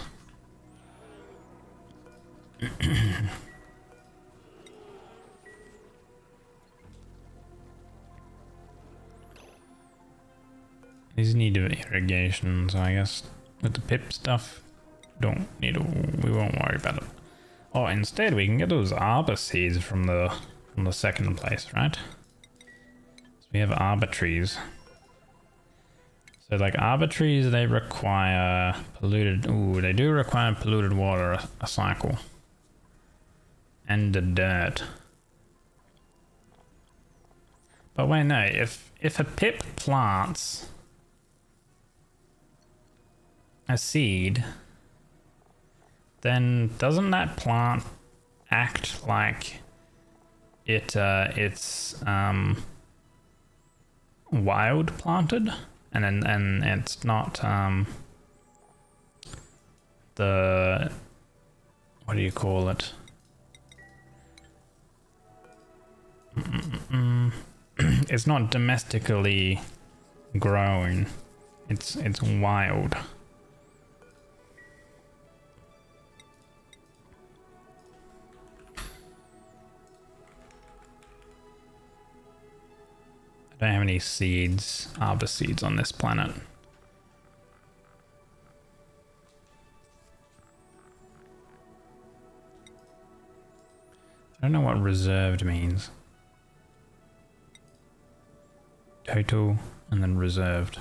Speaker 1: These need irrigation, so I guess with the pip stuff, we won't worry about it. Oh, instead we can get those arbor seeds from the second place, right? So we have arbor trees. So like arbor trees, they require polluted. Ooh, they do require polluted water a cycle. And the dirt. But wait, no. If a pip plants a seed, then doesn't that plant act like it's wild planted, and it's not the, what do you call it? It's not domestically grown. It's wild. I don't have any seeds, arbor seeds on this planet. I don't know what reserved means. Total and then reserved.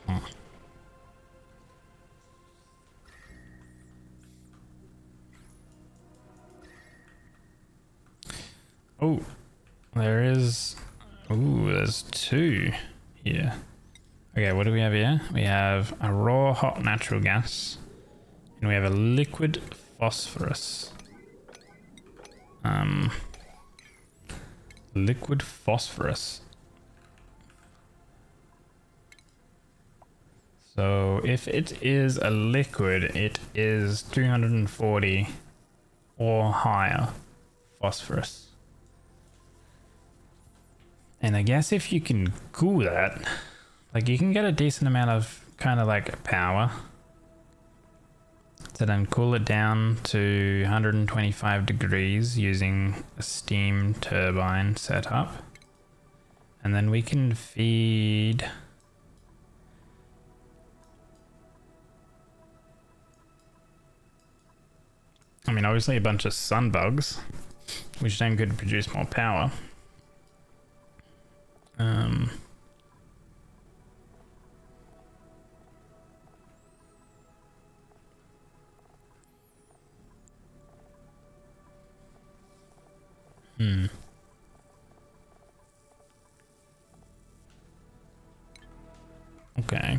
Speaker 1: Huh. Oh, there is. Ooh, there's two here. Okay, what do we have here? We have a raw hot natural gas, and we have a liquid phosphorus. Liquid phosphorus. So if it is a liquid, it is 240 or higher phosphorus. And I guess if you can cool that, like you can get a decent amount of kind of like power. So then cool it down to 125 degrees using a steam turbine setup. And then we can feed I mean, obviously a bunch of sun bugs, which then could produce more power. Okay.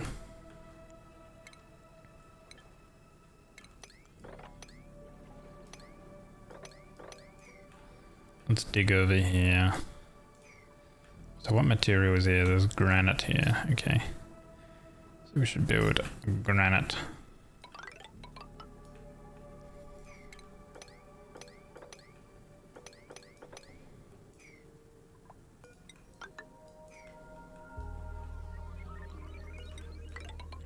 Speaker 1: Let's dig over here. So what material is here? There's granite here. Okay. So we should build granite.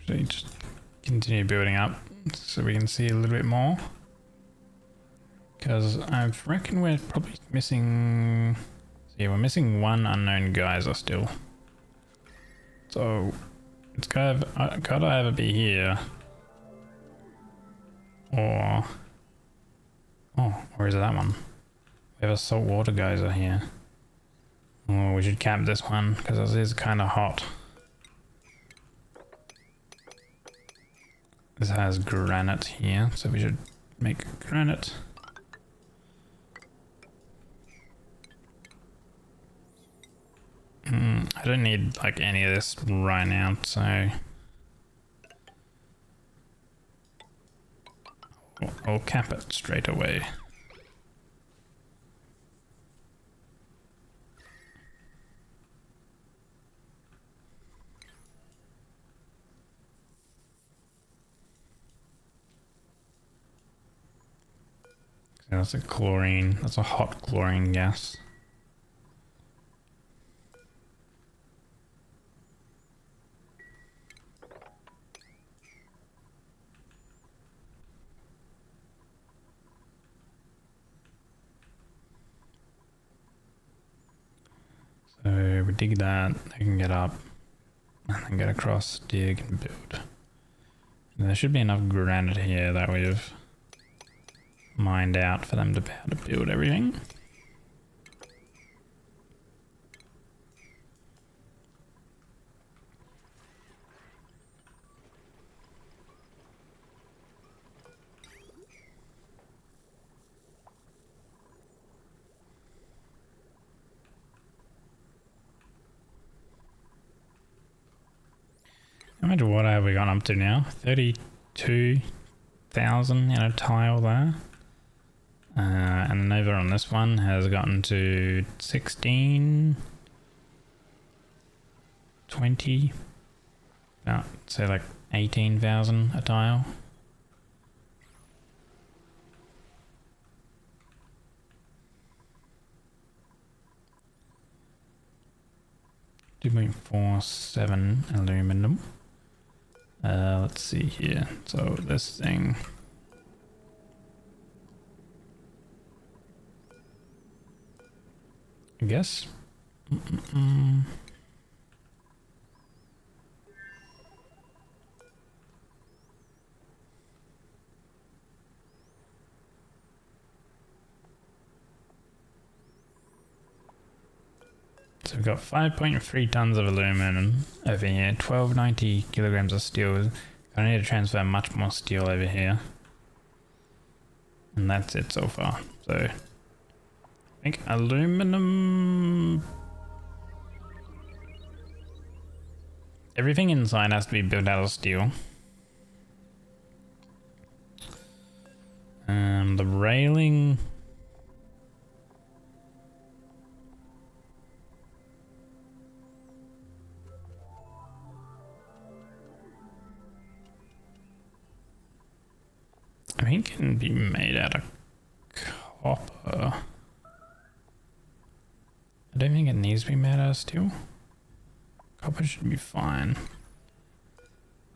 Speaker 1: So you just continue building up so we can see a little bit more. Because I reckon we're probably missing... Yeah, we're missing one unknown geyser still. So it's gotta either be here or... Oh, where is that one? We have a saltwater geyser here. Oh, we should cap this one because this is kind of hot. This has granite here, so we should make granite. I don't need like any of this right now, so I'll cap it straight away. So that's a chlorine, that's a hot chlorine gas. So we dig that, they can get up, and then get across, dig and build. And there should be enough granite here that we've mined out for them to be able to build everything. Imagine what have we gone up to now? 32,000 in a tile there. And then over on this one has gotten to 16, 20, no, say like 18,000 a tile. $2.47 aluminum. Let's see here. So this thing. I guess. So we've got 5.3 tons of aluminum over here, 1290 kilograms of steel. I need to transfer much more steel over here. And that's it so far. So I think aluminum... Everything inside has to be built out of steel. The railing... I think it can be made out of copper. I don't think it needs to be made out of steel. Copper should be fine.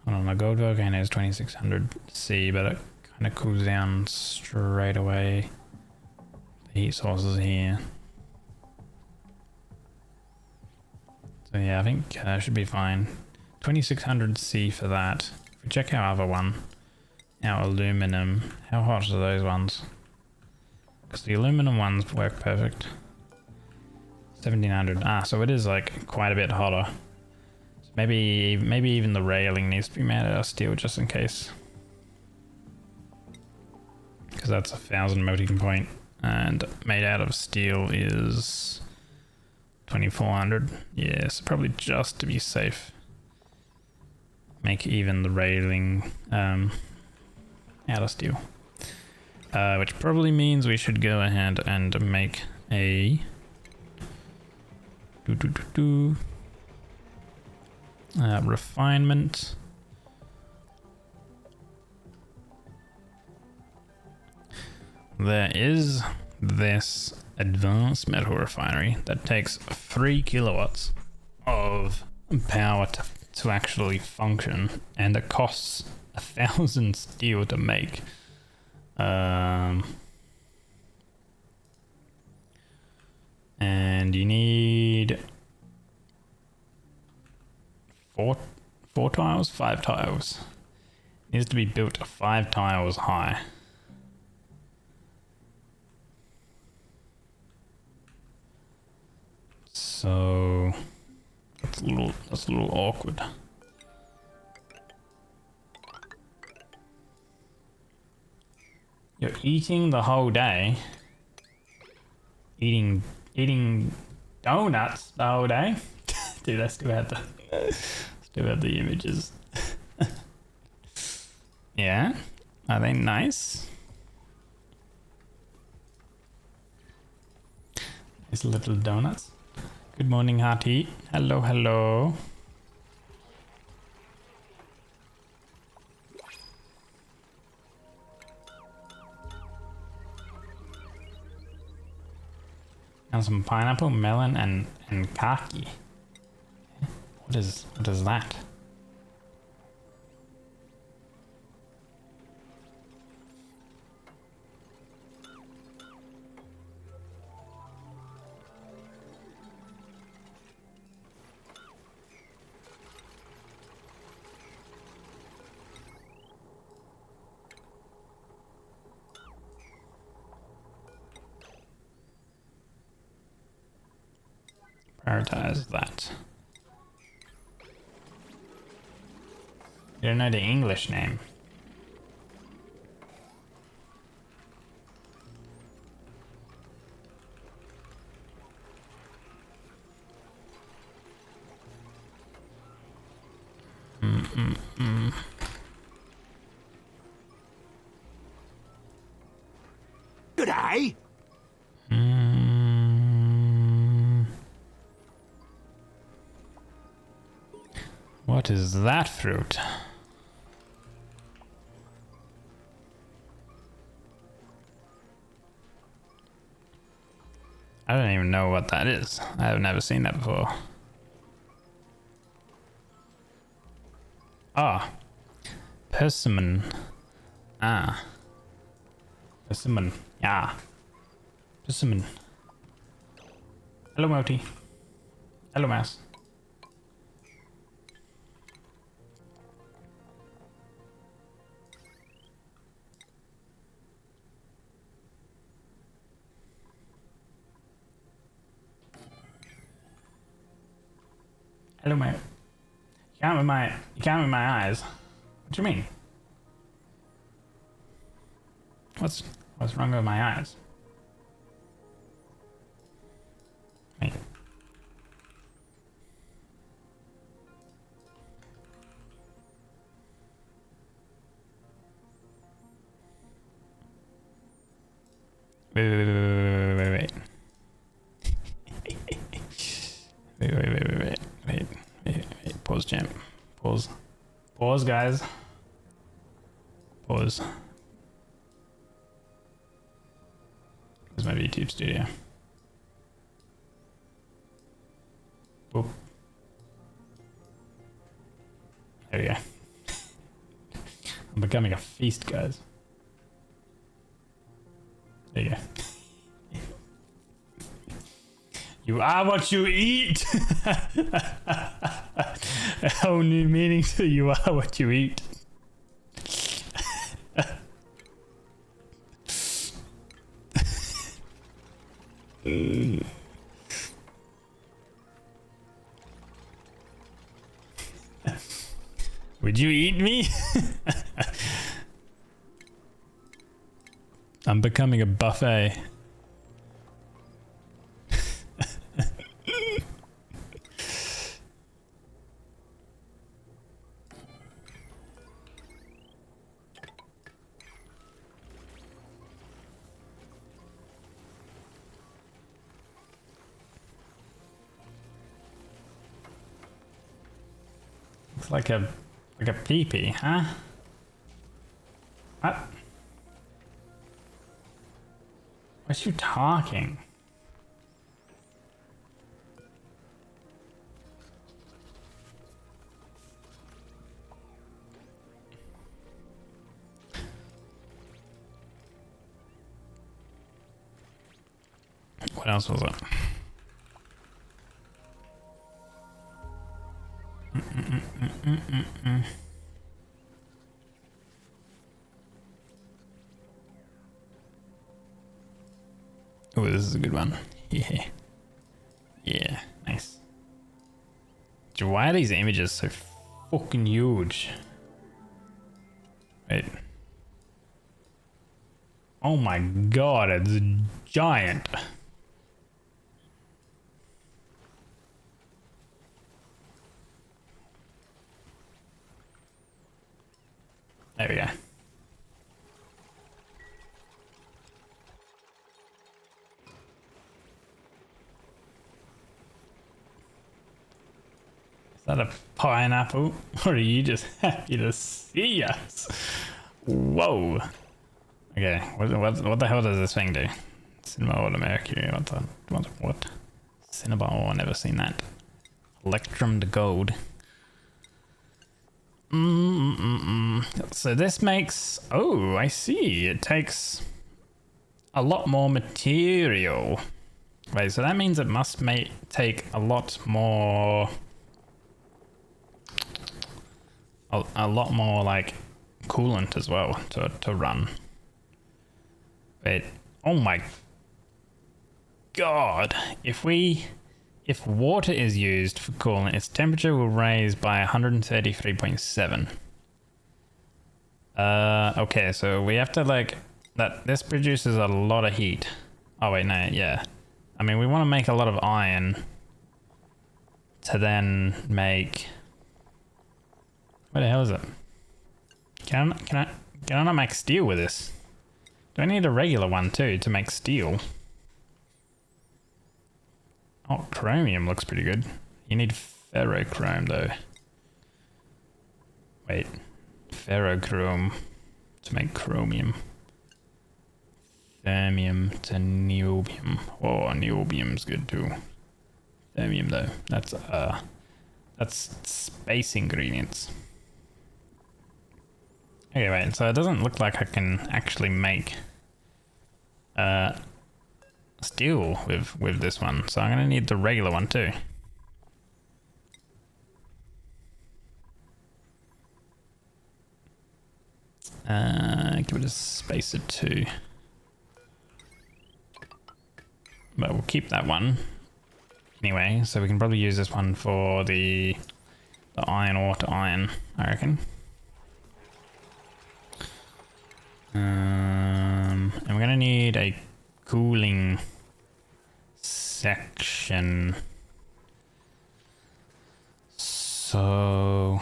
Speaker 1: Hold on, the gold volcano is 2600 C, but it kind of cools down straight away. The heat source is here. So yeah, I think that should be fine. 2600 C for that. If we check our other one, our aluminum, how hot are those ones? Because the aluminum ones work perfect. 1700. Ah, so it is like quite a bit hotter. So maybe even the railing needs to be made out of steel just in case. Because that's 1000 melting point, and made out of steel is 2400. Yeah, so probably just to be safe, make even the railing out of steel. Which probably means we should go ahead and make a refinement. There is this advanced metal refinery that takes 3 kilowatts of power to actually function, and it costs 1000 steel to make. And you need 4 tiles, 5 tiles. It needs to be built 5 tiles high. So that's a little awkward. You're eating the whole day. Eating donuts the whole day. Dude, I still have the images. Yeah, are they nice? These little donuts. Good morning, Hearty. Hello, hello. And some pineapple, melon, and kaki. What is that? Prioritize that. You don't know the English name.
Speaker 3: G'day.
Speaker 1: What is that fruit? I don't even know what that is. I have never seen that before. Ah. Persimmon. Ah. Persimmon. Yeah. Persimmon. Hello, Moti. Hello, mouse. Hello, mate. You can't with my eyes. What do you mean? What's wrong with my eyes? Wait. Wait. Wait. Pause, champ. Pause. Pause, guys. Pause. Where's my YouTube studio? Boop. There we go. I'm becoming a feast, guys. There you go. You are what you eat. A whole new meaning to you are what you eat. Would you eat me? I'm becoming a buffet. Looks like a pee-pee, huh? What? What's you talking? What else was it? Oh, this is a good one. Yeah. Yeah, nice. Dude, why are these images so fucking huge? Wait. Oh my god, it's giant. There we go. Is that a pineapple? Or are you just happy to see us? Whoa. Okay, what the hell does this thing do? Cinema or Mercury? What? Cinnabar, oh, I've never seen that. Electrum to gold. So this makes... Oh, I see. It takes a lot more material. Wait, so that means it must take a lot more... A lot more, like, coolant as well to run. Wait, oh my god. If water is used for coolant, its temperature will raise by 133.7. Okay, so we have to this produces a lot of heat. Oh wait, no, yeah. I mean, we want to make a lot of iron to then make... What the hell is it? Can I not make steel with this? Do I need a regular one too to make steel? Oh, chromium looks pretty good. You need ferrochrome though. Wait. Ferrochrome to make chromium. Thermium to niobium. Oh, niobium's good too. Thermium though. That's space ingredients. Okay, wait, so it doesn't look like I can actually make steel with this one, so I'm gonna need the regular one too. Give it a spacer 2. But we'll keep that one anyway, so we can probably use this one for the iron ore to iron, I reckon. And we're gonna need a cooling section. So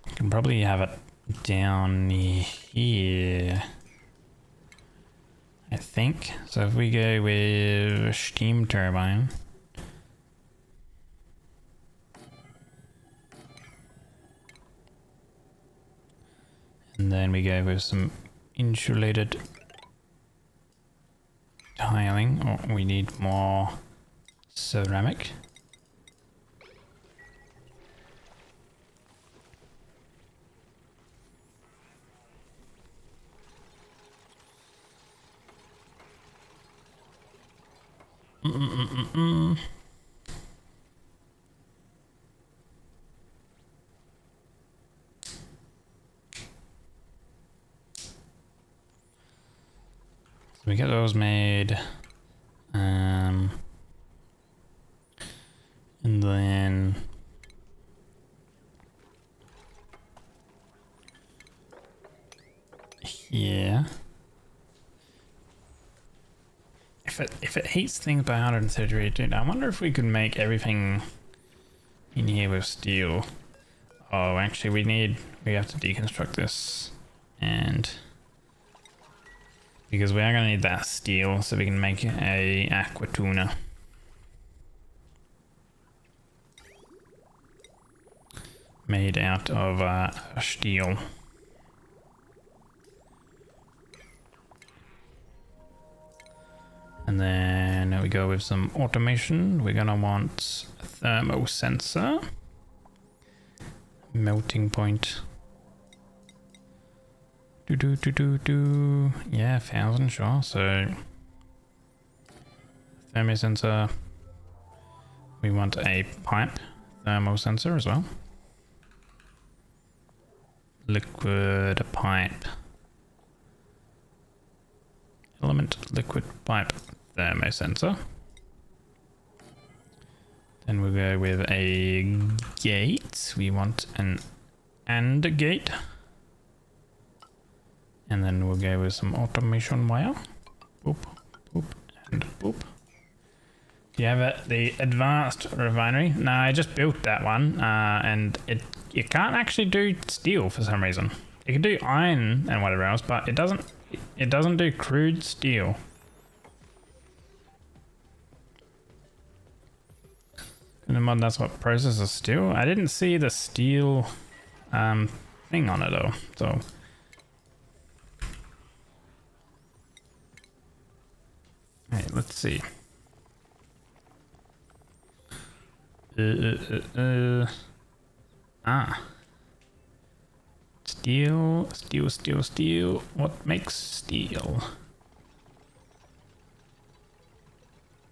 Speaker 1: I can probably have it down here, I think. So if we go with steam turbine, and then we go with some insulated tiling. Oh, we need more ceramic. So we get those made, and then here. If it heats things by 133, dude, I wonder if we could make everything in here with steel. Oh, actually, we have to deconstruct this, and because we are gonna need that steel so we can make a aqua tuna. Made out of steel. And then we go with some automation. We're gonna want a thermo sensor, melting point. Yeah, 1000, sure. So thermo sensor. We want a pipe thermo sensor as well. Liquid pipe. Element liquid pipe thermo sensor. Then we'll go with a gate. We want an AND gate. And then we'll go with some automation wire. Boop, boop, and boop. Do you have the advanced refinery? No, I just built that one, and you can't actually do steel for some reason. You can do iron and whatever else, but it doesn't do crude steel. In the mod, that's what processes steel. I didn't see the steel thing on it though, so. Hey, let's see. Steel. What makes steel?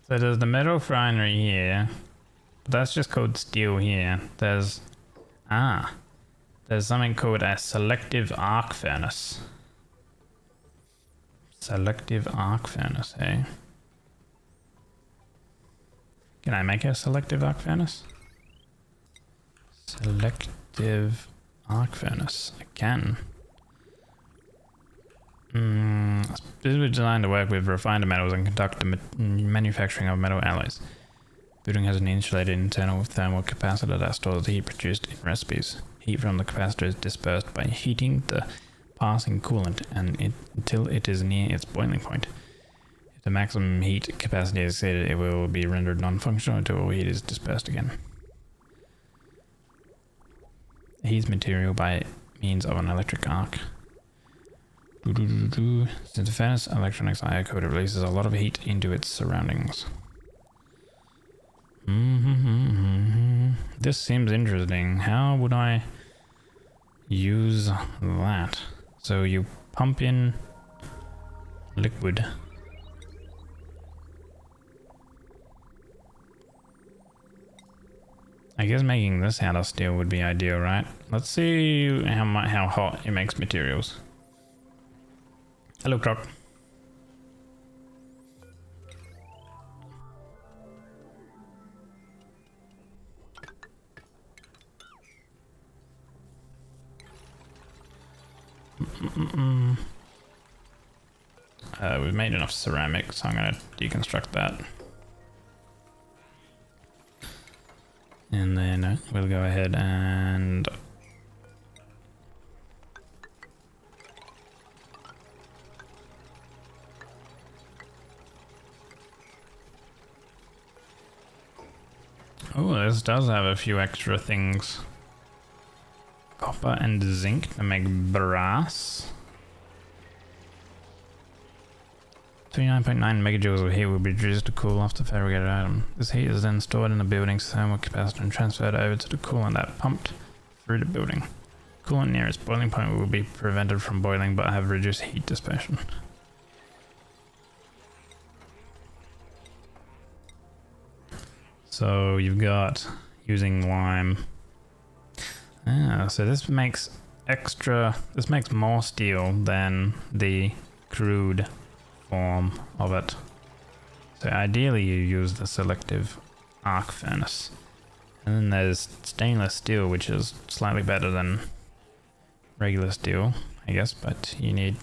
Speaker 1: So there's the metal refinery here. That's just called steel here. There's something called a selective arc furnace. Selective arc furnace, hey? Can I make a selective arc furnace? Selective arc furnace. I can. Specifically designed to work with refined metals and conduct the manufacturing of metal alloys. Building has an insulated internal thermal capacitor that stores the heat produced in recipes. Heat from the capacitor is dispersed by heating the passing coolant until it is near its boiling point. If the maximum heat capacity is exceeded, it will be rendered non-functional until all heat is dispersed again. It heats material by means of an electric arc. Since the furnace electronics are air-coated, releases a lot of heat into its surroundings. This seems interesting. How would I use that? So you pump in liquid. I guess making this out of steel would be ideal, right? Let's see how hot it makes materials. Hello, Croc. We've made enough ceramic, so I'm going to deconstruct that. And then we'll go ahead and... Oh, this does have a few extra things. Copper and zinc to make brass. 39.9 megajoules of heat will be produced to cool off the fabricated item. This heat is then stored in the building's thermal capacitor and transferred over to the coolant that pumped through the building. Coolant near its boiling point will be prevented from boiling but have reduced heat dispersion. So you've got using lime. So this makes more steel than the crude form of it. So ideally you use the selective arc furnace. And then there's stainless steel, which is slightly better than regular steel, I guess, but you need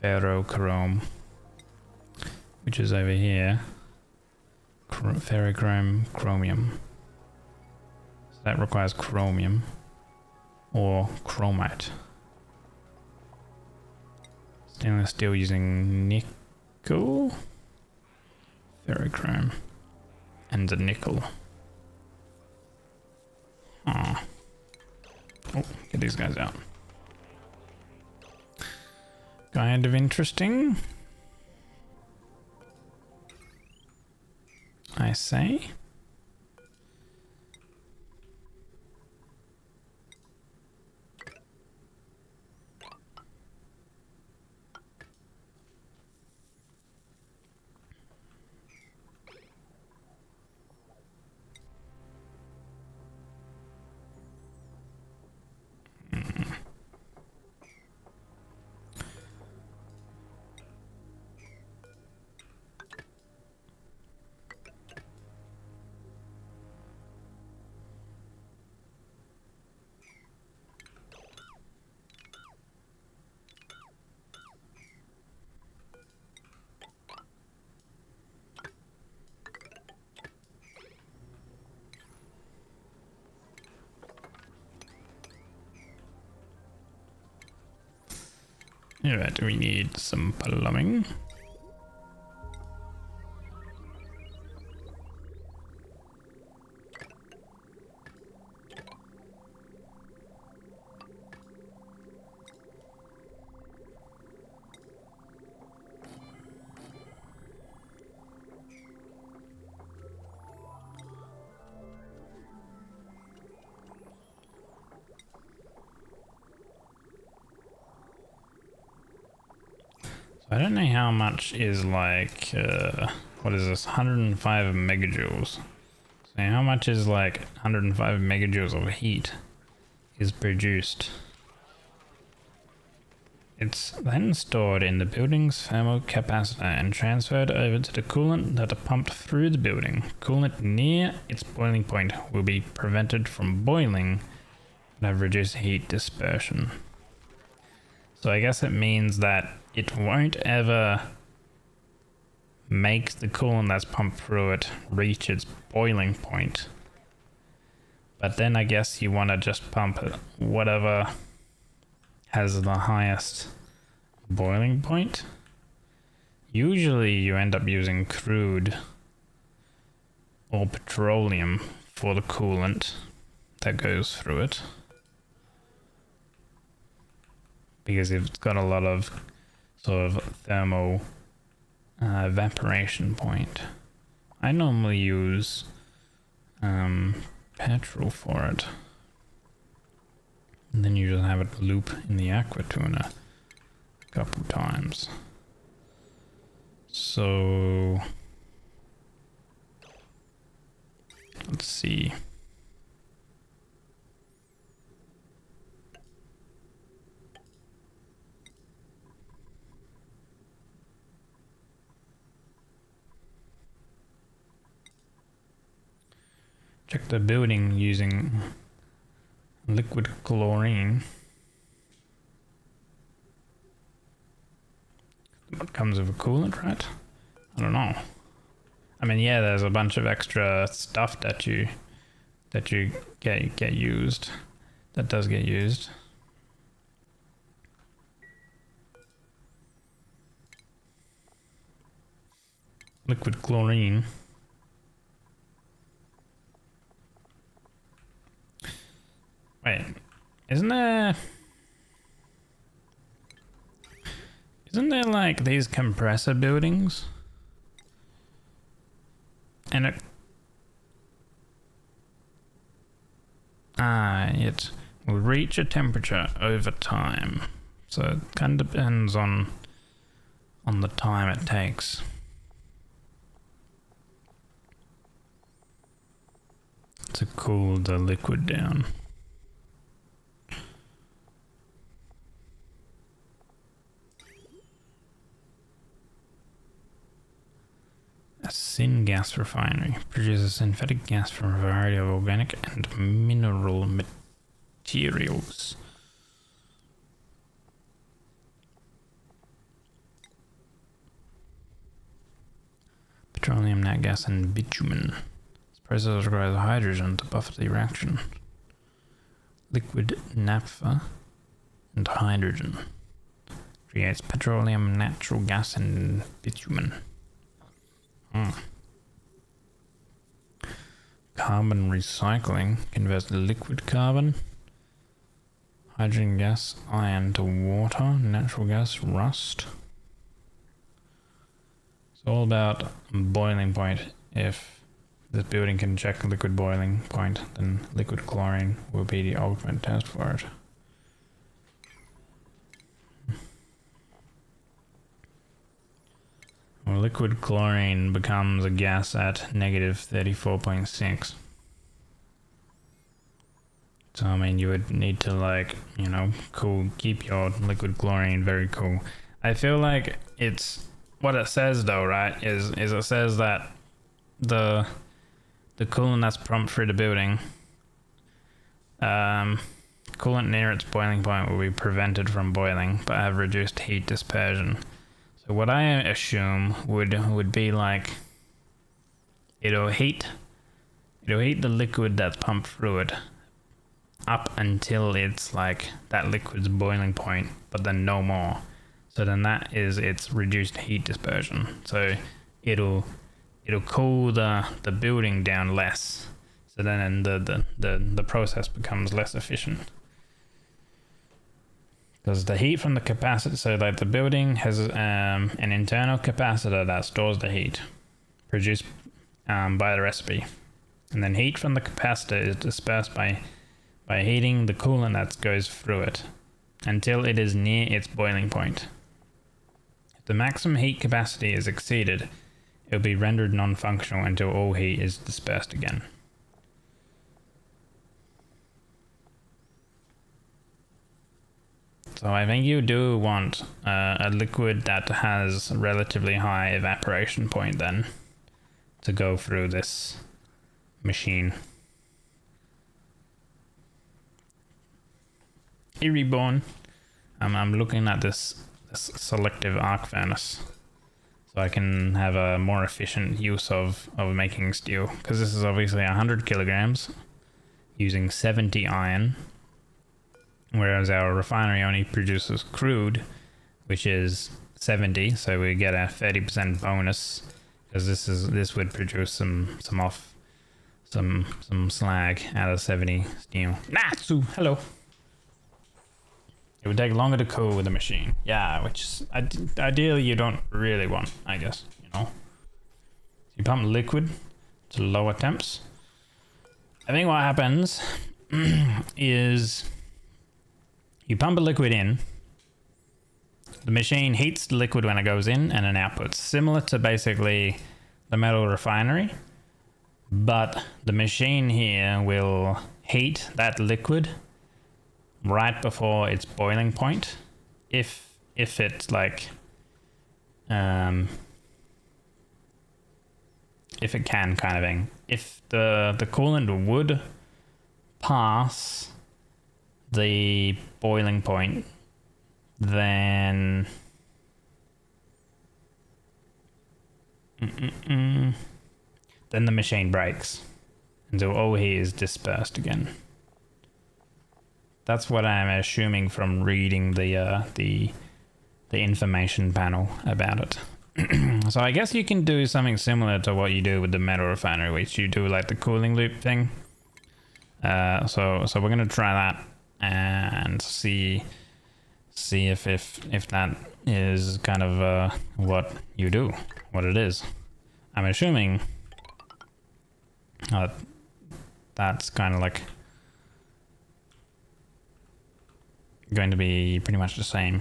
Speaker 1: ferrochrome, which is over here. Ferrochrome, chromium. So that requires chromium or chromite. Stainless steel using nickel, ferrochrome, and the nickel. Oh, get these guys out. Kind of interesting, I say. Alright, we need some plumbing. I don't know how much is like, what is this, 105 megajoules. So how much is like 105 megajoules of heat is produced? It's then stored in the building's thermal capacitor and transferred over to the coolant that are pumped through the building. Coolant near its boiling point will be prevented from boiling and have reduced heat dispersion. So I guess it means that it won't ever make the coolant that's pumped through it reach its boiling point. But then I guess you want to just pump whatever has the highest boiling point. Usually you end up using crude or petroleum for the coolant that goes through it. because it's got a lot of sort of thermal evaporation point. I normally use petrol for it. And then you just have it loop in the aqua tuner a couple times. So let's see. Check the building using liquid chlorine. What comes with a coolant, right? I don't know. I mean, yeah, there's a bunch of extra stuff that you get used. That does get used. Liquid chlorine. Wait, isn't there like these compressor buildings? And it will reach a temperature over time. So it kind of depends on the time it takes. To cool the liquid down. A syngas refinery produces synthetic gas from a variety of organic and mineral materials. Petroleum, nat gas, and bitumen. This process requires hydrogen to buffer the reaction. Liquid naphtha and hydrogen creates petroleum, natural gas, and bitumen. Carbon recycling converts liquid carbon, hydrogen gas, iron to water, natural gas, rust. It's all about boiling point. If this building can check liquid boiling point, then liquid chlorine will be the ultimate test for it. Well, liquid chlorine becomes a gas at negative 34.6. So, I mean, you would need to, like, you know, keep your liquid chlorine very cool. I feel like it's, what it says though, right, is it says that the coolant that's pumped through the building, coolant near its boiling point will be prevented from boiling, but have reduced heat dispersion. So what I assume would be like it'll heat the liquid that's pumped through it up until it's like that liquid's boiling point, but then no more. So then that is its reduced heat dispersion. So it'll cool the building down less. So then the process becomes less efficient. Because the heat from the capacitor, so like the building has an internal capacitor that stores the heat produced by the recipe. And then heat from the capacitor is dispersed by heating the coolant that goes through it until it is near its boiling point. If the maximum heat capacity is exceeded, it will be rendered non-functional until all heat is dispersed again. So I think you do want a liquid that has a relatively high evaporation point then to go through this machine. Hey Reborn, I'm looking at this selective arc furnace so I can have a more efficient use of making steel, because this is obviously 100 kilograms using 70 iron. Whereas our refinery only produces crude, which is 70, so we get a 30% bonus, because this would produce some slag out of 70 steel. Natsu, hello. It would take longer to cool with the machine. Yeah, which is, ideally you don't really want, I guess, you know. You pump liquid to lower temps. I think what happens is you pump a liquid in, the machine heats the liquid when it goes in and then outputs, similar to basically the metal refinery, but the machine here will heat that liquid right before its boiling point, if it's like if it can, kind of thing. If the coolant would pass the boiling point, then then the machine breaks until all heat is dispersed again. That's what I'm assuming from reading the information panel about it. So I guess you can do something similar to what you do with the metal refinery, which you do like the cooling loop thing. So we're gonna try that and see if that is kind of what you do, what it is. I'm assuming that's kind of like going to be pretty much the same.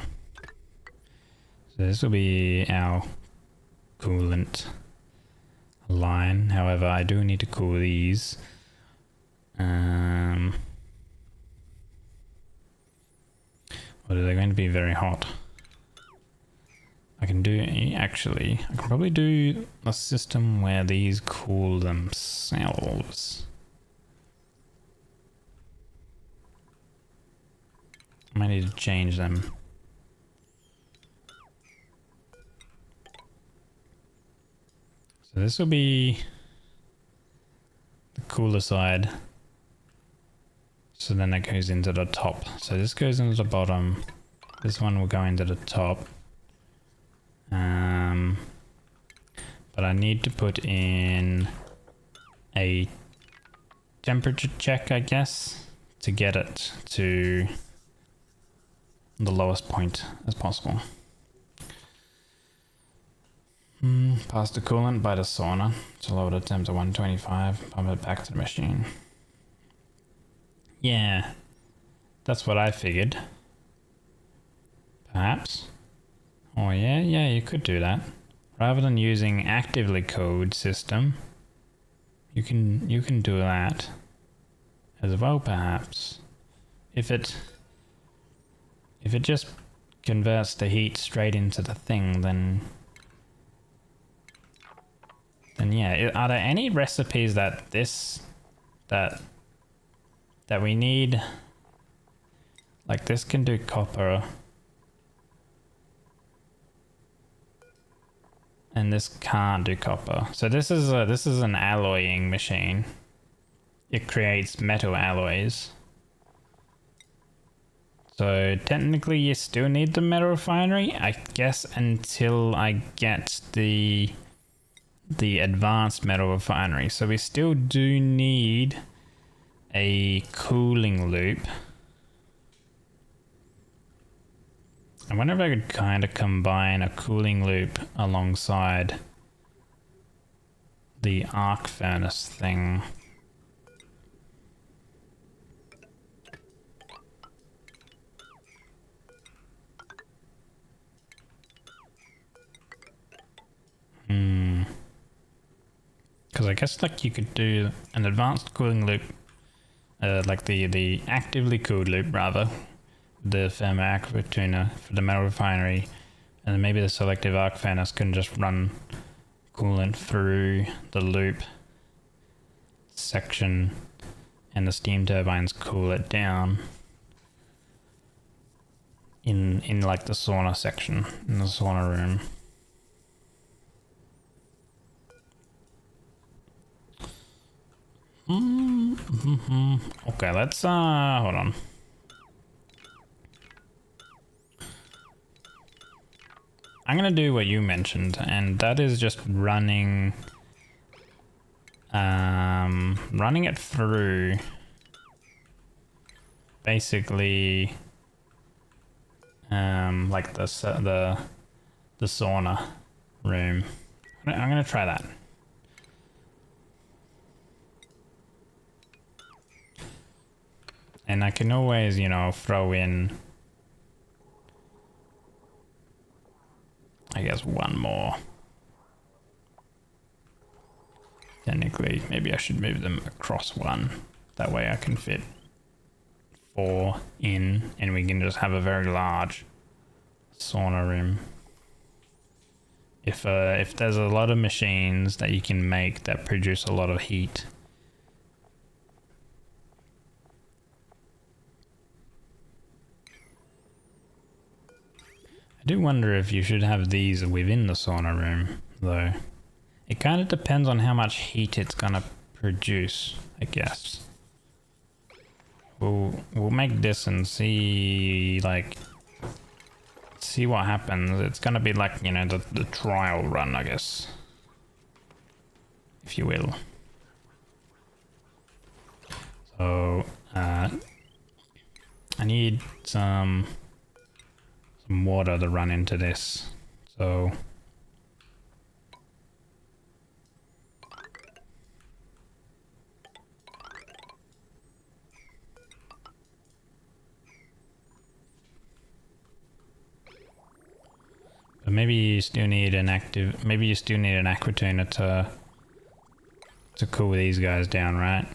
Speaker 1: So this will be our coolant line. However, I do need to cool these. Or are they going to be very hot? I can probably do a system where these cool themselves. I might need to change them. So this will be the cooler side. So then it goes into the top. So this goes into the bottom. This one will go into the top. But I need to put in a temperature check, I guess, to get it to the lowest point as possible. Pass the coolant by the sauna to lower the temp to 125, pump it back to the machine. Yeah, that's what I figured. Perhaps. Oh yeah, you could do that. Rather than using actively code system, you can do that as well, perhaps. If it just converts the heat straight into the thing, then yeah. Are there any recipes that we need? Like this can do copper, and this can't do copper. So this is an alloying machine. It creates metal alloys. So technically you still need the metal refinery, I guess, until I get the advanced metal refinery. So we still do need a cooling loop. I wonder if I could kind of combine a cooling loop alongside the arc furnace thing. Because I guess like you could do an advanced cooling loop, like the actively cooled loop rather, the thermo aqua tuner for the metal refinery, and then maybe the selective arc furnace can just run coolant through the loop section, and the steam turbines cool it down in like the sauna section, in the sauna room. Okay, let's hold on. I'm gonna do what you mentioned, and that is just running it through basically like the sauna room. I'm gonna try that. And I can always, you know, throw in, I guess, one more. Technically, maybe I should move them across one. That way I can fit 4 in and we can just have a very large sauna room. If there's a lot of machines that you can make that produce a lot of heat, I do wonder if you should have these within the sauna room, though. It kind of depends on how much heat it's gonna produce, I guess. We'll make this and see, like, see what happens. It's gonna be like, you know, the trial run, I guess, if you will. So I need some water to run into this. So but maybe you still need an aqua tuner to cool these guys down, right?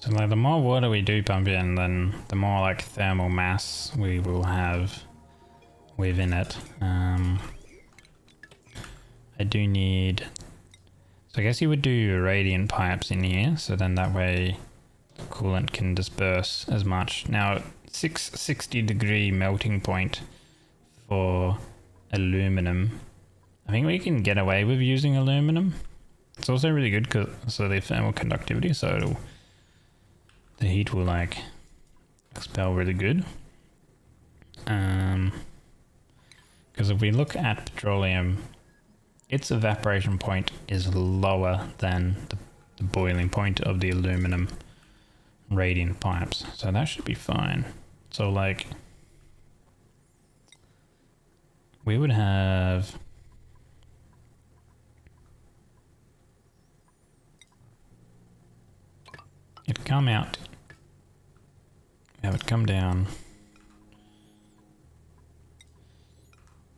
Speaker 1: So like the more water we do pump in, then the more like thermal mass we will have within it. I do need, so I guess you would do radiant pipes in here, so then that way the coolant can disperse as much. Now 660-degree melting point for aluminum. I think we can get away with using aluminum. It's also really good because so the thermal conductivity, so the heat will like expel really good. Because if we look at petroleum, its evaporation point is lower than the boiling point of the aluminum radiant pipes, so that should be fine. So like we would have it come out, have it come down,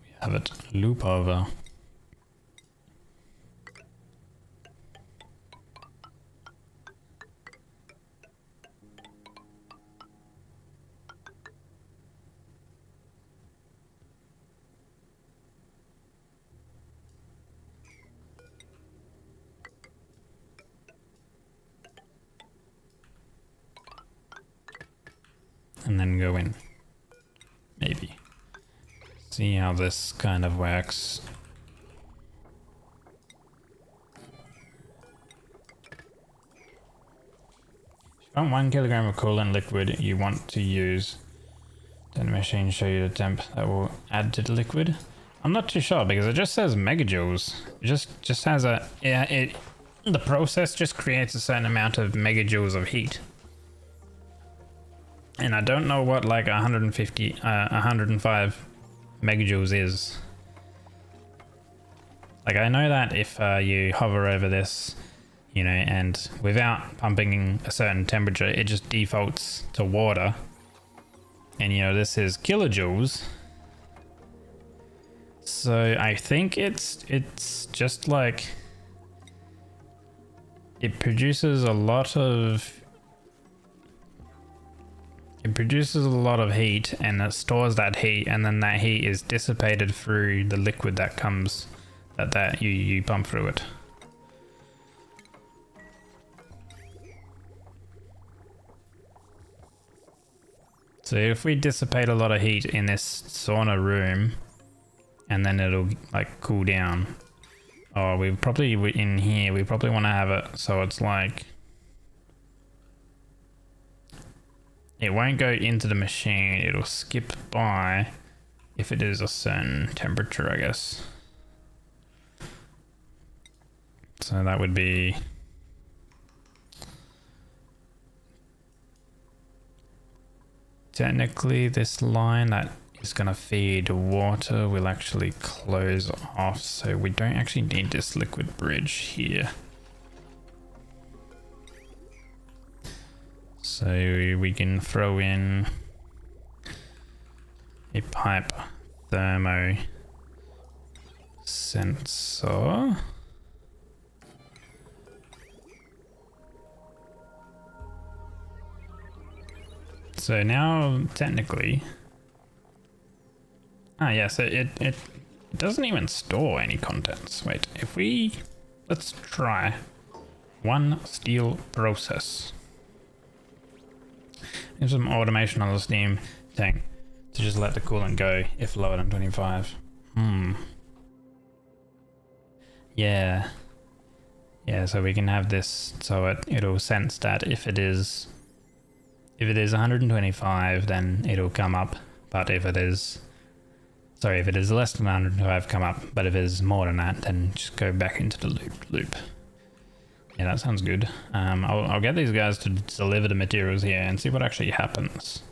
Speaker 1: we have it loop over, and then go in. Maybe. See how this kind of works. If you want 1 kilogram of coolant liquid you want to use, then the machine show you the temp that will add to the liquid. I'm not too sure because it just says megajoules. It just has a, yeah, the process just creates a certain amount of megajoules of heat. And I don't know what like 105 megajoules is. Like I know that if you hover over this, you know, and without pumping a certain temperature, it just defaults to water. And you know, this is kilojoules. So I think it's just like it produces a lot of heat, and it stores that heat, and then that heat is dissipated through the liquid that comes that you pump through it. So if we dissipate a lot of heat in this sauna room, and then it'll like cool down. Oh, we probably in here, we probably want to have it so it's like it won't go into the machine, it'll skip by if it is a certain temperature, I guess. So that would be technically this line that is going to feed water will actually close off, so we don't actually need this liquid bridge here. So we can throw in a pipe thermo sensor. So now technically, yeah, so it doesn't even store any contents. Wait, if let's try one steel process. There's some automation on the steam tank to just let the coolant go if lower than 25. Yeah, so we can have this so it'll sense that if it is 125, then it'll come up, but if it is less than 125, come up, but if it is more than that, then just go back into the loop. Yeah, that sounds good. I'll get these guys to deliver the materials here and see what actually happens.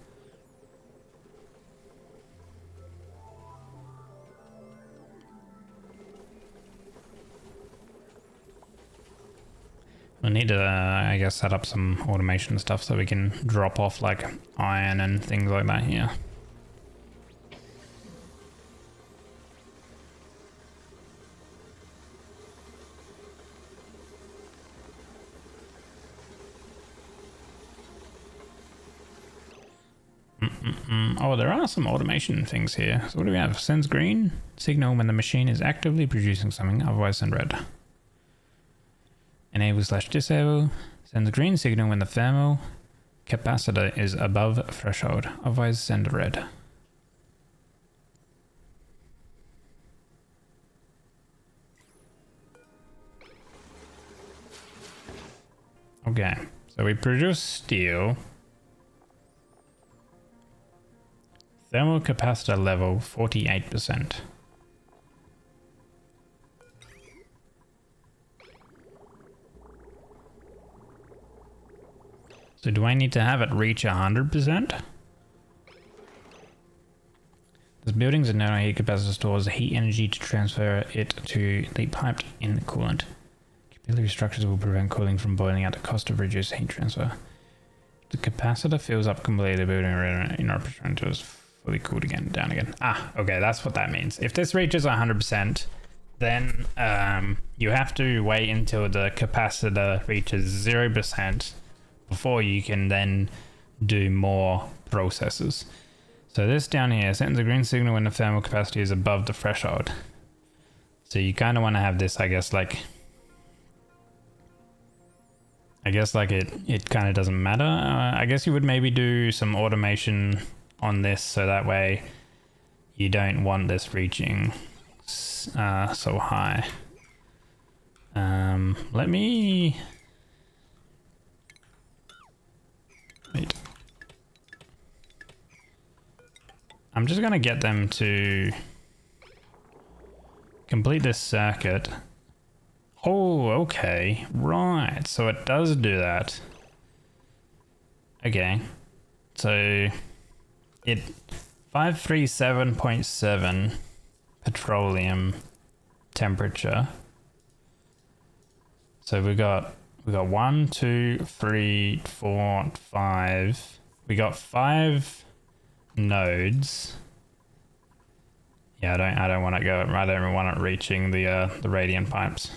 Speaker 1: We'll need to, I guess, set up some automation stuff so we can drop off like iron and things like that here. Oh, there are some automation things here. So what do we have? Sends green signal when the machine is actively producing something, otherwise send red. Enable/disable sends a green signal when the thermal capacitor is above threshold, otherwise send red. Okay, so we produce steel. Thermal capacitor level 48%. So do I need to have it reach 100%? This building's internal heat capacitor stores heat energy to transfer it to the piped in coolant. Capillary structures will prevent cooling from boiling at the cost of reduced heat transfer. The capacitor fills up completely, the building in operation until it's fully cooled again, down again. Okay, that's what that means. If this reaches 100%, then you have to wait until the capacitor reaches 0% before you can then do more processes. So this down here sends a green signal when the thermal capacity is above the threshold. So you kind of want to have this, I guess like it kind of doesn't matter. I guess you would maybe do some automation on this so that way you don't want this reaching so high. Let me wait. I'm just gonna get them to complete this circuit. Oh, okay, right, so it does do that. Okay, so it 537.7 petroleum temperature. So we got 1, 2, 3, 4, 5. We got 5 nodes. Yeah, I don't want to go. I don't want it reaching the radiant pipes.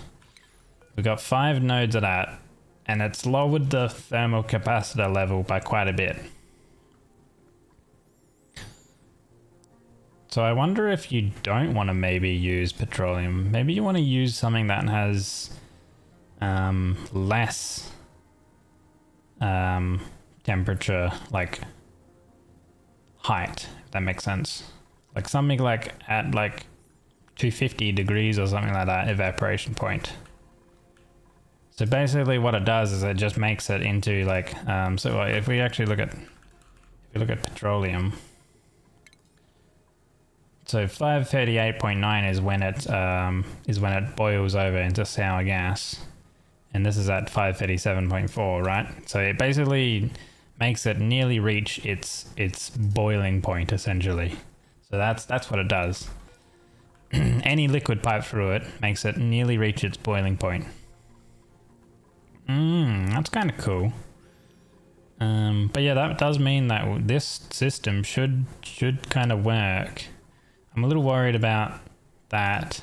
Speaker 1: We got 5 nodes of that, and it's lowered the thermal capacitor level by quite a bit. So I wonder if you don't want to maybe use petroleum. Maybe you want to use something that has less temperature, like height, if that makes sense. Like something like at like 250 degrees or something like that evaporation point. So basically what it does is it just makes it into like so if we actually look at petroleum. So 538.9 is when it boils over into sour gas, and this is at 537.4, right? So it basically makes it nearly reach its boiling point essentially. So that's what it does. Any liquid pipe through it makes it nearly reach its boiling point. That's kind of cool. But yeah, that does mean that this system should kind of work. I'm a little worried about that.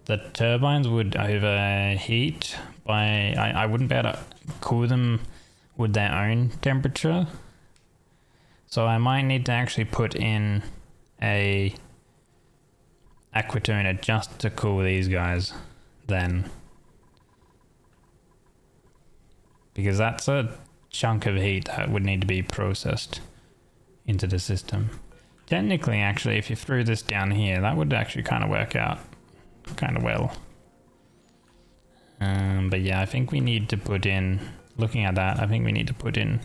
Speaker 1: The turbines would overheat by... I wouldn't be able to cool them with their own temperature. So I might need to actually put in a aquatuner just to cool these guys then. Because that's a chunk of heat that would need to be processed into the system. Technically, actually, if you threw this down here, that would actually kind of work out kind of well. But yeah, I think we need to put in, looking at that, I think we need to put in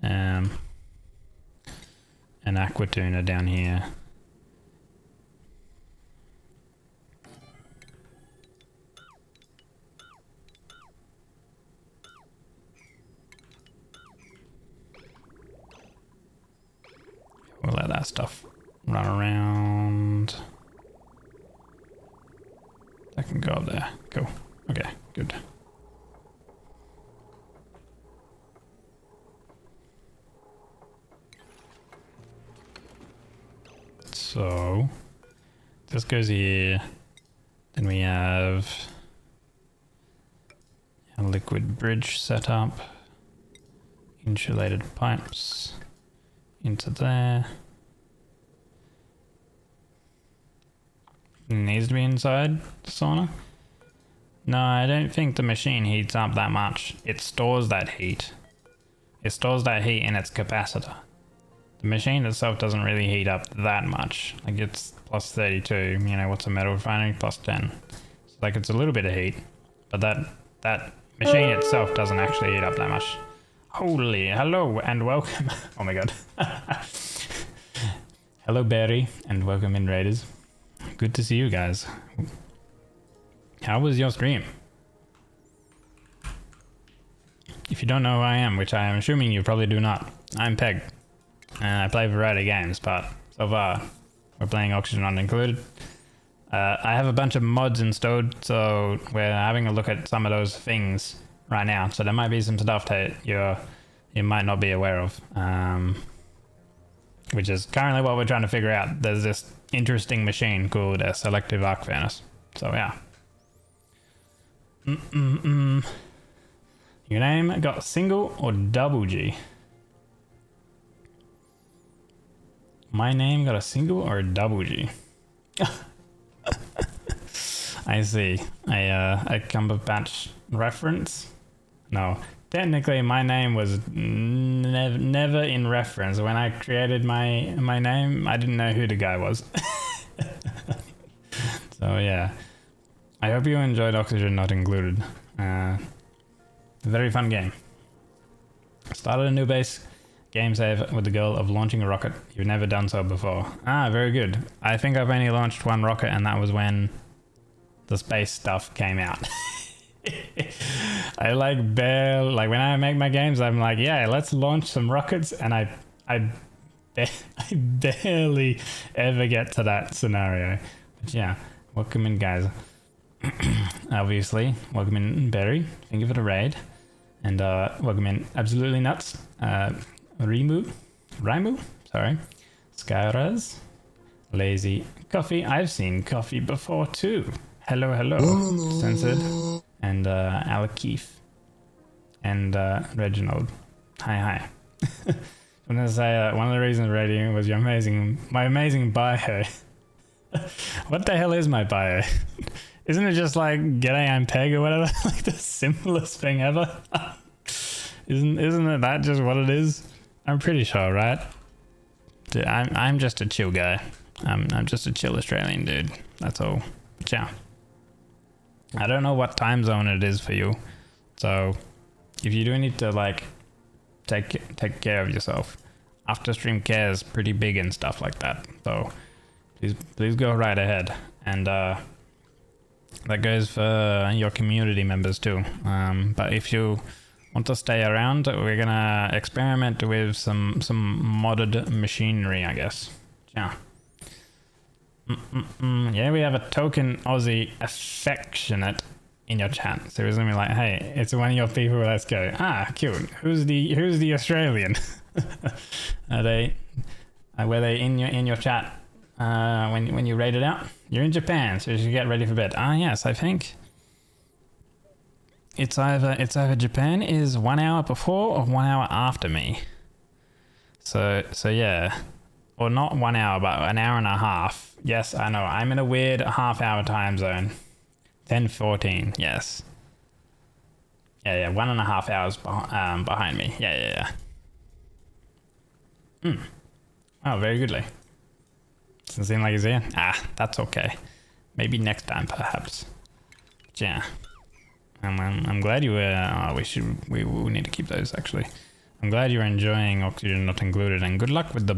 Speaker 1: an aquatuner down here. We'll let that stuff run around. That can go up there. Cool. Okay, good. So this goes here. Then we have a liquid bridge set up. Insulated pipes into there. It needs to be inside the sauna. No, I don't think the machine heats up that much. It stores that heat. It stores that heat in its capacitor. The machine itself doesn't really heat up that much. Like it's plus 32, you know, what's a metal refinery? Plus 10. So like it's a little bit of heat, but that machine itself doesn't actually heat up that much. Holy, hello and welcome. Oh my god. Hello Barry and welcome in Raiders. Good to see you guys. How was your stream? If you don't know who I am, which I am assuming you probably do not, I'm Peg. And I play a variety of games, but so far we're playing Oxygen Not Included. I have a bunch of mods installed, so we're having a look at some of those things right now. So there might be some stuff that you might not be aware of, which is currently what we're trying to figure out. There's this interesting machine called a selective arc furnace. So yeah. Your name got single or double G? My name got a single or a double G? I see. A Cumberbatch reference? No. Technically, my name was never in reference. When I created my name, I didn't know who the guy was. So yeah. I hope you enjoyed Oxygen Not Included. Very fun game. Started a new base. Game save with the goal of launching a rocket. You've never done so before. Ah, very good. I think I've only launched one rocket, and that was when the space stuff came out. I like when I make my games, I'm like, yeah, let's launch some rockets, and I barely ever get to that scenario. But yeah, Welcome in, guys. Obviously, welcome in, Berry. Thank you for the raid. And welcome in, Absolutely Nuts. Raimu, sorry. Skyraz. Lazy Coffee. I've seen Coffee before too. Hello, Censored. And Alakif. And Reginald. Hi. I'm gonna say one of the reasons rating was my amazing bio. What the hell is my bio? Isn't it just like "G'day, I'm Peg" or whatever? Like the simplest thing ever. Isn't it that just what it is? I'm pretty sure, right? Dude, I'm just a chill guy. I'm just a chill Australian dude. That's all. Ciao. I don't know what time zone it is for you, so if you do need to like take care of yourself, after stream care is pretty big and stuff like that. So please go right ahead, and that goes for your community members too. But if you want to stay around, we're gonna experiment with some modded machinery, I guess. Yeah. Yeah, we have a token Aussie affectionate in your chat. So it's gonna be like, hey, it's one of your people. Let's go. Ah, cute. Who's the Australian? Were they in your chat when you rated out? You're in Japan, so you should get ready for bed. Ah, yes, I think it's either Japan is 1 hour before or 1 hour after me. So yeah, or not 1 hour, but an hour and a half. Yes, I know. I'm in a weird half-hour time zone. 10:14. Yes. Yeah. 1.5 hours behind me. Yeah. Oh, very goodly. Doesn't seem like he's here. Ah, that's okay. Maybe next time, perhaps. Yeah. I'm glad you were. We need to keep those actually. I'm glad you're enjoying Oxygen Not Included, and good luck with the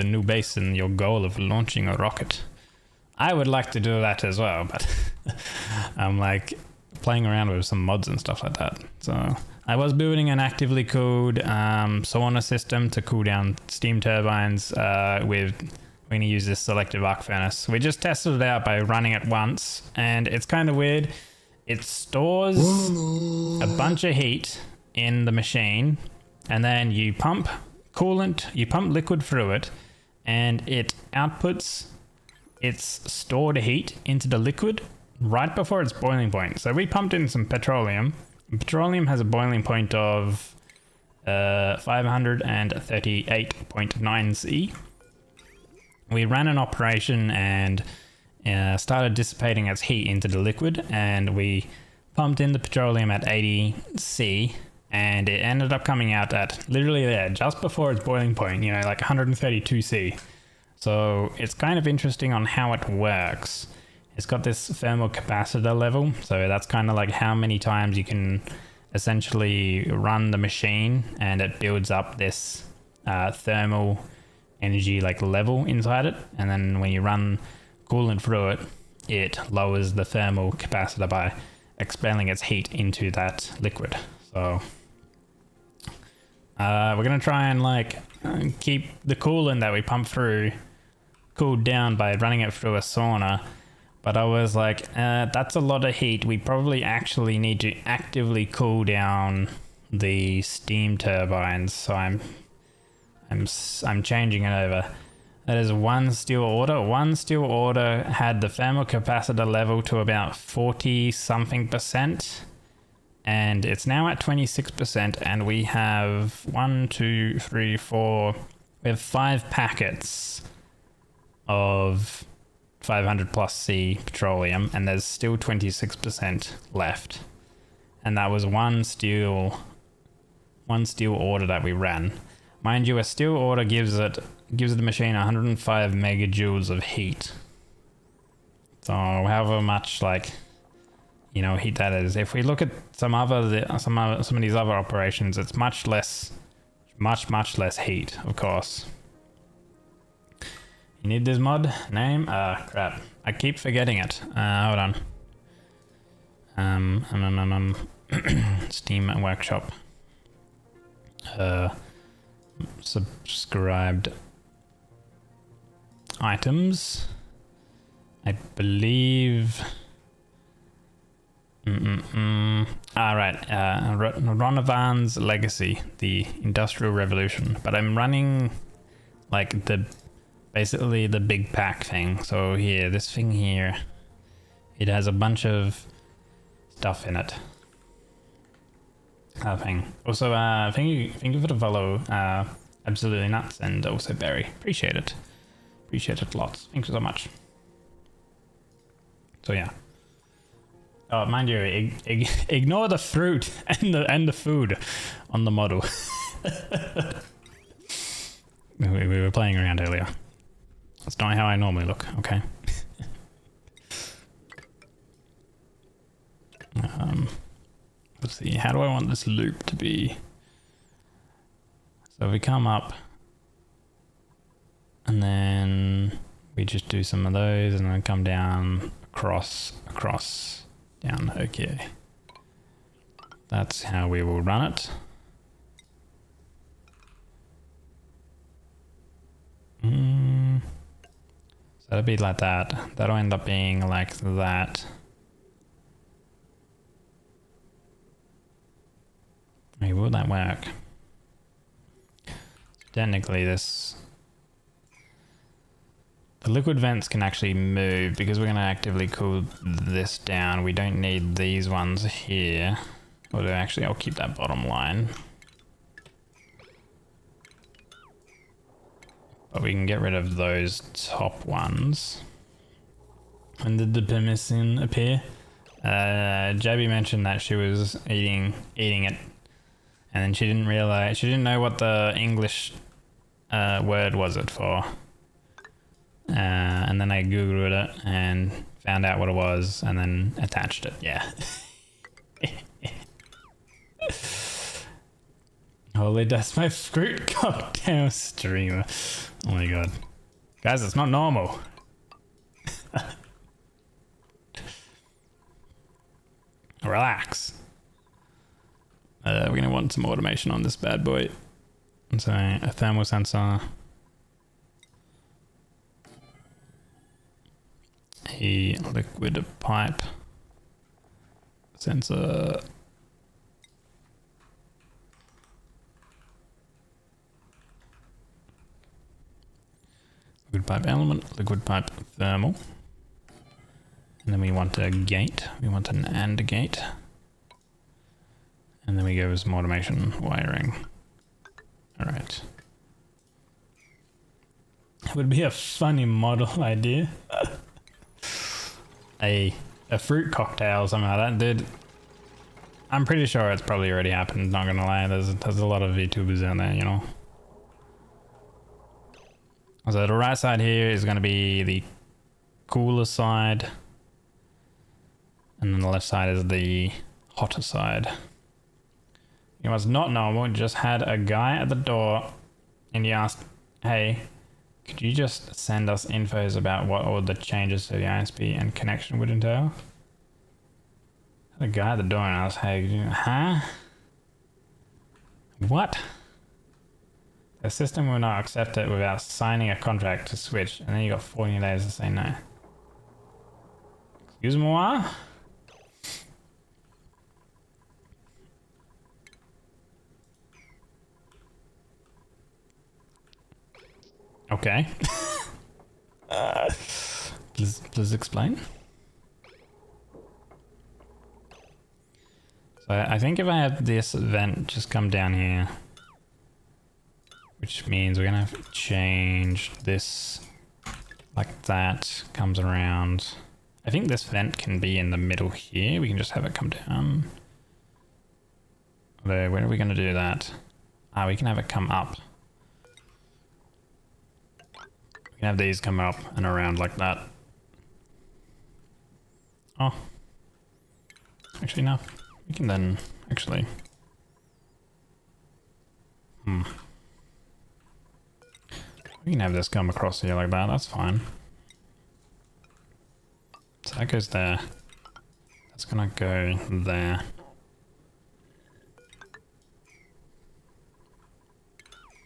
Speaker 1: new base and your goal of launching a rocket. I would like to do that as well, but I'm like playing around with some mods and stuff like that. So I was building an actively cooled sauna system to cool down steam turbines we're going to use this selective arc furnace. We just tested it out by running it once, and it's kind of weird. It stores a bunch of heat in the machine, and then you pump liquid through it, and it outputs its stored heat into the liquid right before its boiling point. So we pumped in some petroleum. Petroleum has a boiling point of 538.9 C. We ran an operation and started dissipating its heat into the liquid, and we pumped in the petroleum at 80 C, and it ended up coming out at literally there just before its boiling point, like 132 C. So it's kind of interesting on how it works. It's got this thermal capacitor level, so that's kind of like how many times you can essentially run the machine, and it builds up this thermal energy like level inside it, and then when you run coolant through it, it lowers the thermal capacitor by expelling its heat into that liquid. So we're gonna try and keep the coolant that we pump through cooled down by running it through a sauna. But I was like, that's a lot of heat. We probably actually need to actively cool down the steam turbines. So I'm changing it over. That is one steel order. One steel order had the thermal capacitor level to about 40 something percent, and it's now at 26%. And we have 1, 2, 3, 4. We have 5 packets of 500 plus C petroleum, and there's still 26% left. And that was one steel order that we ran. Mind you, a steel order gives the machine 105 megajoules of heat. So however much heat that is. If we look at some of these other operations, it's much less heat, of course. You need this mod name? Crap. I keep forgetting it. Hold on. Steam Workshop. Subscribed items, I believe. Right. Ronovan's Legacy, the Industrial Revolution. But I'm running like basically the big pack thing. So here, this thing here, it has a bunch of stuff in it. Thing. Also, thank you for the follow. Absolutely nuts, and also Barry. Appreciate it. Appreciate it lots. Thanks so much. So yeah. Oh, mind you, ignore the fruit and the food on the model. we were playing around earlier. That's not how I normally look. Okay. Let's see. How do I want this loop to be? So if we come up, and then we just do some of those, and then come down, across, down. Okay. That's how we will run it. So that'll be like that. That'll end up being like that. Hey, will that work? Technically the liquid vents can actually move because we're going to actively cool this down. We don't need these ones here. Although actually I'll keep that bottom line. But we can get rid of those top ones. When did the permission appear? JB mentioned that she was eating it. And then she didn't know what the English word was it for. And then I googled it and found out what it was and then attached it. Yeah. Holy, that's my fruit cocktail streamer. Oh my god. Guys, it's not normal. Relax. We're going to want some automation on this bad boy. So a thermal sensor. A liquid pipe sensor. Liquid pipe element, liquid pipe thermal. And then we want a gate. We want an AND gate. And then we go with some automation wiring. Alright. It would be a funny model idea. a fruit cocktail or something like that. Dude, I'm pretty sure it's probably already happened, not gonna lie. There's a lot of VTubers out there, you know. So the right side here is gonna be the cooler side. And then the left side is the hotter side. It was not normal, just had a guy at the door and he asked, hey, could you just send us infos about what all the changes to the ISP and connection would entail? The guy at the door and I was, hey, huh? What? The system will not accept it without signing a contract to switch, and then you got 14 days to say no. Excuse moi? Okay. Please explain. So I think if I have this vent just come down here, which means we're gonna have to change this like that, comes around. I think this vent can be in the middle here. We can just have it come down. Although, when are we gonna do that? We can have it come up. We can have these come up and around like that. Oh. Actually, no. We can then actually... We can have this come across here like that, that's fine. So that goes there. That's gonna go there.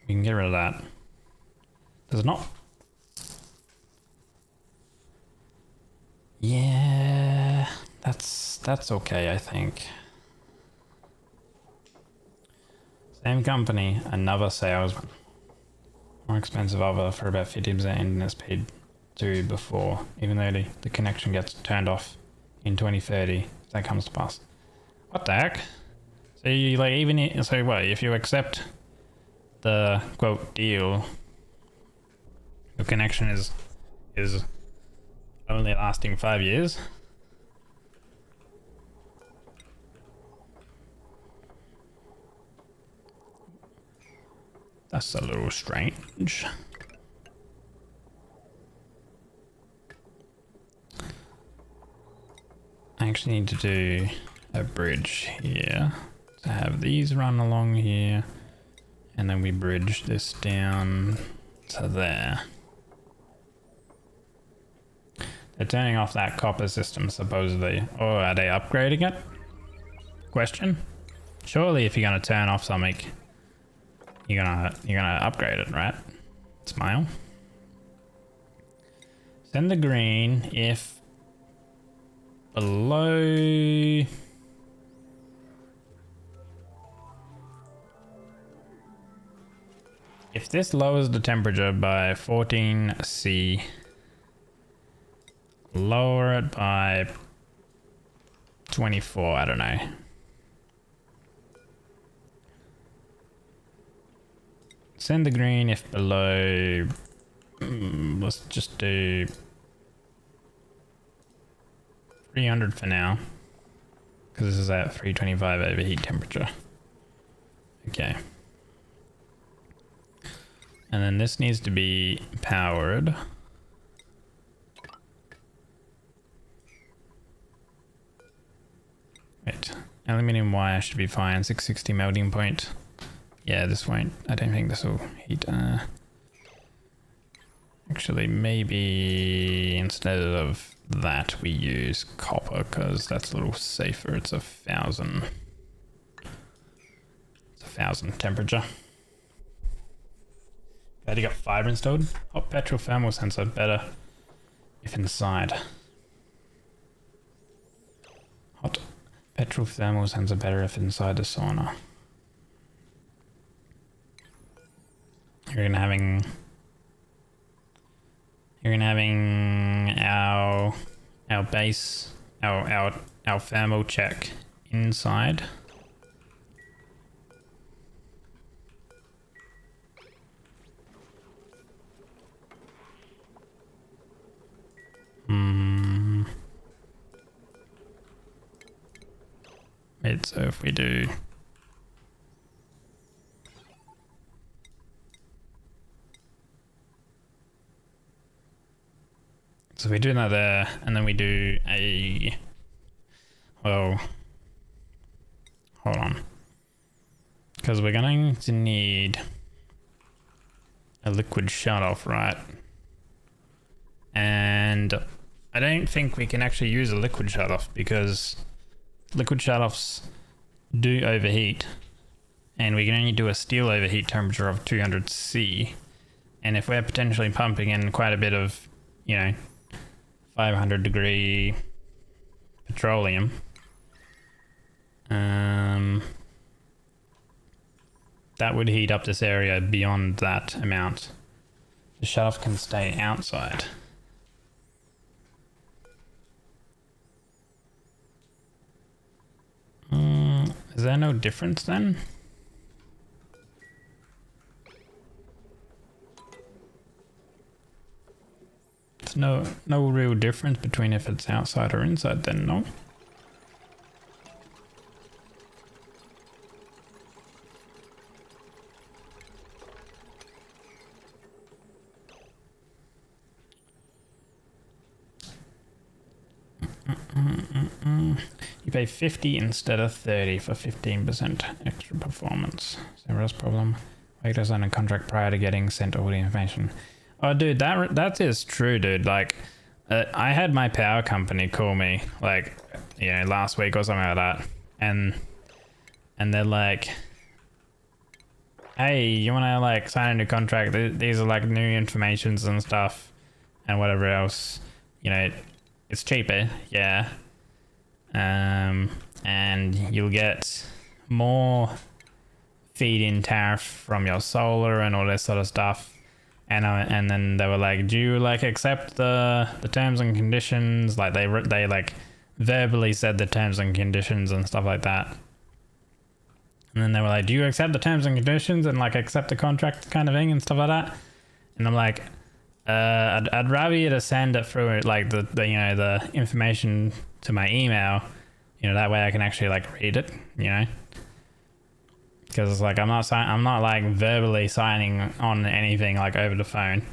Speaker 1: We can get rid of that. There's not... Yeah, that's okay, I think. Same company, another salesman. More expensive offer for about 50% and it's paid to before, even though the connection gets turned off in 2030 if that comes to pass. What the heck? So you like so what, if you accept the quote deal, the connection is only lasting 5 years? That's a little strange. I actually need to do a bridge here to have these run along here, and then we bridge this down to there. They're turning off that copper system supposedly. Or are they upgrading it? Question. Surely if you're gonna turn off something, you're gonna upgrade it, right? Smile. Send the green if below if this lowers the temperature by 14°C, lower it by 24, I don't know. Send the green if below, let's just do 300 for now, because this is at 325 overheat temperature. Okay. And then this needs to be powered. Wait, aluminium wire should be fine, 660 melting point. Yeah, this won't, I don't think this will heat. Actually, maybe instead of that we use copper, because that's a little safer. It's 1,000. It's 1,000 temperature. Glad you got fiber installed. Hot petrol thermal sensor, better if inside. Hot petrol thermal sensor, better if inside the sauna. You're gonna having our base, our thermal check inside. So if we do so we do that there, and then we do a, well, hold on, because we're going to need a liquid shut off, right? And I don't think we can actually use a liquid shut off because liquid shutoffs do overheat, and we can only do a steel overheat temperature of 200°C. And if we're potentially pumping in quite a bit of, 500° petroleum, that would heat up this area beyond that amount. The shutoff can stay outside. Is there no difference then? There's no real difference between if it's outside or inside then, no? You pay 50 instead of 30 for 15% extra performance. Serious problem. Wait does on a contract prior to getting sent all the information. Oh, dude, that is true, dude. Like, I had my power company call me, like, last week or something like that, and they're like, "Hey, you wanna like sign a new contract? These are like new informations and stuff, and whatever else. It's cheaper, yeah. And you'll get more feed-in tariff from your solar and all this sort of stuff. And then they were like, do you like accept the terms and conditions? Like they like verbally said the terms and conditions and stuff like that. And then they were like, do you accept the terms and conditions and like accept the contract kind of thing and stuff like that? And I'm like, I'd rather you to send it through like the you know, the information to my email, you know, that way I can actually like read it, you know, because it's like I'm not like verbally signing on anything like over the phone,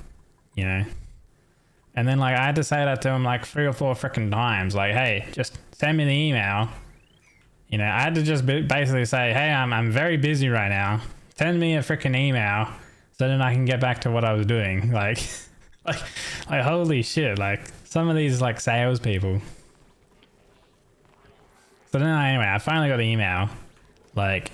Speaker 1: you know. And then like I had to say that to him like 3 or 4 freaking times, like, hey, just send me the email. You know, I had to just basically say, hey, I'm very busy right now. Send me a freaking email so then I can get back to what I was doing. Like, like holy shit! Like some of these like salespeople. So then anyway, I finally got the email, like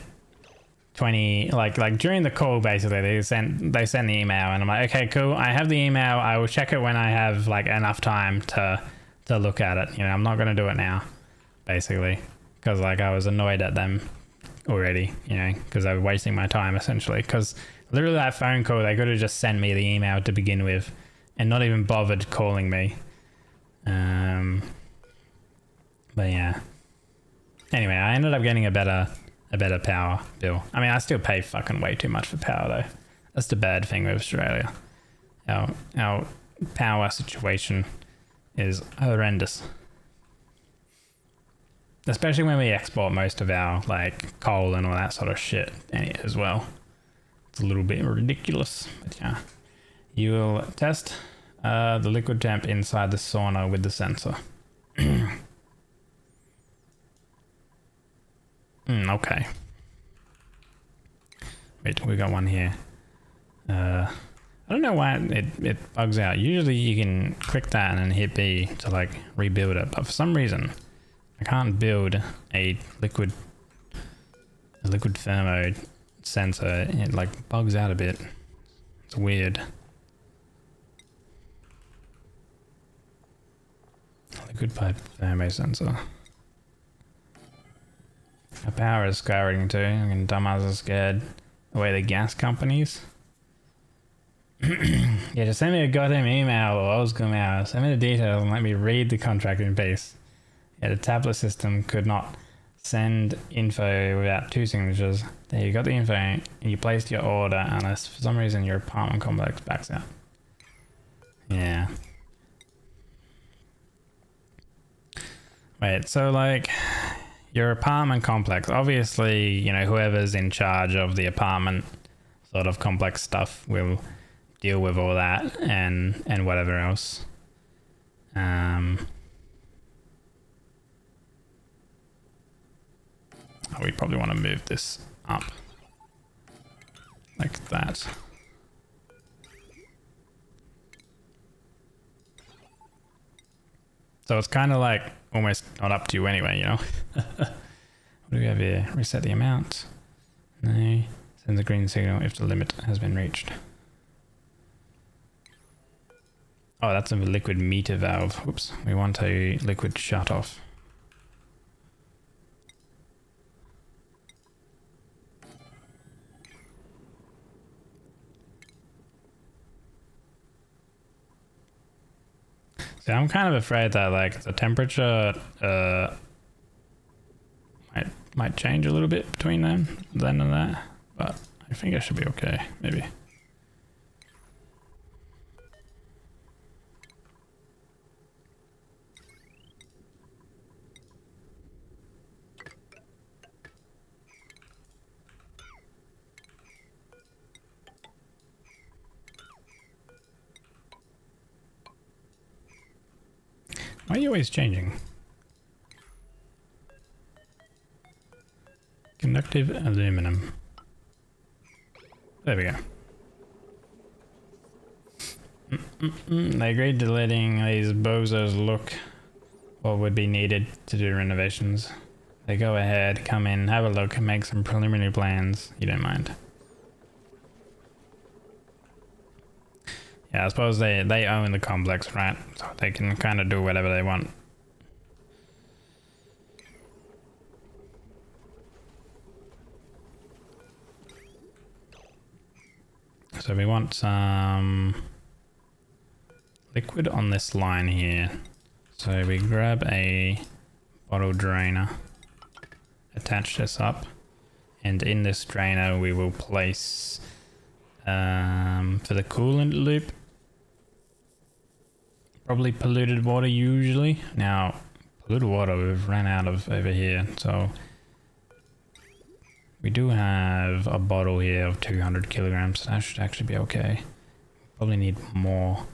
Speaker 1: 20, like during the call basically they sent the email and I'm like, okay, cool. I have the email. I will check it when I have like enough time to look at it. You know, I'm not gonna do it now, basically. Because like I was annoyed at them already, you know, because they were wasting my time essentially. Because literally that phone call, they could have just sent me the email to begin with and not even bothered calling me. But yeah. Anyway, I ended up getting a better power bill. I mean, I still pay fucking way too much for power though. That's the bad thing with Australia. Our power situation is horrendous. Especially when we export most of our like coal and all that sort of shit as well. It's a little bit ridiculous, but yeah. You will test the liquid temp inside the sauna with the sensor. Okay. Wait, we got one here. I don't know why it bugs out. Usually you can click that and then hit B to like rebuild it, but for some reason I can't build a liquid thermo sensor. It like bugs out a bit. It's weird. Liquid pipe thermo sensor. Our power is skyrocketing too. And dumbasses are scared away the gas companies. Yeah, just send me a goddamn email or else come out. Send me the details and let me read the contract in peace. Yeah, the tablet system could not send info without 2 signatures. There, you got the info and you placed your order unless for some reason your apartment complex backs out. Yeah. Wait, so like your apartment complex, obviously, you know, whoever's in charge of the apartment sort of complex stuff will deal with all that and whatever else. We probably want to move this up like that. So it's kind of like almost not up to you anyway, you know. What do we have here? Reset the amount. No. Sends a green signal if the limit has been reached. Oh, that's a liquid meter valve. Whoops. We want a liquid shut off. So I'm kind of afraid that like the temperature might change a little bit between then and that, but I think I should be okay, maybe. Why are you always changing? Conductive aluminum. There we go. They agreed to letting these bozos look what would be needed to do renovations. They go ahead, come in, have a look, and make some preliminary plans. You don't mind. Yeah, I suppose they own the complex, right? So they can kind of do whatever they want. So we want some liquid on this line here. So we grab a bottle drainer, attach this up, and in this drainer we will place for the coolant loop, probably polluted water usually. Now, polluted water we've ran out of over here, so we do have a bottle here of 200 kilograms. That should actually be okay. Probably need more.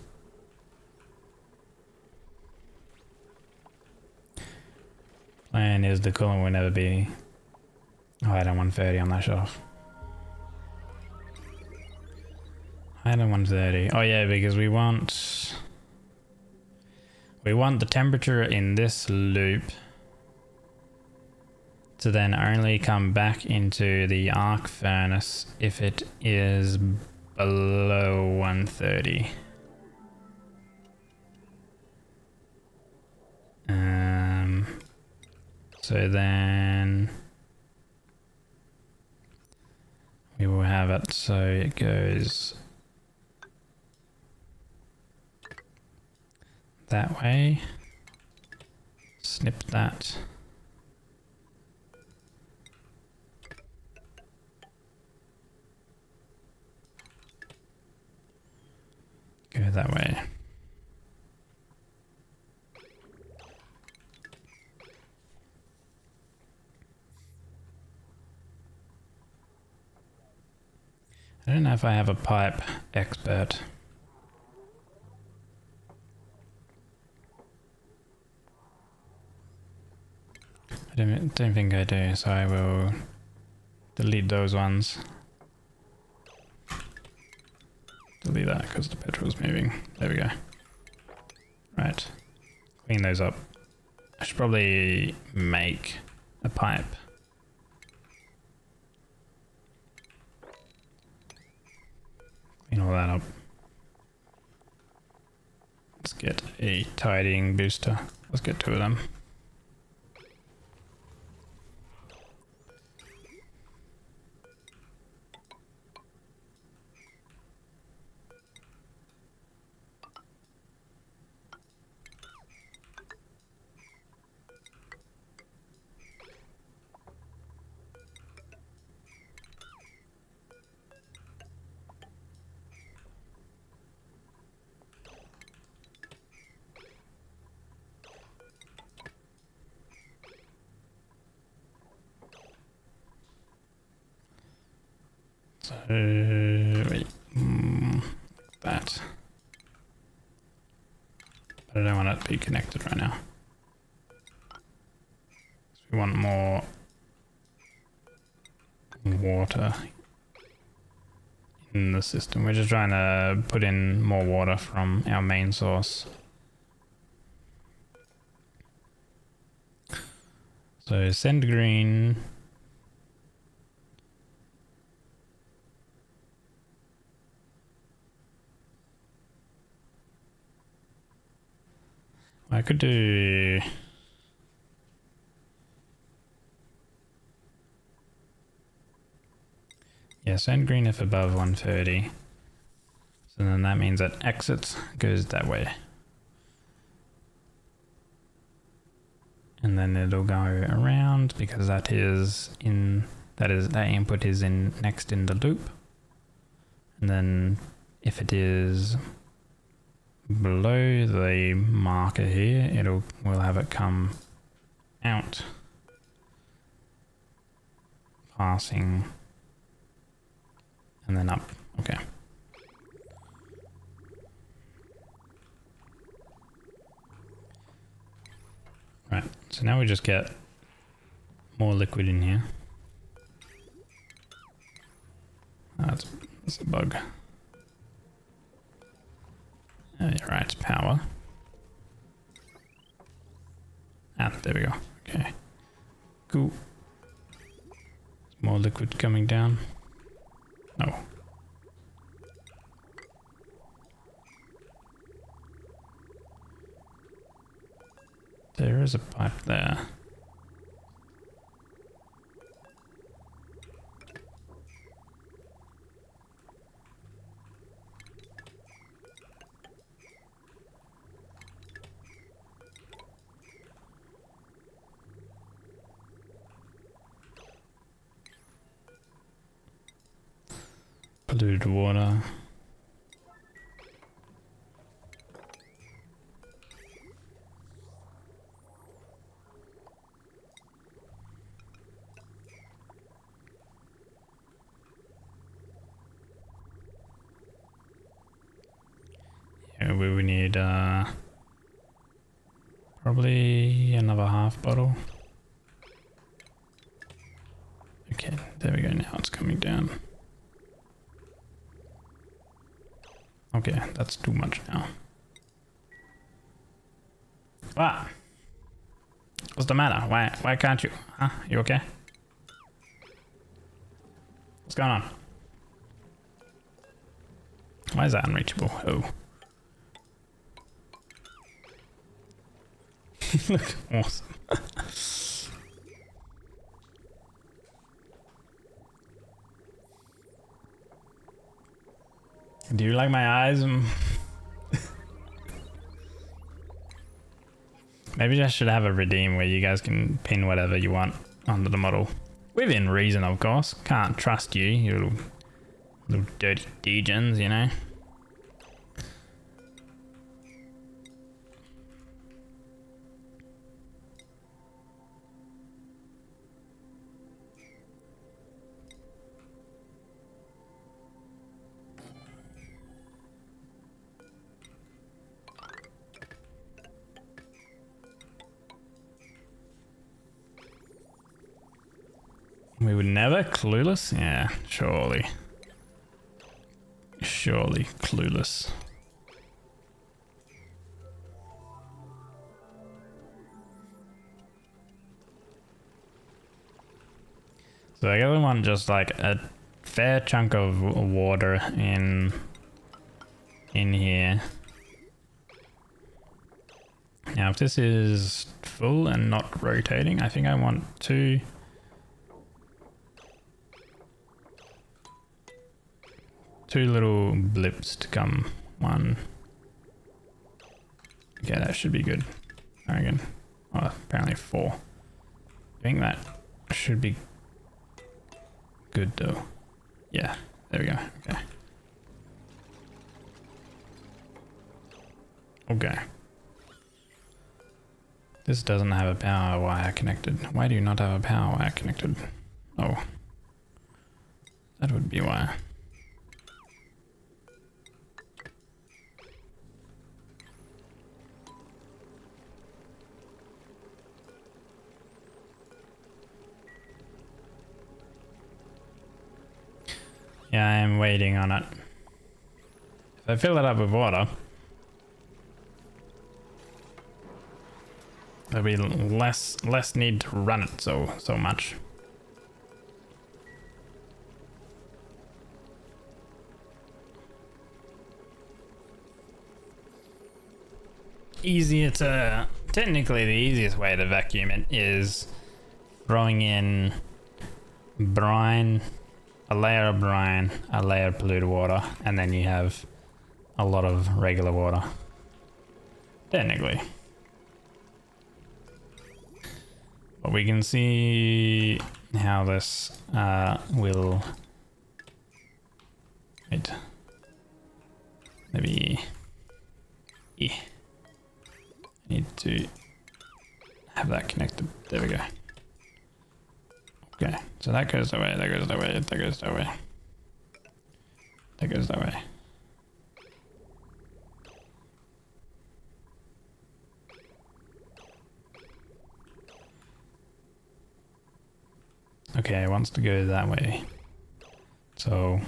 Speaker 1: Plan is the coolant will never be higher than 130 on that shelf. Higher than 130. Oh yeah, because we want the temperature in this loop to then only come back into the arc furnace if it is below 130. So then we will have it so it goes that way. Snip that. Go that way. I don't know if I have a pipe expert. I don't think I do, so I will delete those ones. Delete that because the petrol's moving. There we go. Right. Clean those up. I should probably make a pipe. Clean all that up. Let's get a tidying booster. Let's get two of them. So, wait, that. But I don't want it to be connected right now. So we want more water in the system. We're just trying to put in more water from our main source. So send green. I could do... Yeah, send green if above 130. So then that means that exit goes that way. And then it'll go around because that input is in next in the loop. And then if it is below the marker here, we'll have it come out, passing, and then up. Okay. Right, so now we just get more liquid in here. That's a bug. Yeah, right, power. Ah, there we go. Okay. Cool. More liquid coming down. No. There is a pipe there. Polluted water. Yeah, we need probably another half bottle. Okay, there we go. Now it's coming down. Okay, that's too much now. What? What's the matter? Why can't you? Huh? You okay? What's going on? Why is that unreachable? Oh. Look, awesome. Do you like my eyes? Maybe I should have a redeem where you guys can pin whatever you want onto the model. Within reason, of course. Can't trust you, you little dirty degens, you know? We would never? Clueless? Yeah, surely. Surely clueless. So I really want just like a fair chunk of water in here. Now if this is full and not rotating, I think I want two little blips to come. One. Okay, that should be good. I reckon. Oh, apparently 4. Doing that should be good though. Yeah, there we go. Okay. Okay. This doesn't have a power wire connected. Why do you not have a power wire connected? Oh. That would be why. Yeah, I am waiting on it. If I fill it up with water, there'll be less need to run it so much. Technically the easiest way to vacuum it is throwing in brine, a layer of brine, a layer of polluted water, and then you have a lot of regular water. Technically. But we can see how this will... Wait. Maybe... Yeah. Need to have that connected. There we go. Okay, so that goes that way, that goes that way, that goes that way. That goes that way. Okay, it wants to go that way. So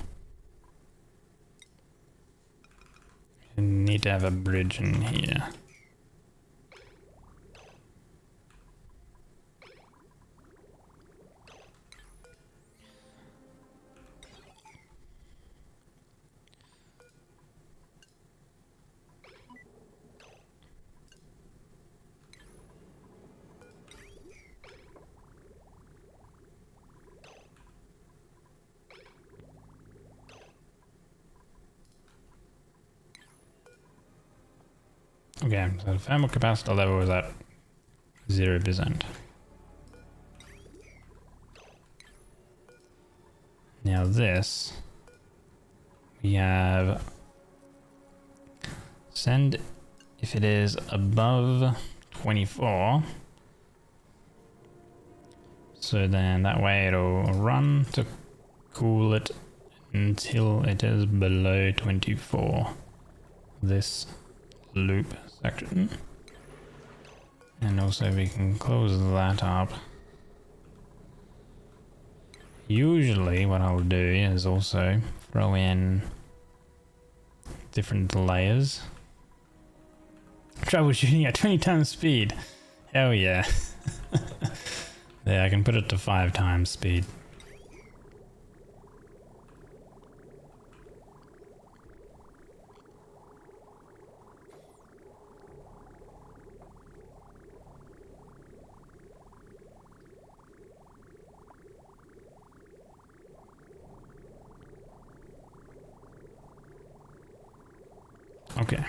Speaker 1: you need to have a bridge in here. Okay, so the thermal capacitor level is at 0%. Now this, we have send if it is above 24. So then that way it'll run to cool it until it is below 24. This loop section. And also we can close that up. Usually what I'll do is also throw in different layers. Troubleshooting at 20 times speed. Hell yeah. Yeah, I can put it to 5 times speed. Okay.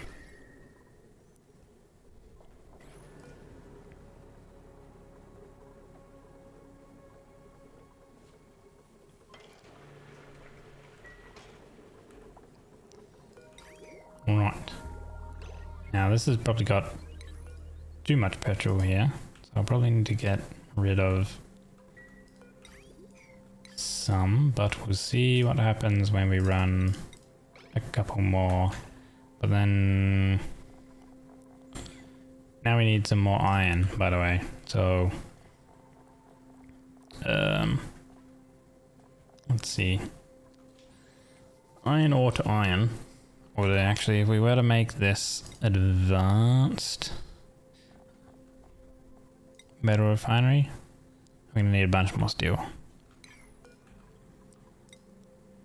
Speaker 1: Right. Now this has probably got too much petrol here, so I'll probably need to get rid of some, but we'll see what happens when we run a couple more. But then now we need some more iron, by the way. So let's see. Iron ore to iron. Or actually, if we were to make this advanced metal refinery, we're gonna need a bunch more steel.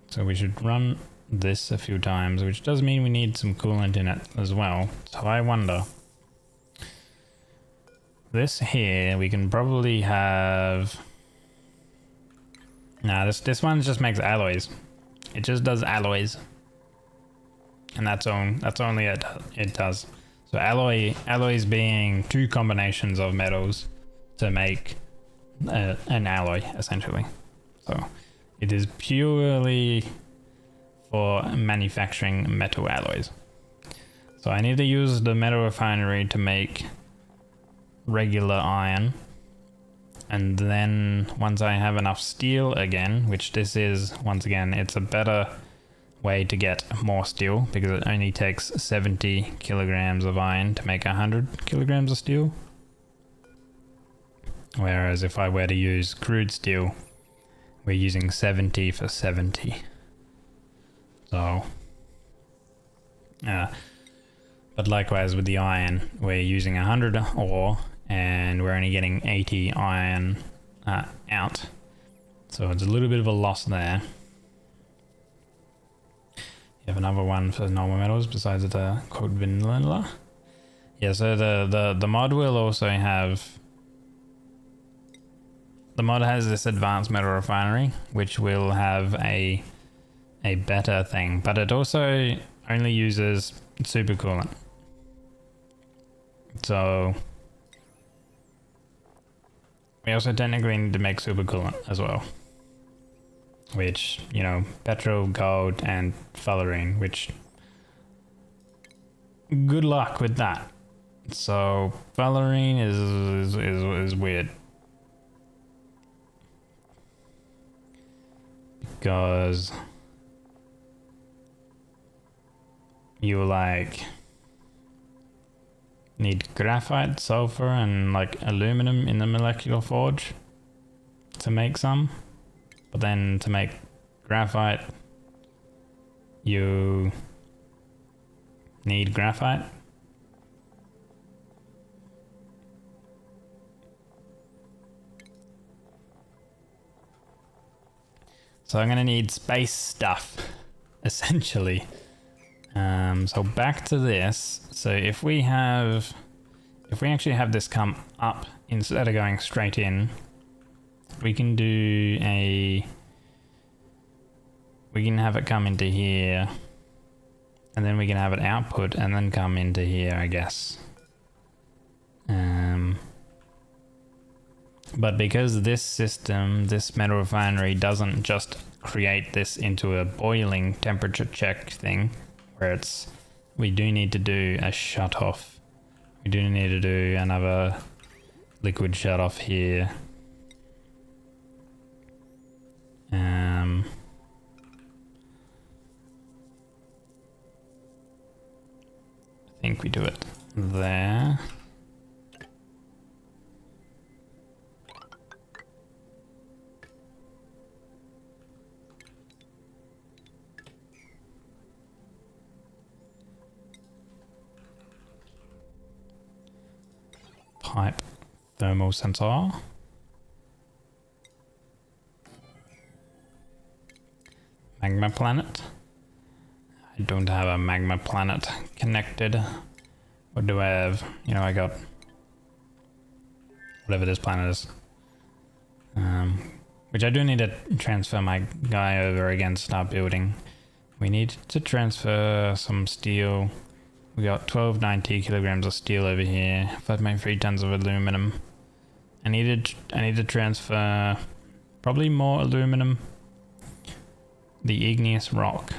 Speaker 1: So we should run this a few times, which does mean we need some coolant in it as well. So I wonder, this here we can probably have. Nah, this one just makes alloys. It just does alloys. And that's only it does. So alloys being 2 combinations of metals to make an alloy, essentially. So it is purely for manufacturing metal alloys. So I need to use the metal refinery to make regular iron. And then once I have enough steel again, which this is, once again, it's a better way to get more steel because it only takes 70 kilograms of iron to make 100 kilograms of steel. Whereas if I were to use crude steel, we're using 70 for 70. So, but likewise with the iron, we're using 100 ore and we're only getting 80 iron out. So it's a little bit of a loss there. You have another one for normal metals besides the quote vanilla. Yeah, so the mod will also have. The mod has this advanced metal refinery, which will have a better thing, but it also only uses supercoolant. So we also technically need to make supercoolant as well. Which, you know, petrol, gold, and fullerene, which good luck with that. So fullerene is weird. Because you like need graphite, sulfur, and like aluminum in the molecular forge to make some. But then to make graphite, you need graphite. So I'm going to need space stuff, essentially. So back to this. So if we actually have this come up instead of going straight in, we can have it come into here and then we can have it output and then come into here, I guess. But because this system, this metal refinery, doesn't just create this into a boiling temperature check thing, where it's, we do need to do a shut off. We do need to do another liquid shut off here. I think we do it there. Pipe thermal sensor. Magma planet. I don't have a magma planet connected. What do I have? You know, I got whatever this planet is. Which I do need to transfer my guy over again to start building. We need to transfer some steel. We got 1290 kilograms of steel over here, 5.3 tons of aluminum. I need to transfer probably more aluminum, the igneous rock,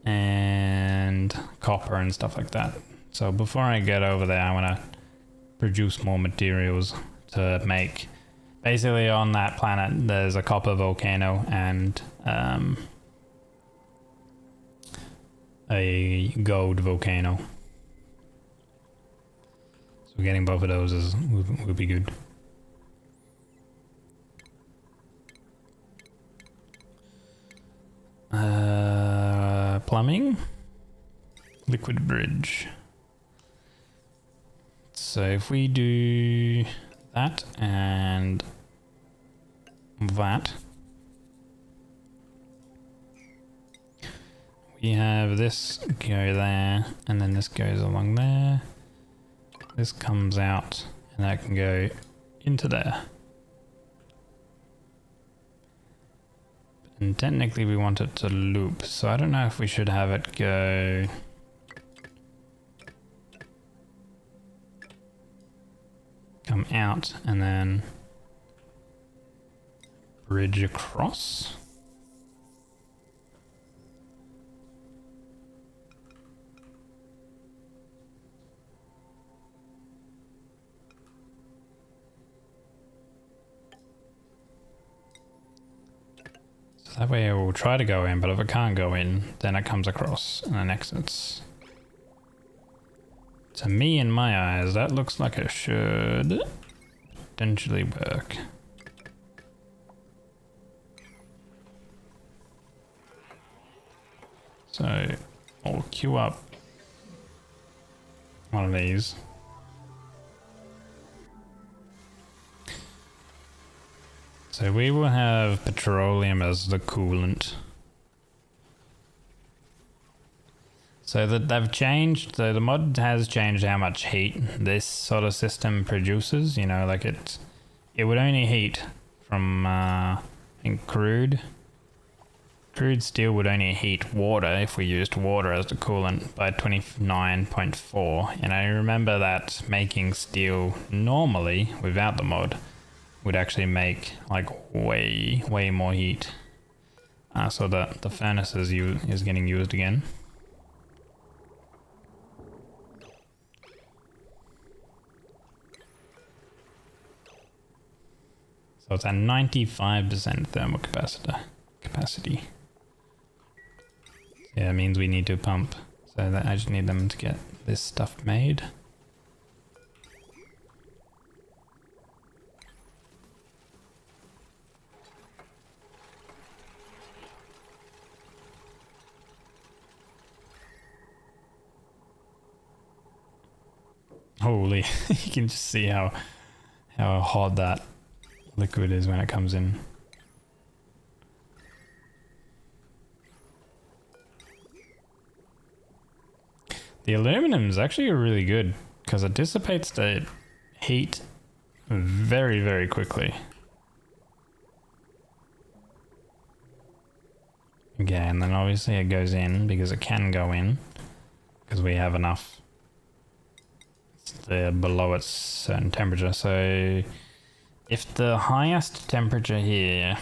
Speaker 1: and copper and stuff like that. So before I get over there, I want to produce more materials to make. Basically on that planet there's a copper volcano and a gold volcano. So getting both of those would be good. Plumbing, liquid bridge. So if we do that and that, we have this go there, and then this goes along there. This comes out, and that can go into there. And technically we want it to loop, so I don't know if we should have it go come out and then bridge across. That way it will try to go in, but if it can't go in, then it comes across and then exits. To me, in my eyes, that looks like it should potentially work. So I'll queue up one of these. So we will have petroleum as the coolant. So that they've changed, so the mod has changed how much heat this sort of system produces. You know, like it would only heat from I think crude steel would only heat water if we used water as the coolant by 29.4. And I remember that making steel normally without the mod would actually make like way more heat. So the furnace is getting used again. So it's at 95% thermal capacity. Yeah, it means we need to pump. So that I just need them to get this stuff made. Holy, you can just see how hot that liquid is when it comes in. The aluminum is actually really good because it dissipates the heat very quickly. Okay, and then obviously it goes in because it can go in because we have enough. They're below a certain temperature. So if the highest temperature here,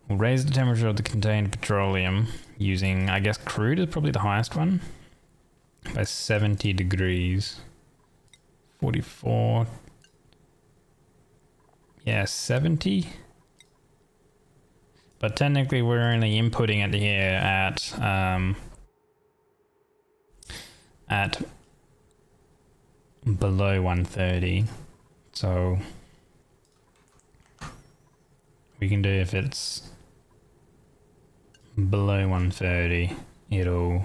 Speaker 1: we'll raise the temperature of the contained petroleum using, I guess crude is probably the highest one, by 70 degrees. 44. Yeah, 70. But technically we're only inputting it here at below 130. So we can do, if it's below 130, it'll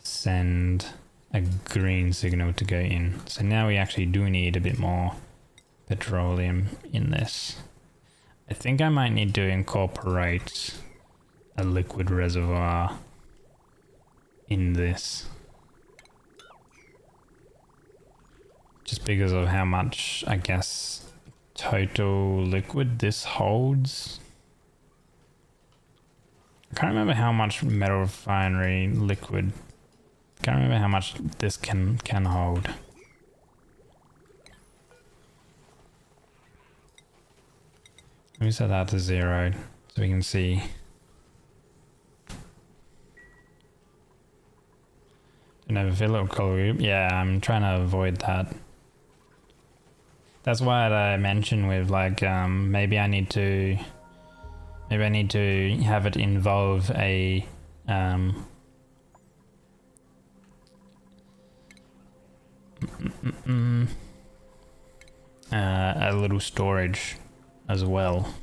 Speaker 1: send a green signal to go in. So now we actually do need a bit more petroleum in this. I think I might need to incorporate a liquid reservoir in this. Just because of how much, I guess, total liquid this holds. I can't remember how much metal refinery liquid. Can't remember how much this can hold. Let me set that to 0 so we can see. Don't have a fit little color group. Yeah, I'm trying to avoid that. That's why I mentioned with like maybe I need to have it involve a a little storage as well.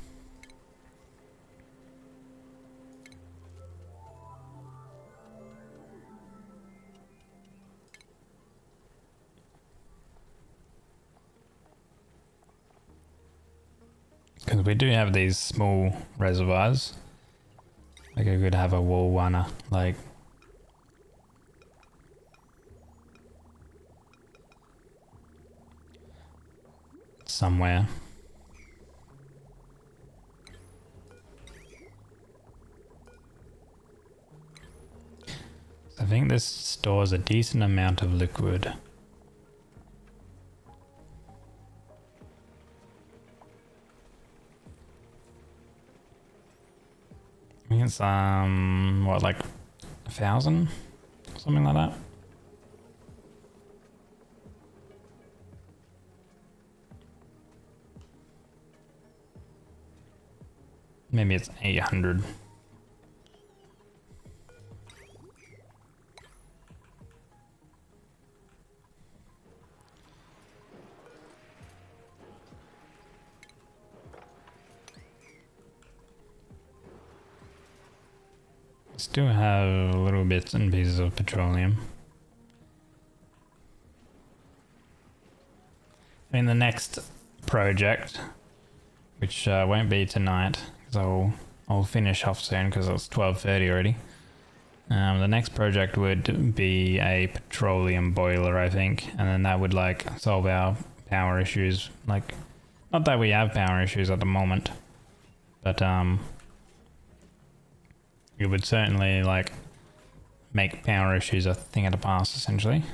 Speaker 1: Because we do have these small reservoirs. Like I could have a wall one, like somewhere. So I think this stores a decent amount of liquid. I think it's what, like 1,000? Something like that. Maybe it's 800. Still have little bits and pieces of petroleum. In the next project, which won't be tonight, because I'll finish off soon because it's 12:30 already. The next project would be a petroleum boiler, I think, and then that would like solve our power issues. Like, not that we have power issues at the moment, but it would certainly like make power issues a thing of the past, essentially.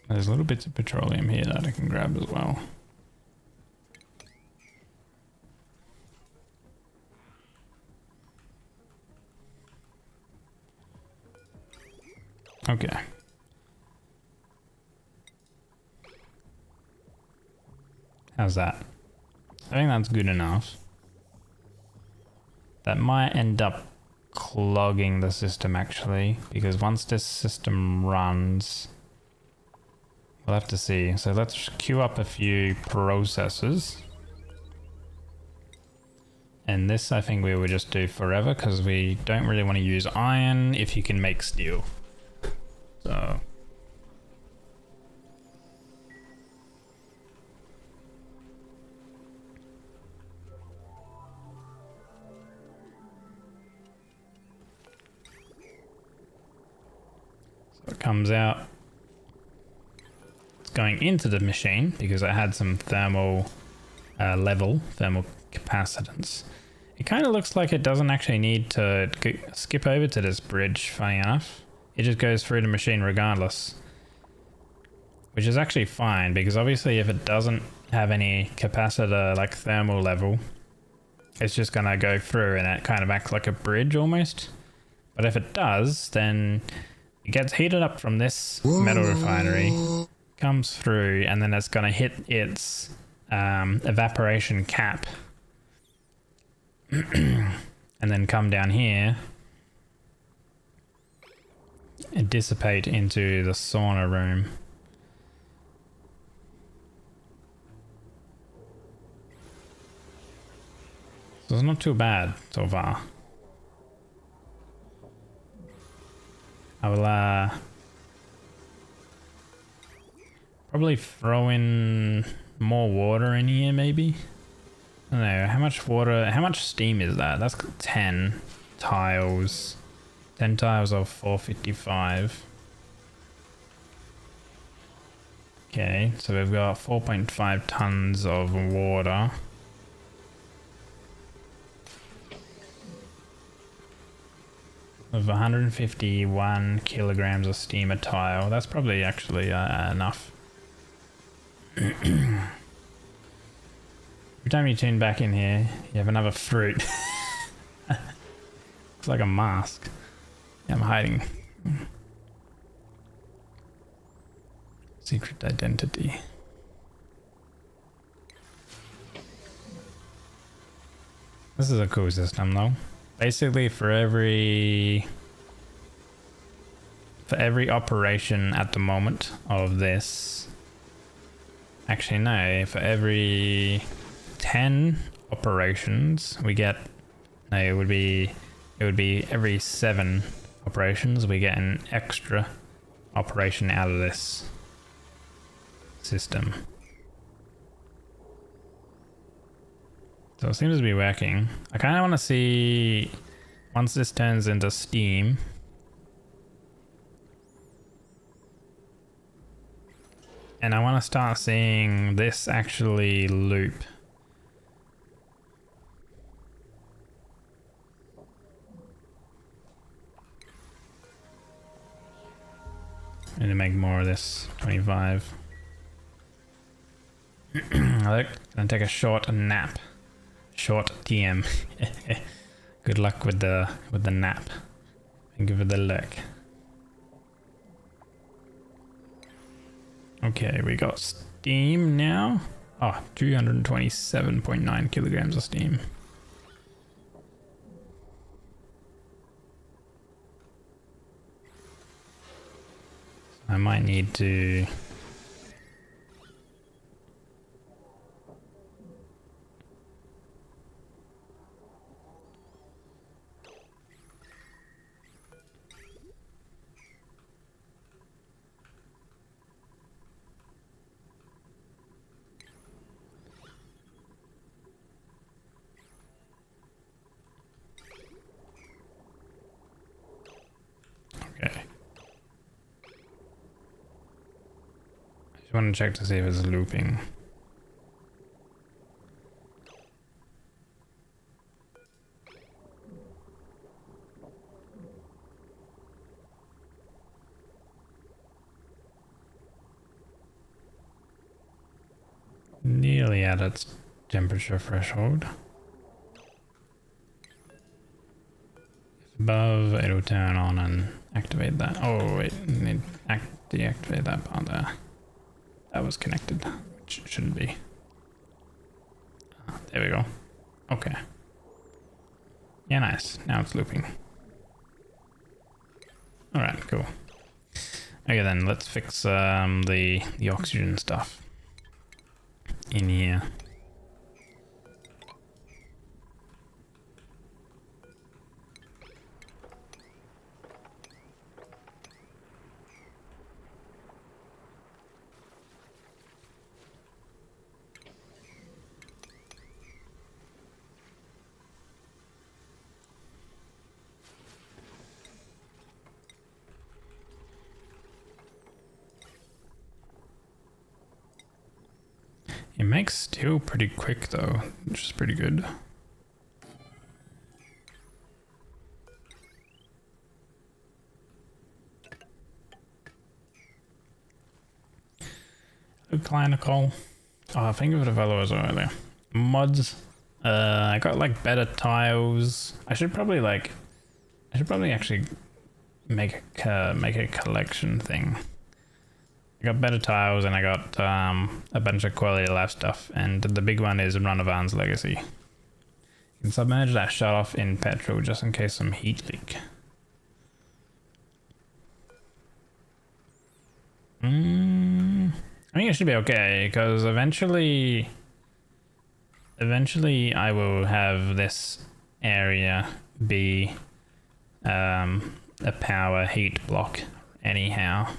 Speaker 1: There's little bits of petroleum here that I can grab as well. Okay. How's that? I think that's good enough. That might end up clogging the system actually, because once this system runs, we'll have to see. So let's queue up a few processes. And this I think we will just do forever because we don't really want to use iron if you can make steel. So it comes out. It's going into the machine because I had some thermal level thermal capacitance. It kind of looks like it doesn't actually need to skip over to this bridge, funny enough. It just goes through the machine regardless. Which is actually fine, because obviously if it doesn't have any capacitor, like thermal level, it's just gonna go through and it kind of acts like a bridge almost. But if it does, then it gets heated up from this metal refinery, comes through, and then it's gonna hit its evaporation cap. And then come down here and dissipate into the sauna room. So it's not too bad so far. I will probably throw in more water in here maybe. I don't know, how much water, how much steam is that? That's 10 tiles. 10 tiles of 455. Okay, so we've got 4.5 tons of water. Of 151 kilograms of steam a tile. That's probably actually enough. Every time you tune back in here, you have another fruit. Looks like a mask. Yeah, I'm hiding. Secret identity. This is a cool system though. Basically for every operation at the moment of this, actually no, for every 10 operations we get, no, it would be every 7 operations we get an extra operation out of this system. So it seems to be working. I kind of want to see once this turns into steam. And I want to start seeing this actually loop. I need to make more of this. 25. I'm gonna take a short nap. Short TM. Good luck with the nap. And give it a look. Okay, we got steam now. Oh, 227.9 kilograms of steam. I might need to just want to check to see if it's looping. Nearly at its temperature threshold. If above, it'll turn on and activate that. Oh wait, need deactivate that part there. That was connected, which it shouldn't be. There we go. Okay. Yeah, nice. Now it's looping. Alright, cool. Okay then, let's fix the oxygen stuff in here. It makes steel pretty quick though, which is pretty good. Kleiner coal. Oh, thank you for the followers earlier. Mods. I got like better tiles. I should probably actually make a collection thing. I got better tiles and I got a bunch of quality life stuff, and the big one is Runovan's Legacy. You can submerge that shut off in petrol just in case some heat leak. I think it should be okay, because eventually I will have this area be a power heat block anyhow.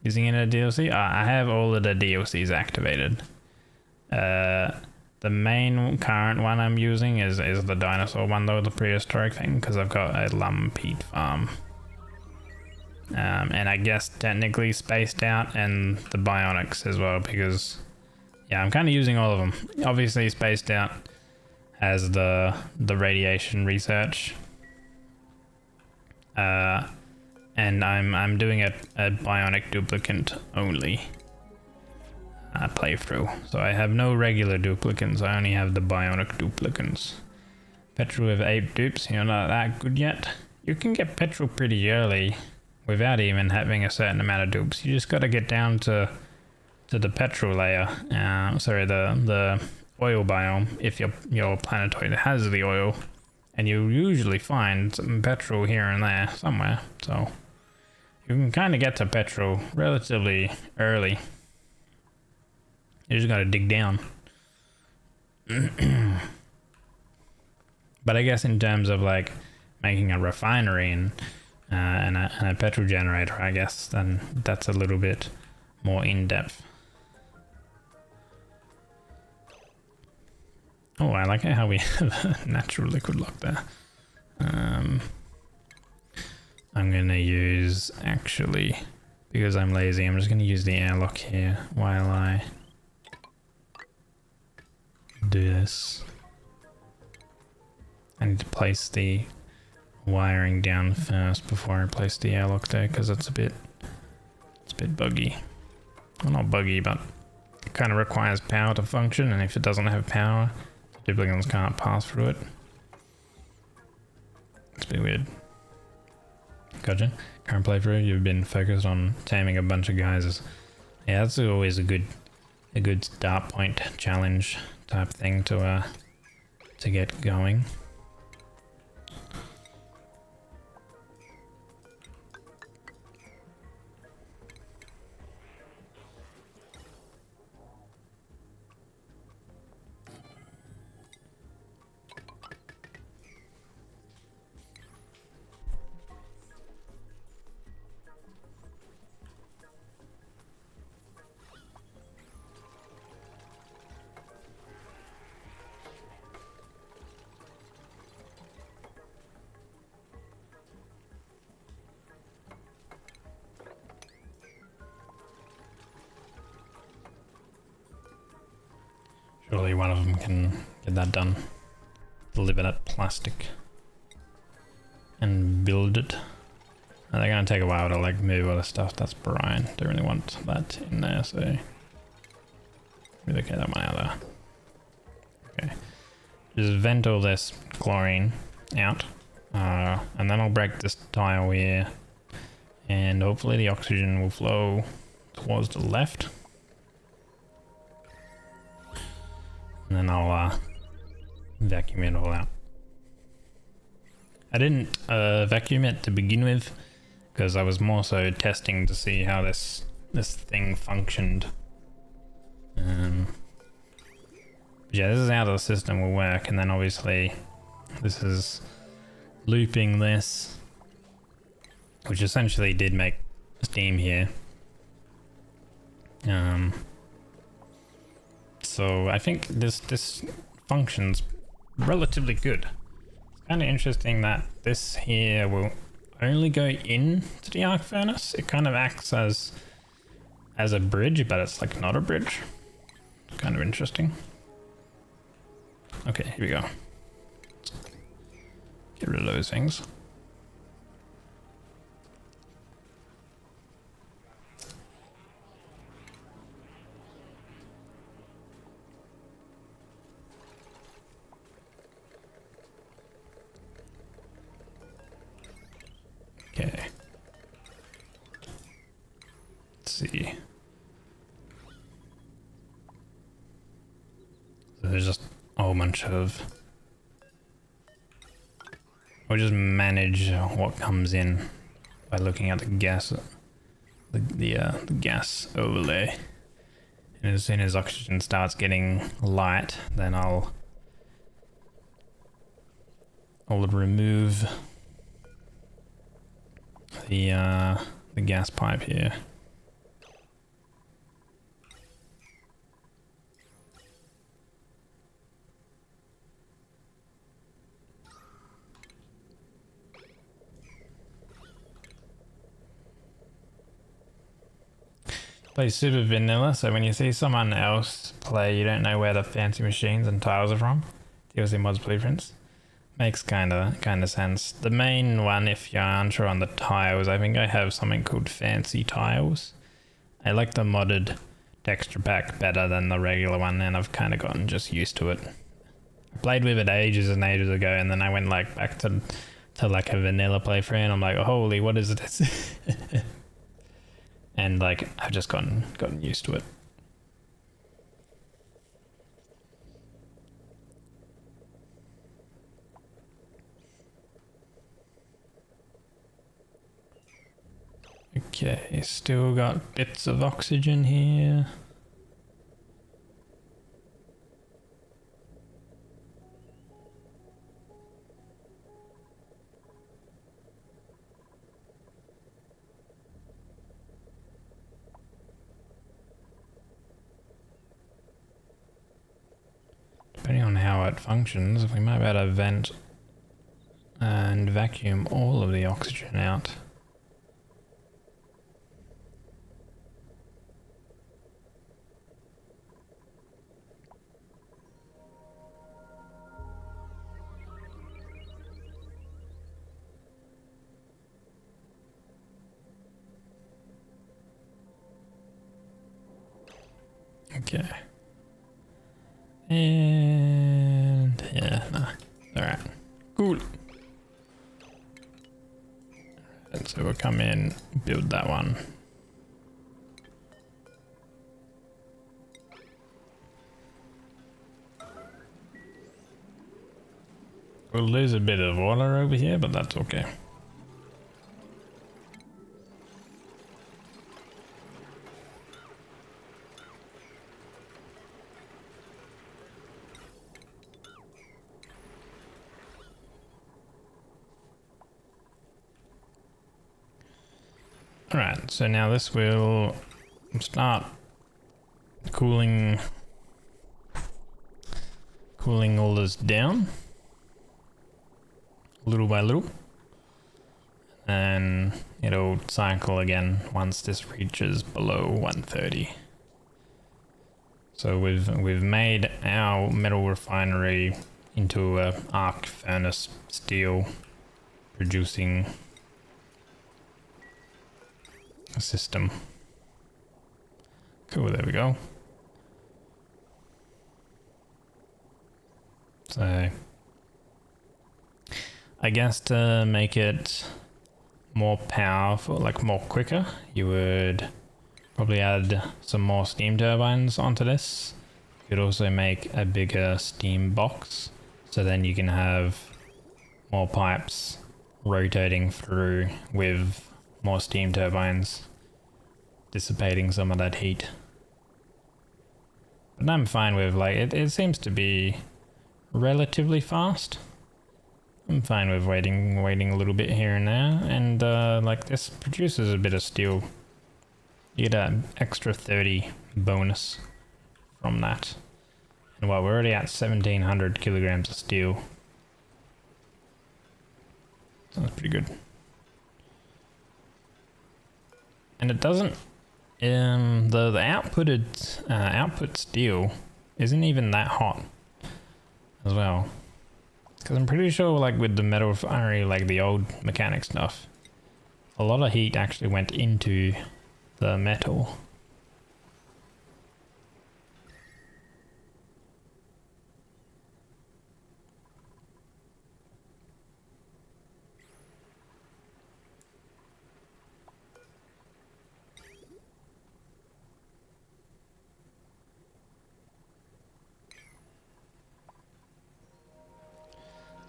Speaker 1: Using it in a DLC? I have all of the DLCs activated. The main current one I'm using is the dinosaur one though, the prehistoric thing, because I've got a lump-peat farm. And I guess technically Spaced Out and the Bionics as well, because yeah, I'm kind of using all of them. Obviously Spaced Out has the radiation research, and I'm doing a Bionic duplicant only playthrough, so I have no regular duplicants. I only have the Bionic duplicants. Petrol with 8 dupes, you're not that good yet. You can get petrol pretty early without even having a certain amount of dupes. You just got to get down to the petrol layer. Sorry, the oil biome. If your planetoid has the oil, and you usually find some petrol here and there somewhere. So you can kind of get to petrol relatively early. You just got to dig down. But I guess in terms of like making a refinery and a petrol generator, I guess then that's a little bit more in-depth. Oh, I like it how we have a natural liquid lock there. I'm gonna use, actually, because I'm lazy, I'm just gonna use the airlock here while I do this. I need to place the wiring down first before I place the airlock there, because it's a bit buggy. Well, not buggy, but it kind of requires power to function, and if it doesn't have power, duplicants can't pass through it. It's a bit weird. Gotcha. Current playthrough, you've been focused on taming a bunch of geysers. Yeah, that's always a good start point challenge type thing to get going. Surely one of them can get that done. Deliver that plastic and build it. And they're gonna take a while to like move all the stuff. That's Brian. Don't really want that in there, so maybe get that one out there. Okay, just vent all this chlorine out, and then I'll break this tile here, and hopefully the oxygen will flow towards the left. And then I'll vacuum it all out. I didn't vacuum it to begin with, because I was more so testing to see how this thing functioned. Yeah, this is how the system will work, and then obviously this is looping this, which essentially did make steam here. So I think this functions relatively good. It's kind of interesting that this here will only go into the arc furnace. It kind of acts as a bridge, but it's like not a bridge. Kind of interesting. Okay, here we go. Get rid of those things. Okay. Let's see. There's just a whole bunch of... We'll just manage what comes in by looking at the gas, the gas overlay. And as soon as oxygen starts getting light, then I'll remove the gas pipe here. Play super vanilla, so when you see someone else play, you don't know where the fancy machines and tiles are from. DLC mods blueprints. Makes kinda sense. The main one, if you're unsure on the tiles, I think I have something called fancy tiles. I like the modded texture pack better than the regular one, and I've kind of gotten just used to it. I played with it ages and ages ago, and then I went like back to like a vanilla playthrough, and I'm like, holy, what is this? And like I've just gotten used to it. Okay, still got bits of oxygen here. Depending on how it functions, we might be able to vent and vacuum all of the oxygen out. Okay. And yeah, no. Alright. Cool. And so we'll come in, build that one. We'll lose a bit of water over here, but that's okay. Alright, so now this will start cooling all this down little by little, and it'll cycle again once this reaches below 130. So we've made our metal refinery into a arc furnace steel producing system. Cool, there we go. So I guess to make it more powerful, like more quicker, you would probably add some more steam turbines onto this. You could also make a bigger steam box, so then you can have more pipes rotating through with more steam turbines dissipating some of that heat. But I'm fine with, like, it seems to be relatively fast. I'm fine with waiting a little bit here and there, and like this produces a bit of steel. You get an extra 30 bonus from that. And well, we're already at 1700 kilograms of steel. So that's pretty good. And it doesn't the output steel isn't even that hot as well. Because I'm pretty sure, like with the metal refinery, like the old mechanic stuff, a lot of heat actually went into the metal.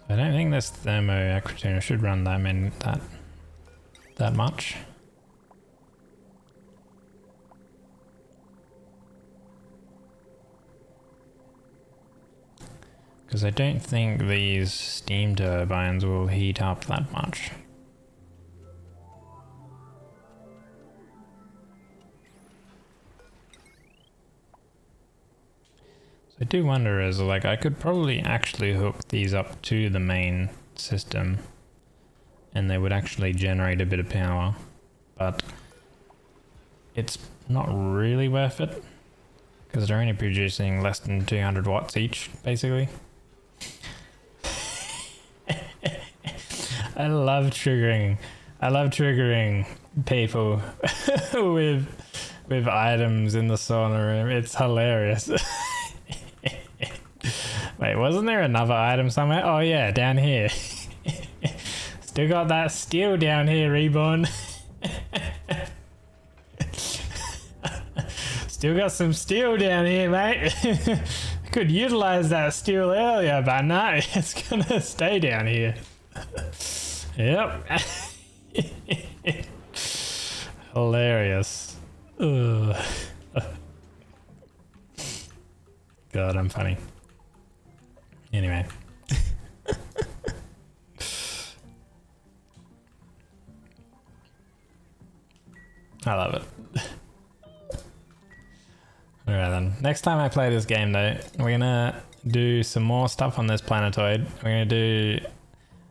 Speaker 1: I don't think this thermoacrytuner should run that much. Because I don't think these steam turbines will heat up that much. I do wonder is like I could probably actually hook these up to the main system and they would actually generate a bit of power, but it's not really worth it because they're only producing less than 200 watts each basically. I love triggering people with items in the sauna room. It's hilarious. Wait, wasn't there another item somewhere? Oh yeah, down here. Still got that steel down here, Reborn. Still got some steel down here, mate. Could utilize that steel earlier, but no, it's gonna stay down here. Yep. Hilarious. Ugh. God, I'm funny. Anyway. I love it. Alright then. Next time I play this game though, we're gonna do some more stuff on this planetoid. We're gonna do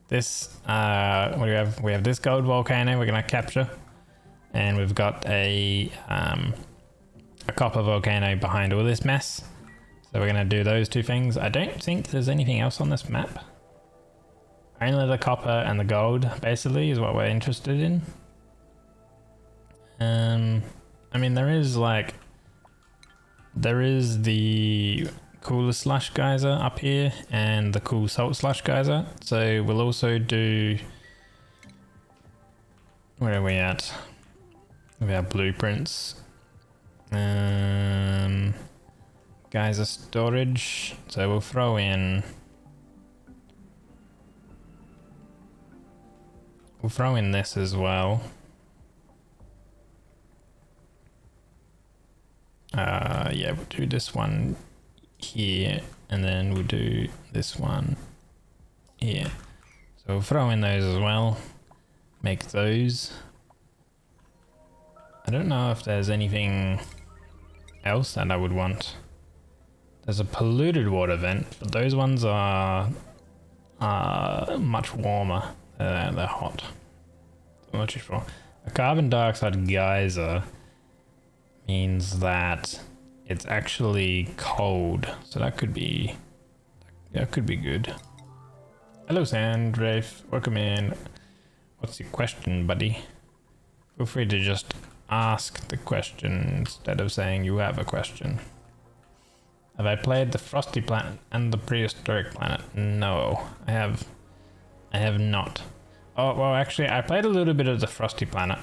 Speaker 1: this, what do we have? We have this gold volcano we're gonna capture. And we've got a copper volcano behind all this mess. So we're gonna do those two things. I don't think there's anything else on this map. Only the copper and the gold, basically, is what we're interested in. I mean, there is the cooler slush geyser up here and the cool salt slush geyser. So we'll also do, where are we at? We have blueprints. Geyser storage. So we'll throw in this as well. Yeah, we'll do this one here and then we'll do this one here. So we'll throw in those as well. Make those. I don't know if there's anything else that I would want. There's a polluted water vent, but those ones are much warmer. They're hot. I'm not too sure. A carbon dioxide geyser means that it's actually cold, so that could be good. Hello Sandrafe, welcome in. What's your question, buddy? Feel free to just ask the question instead of saying you have a question. Have I played the Frosty Planet and the Prehistoric Planet? No, I have not. Oh, well actually I played a little bit of the Frosty Planet.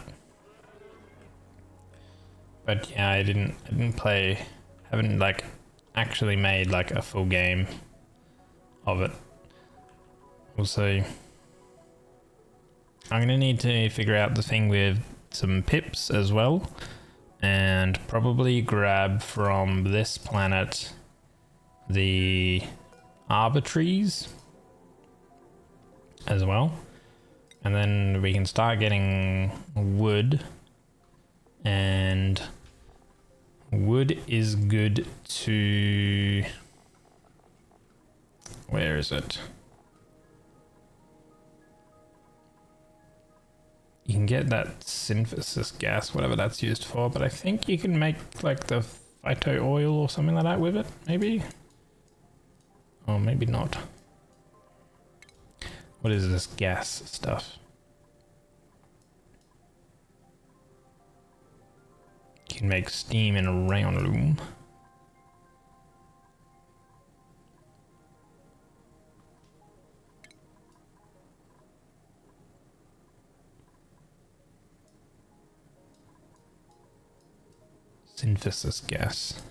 Speaker 1: But yeah, I didn't play, haven't like actually made like a full game of it. We'll see. I'm gonna need to figure out the thing with some pips as well, and probably grab from this planet the arbor trees as well, and then we can start getting wood, and wood is good to, where is it? You can get that synthesis gas, whatever that's used for, but I think you can make like the phyto oil or something like that with it, maybe? Or maybe not. What is this gas stuff? You can make steam in a rayon loom. Synthesis gas.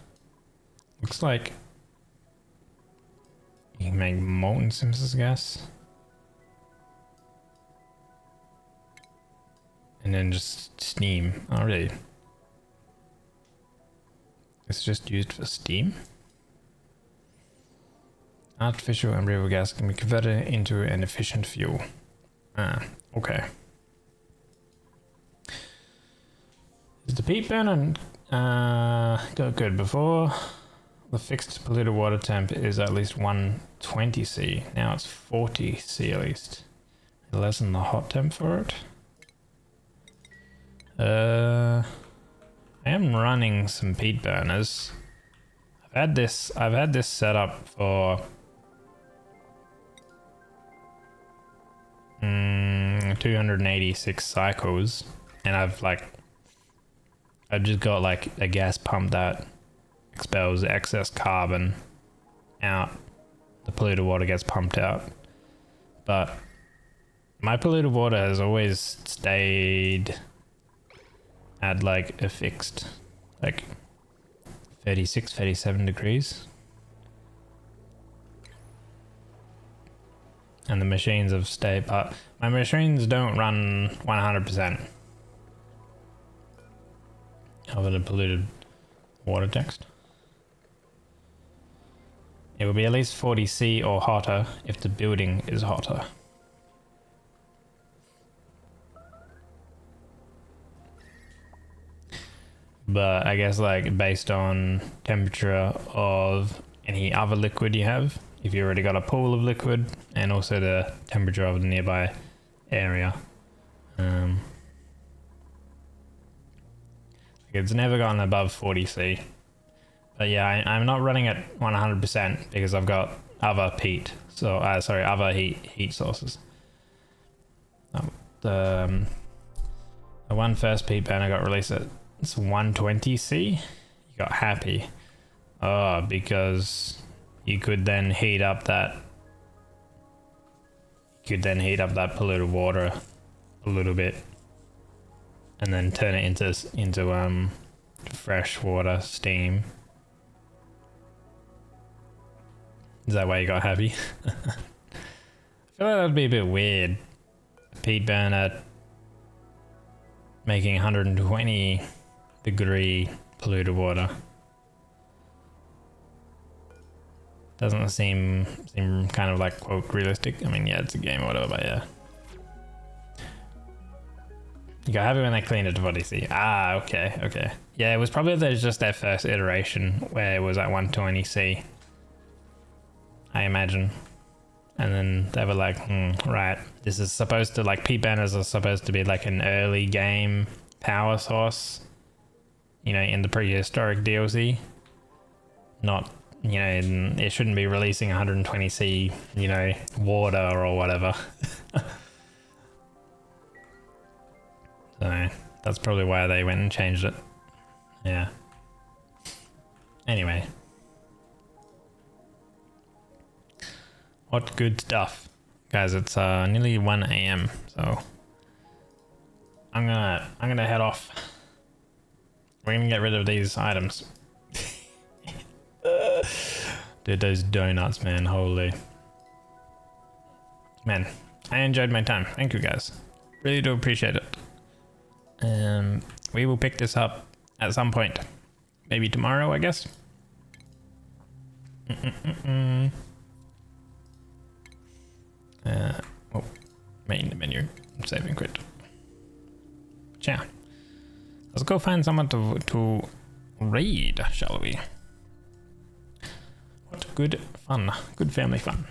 Speaker 1: Looks like you can make molten synthesis gas. And then just steam. Oh, really? It's just used for steam? Artificial and real gas can be converted into an efficient fuel. Ah, okay. Is the peat burner good? Before the fixed polluted water temp is at least 120 C. Now it's 40 C at least. Less than the hot temp for it. I am running some peat burners. I've had this set up for 286 cycles, and I've just got like a gas pump that expels excess carbon out. The polluted water gets pumped out, but my polluted water has always stayed at like a fixed like 36, 37 degrees. And the machines have stayed, but my machines don't run 100% over the polluted water text. It will be at least 40 C or hotter if the building is hotter. But I guess like based on temperature of any other liquid you have, if you already got a pool of liquid, and also the temperature of the nearby area. It's never gone above 40 C. But yeah, I'm not running at 100% because I've got other peat. So other heat sources. The one first peat burner got released at it's 120 C. You got happy. Oh, because you could then heat up that polluted water a little bit and then turn it into fresh water steam. Is that why you got happy? I feel like that'd be a bit weird. A peat burner making 120 degree polluted water. Doesn't seem kind of like quote realistic. I mean, yeah, it's a game or whatever, but yeah. You got happy when they cleaned it to 40 C. Ah, okay. Yeah, it was probably just their first iteration where it was at 120 C. I imagine. And then they were like, right, this is supposed to, like, peat burners are supposed to be like an early game power source, you know, in the prehistoric DLC. Not, you know, it shouldn't be releasing 120 C, you know, water or whatever. So that's probably why they went and changed it. Yeah. Anyway. What good stuff. Guys, it's nearly 1 AM, so I'm gonna head off. We're gonna get rid of these items. Dude, those donuts, man, holy. Man, I enjoyed my time. Thank you guys. Really do appreciate it. We will pick this up at some point. Maybe tomorrow, I guess. Main menu, save and quit. Yeah. Let's go find someone to raid, shall we? What good fun. Good family fun.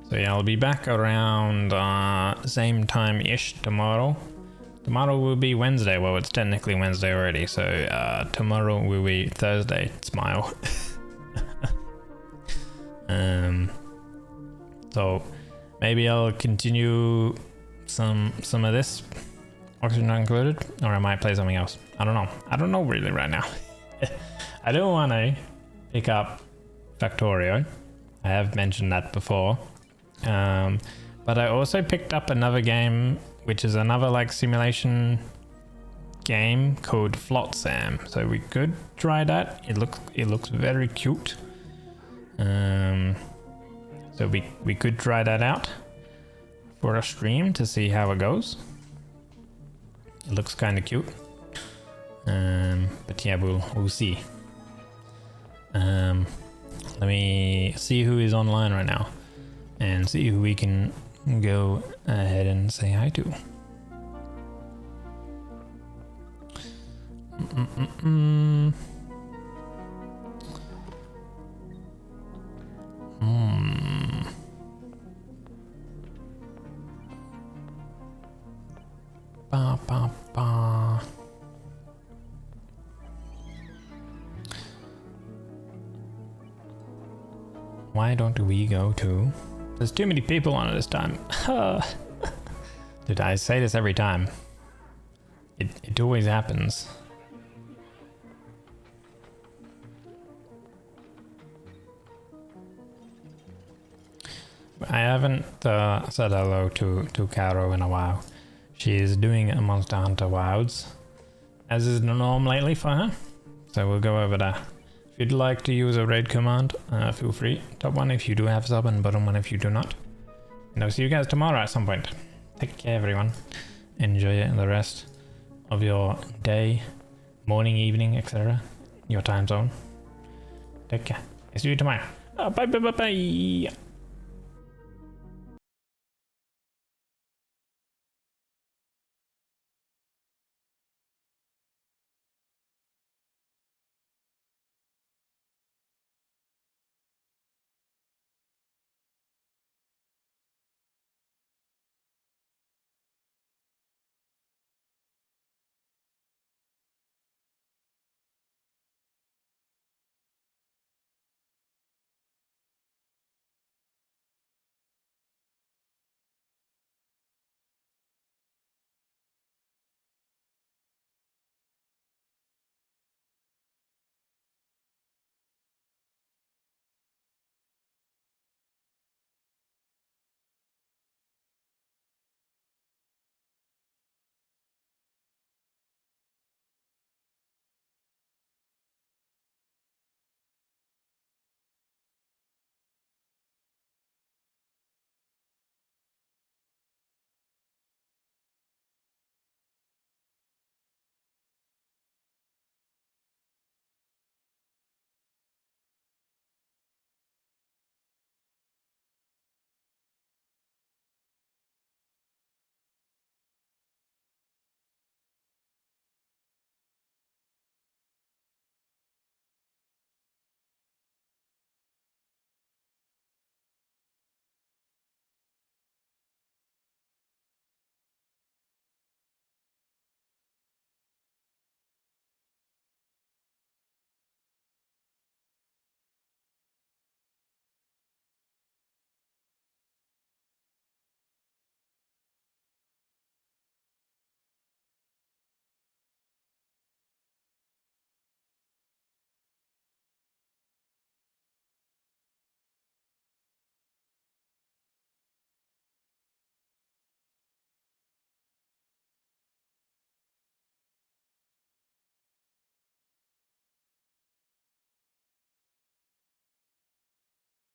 Speaker 1: So yeah, I'll be back around same time-ish tomorrow. Tomorrow will be Wednesday. Well, it's technically Wednesday already, so tomorrow will be Thursday. Smile. So maybe I'll continue some of this, Oxygen Not Included, or I might play something else. I don't know. I don't know really right now. I don't want to pick up Factorio. I have mentioned that before. But I also picked up another game, which is another like simulation game called Flotsam. So we could try that. It looks very cute. So we could try that out for a stream to see how it goes. It looks kind of cute. But yeah, we'll see. Let me see who is online right now and see who we can go ahead and say hi to. Ba, ba, ba. Why don't we go to... There's too many people on it this time. Dude, I say this every time. It always happens. I haven't said hello to Caro in a while. She is doing a Monster Hunter Wilds, as is the norm lately for her. So we'll go over there. If you'd like to use a raid command, feel free. Top one if you do have sub, and bottom one if you do not. And I'll see you guys tomorrow at some point. Take care, everyone. Enjoy the rest of your day, morning, evening, etc. Your time zone. Take care. I'll see you tomorrow. Bye, bye, bye, bye.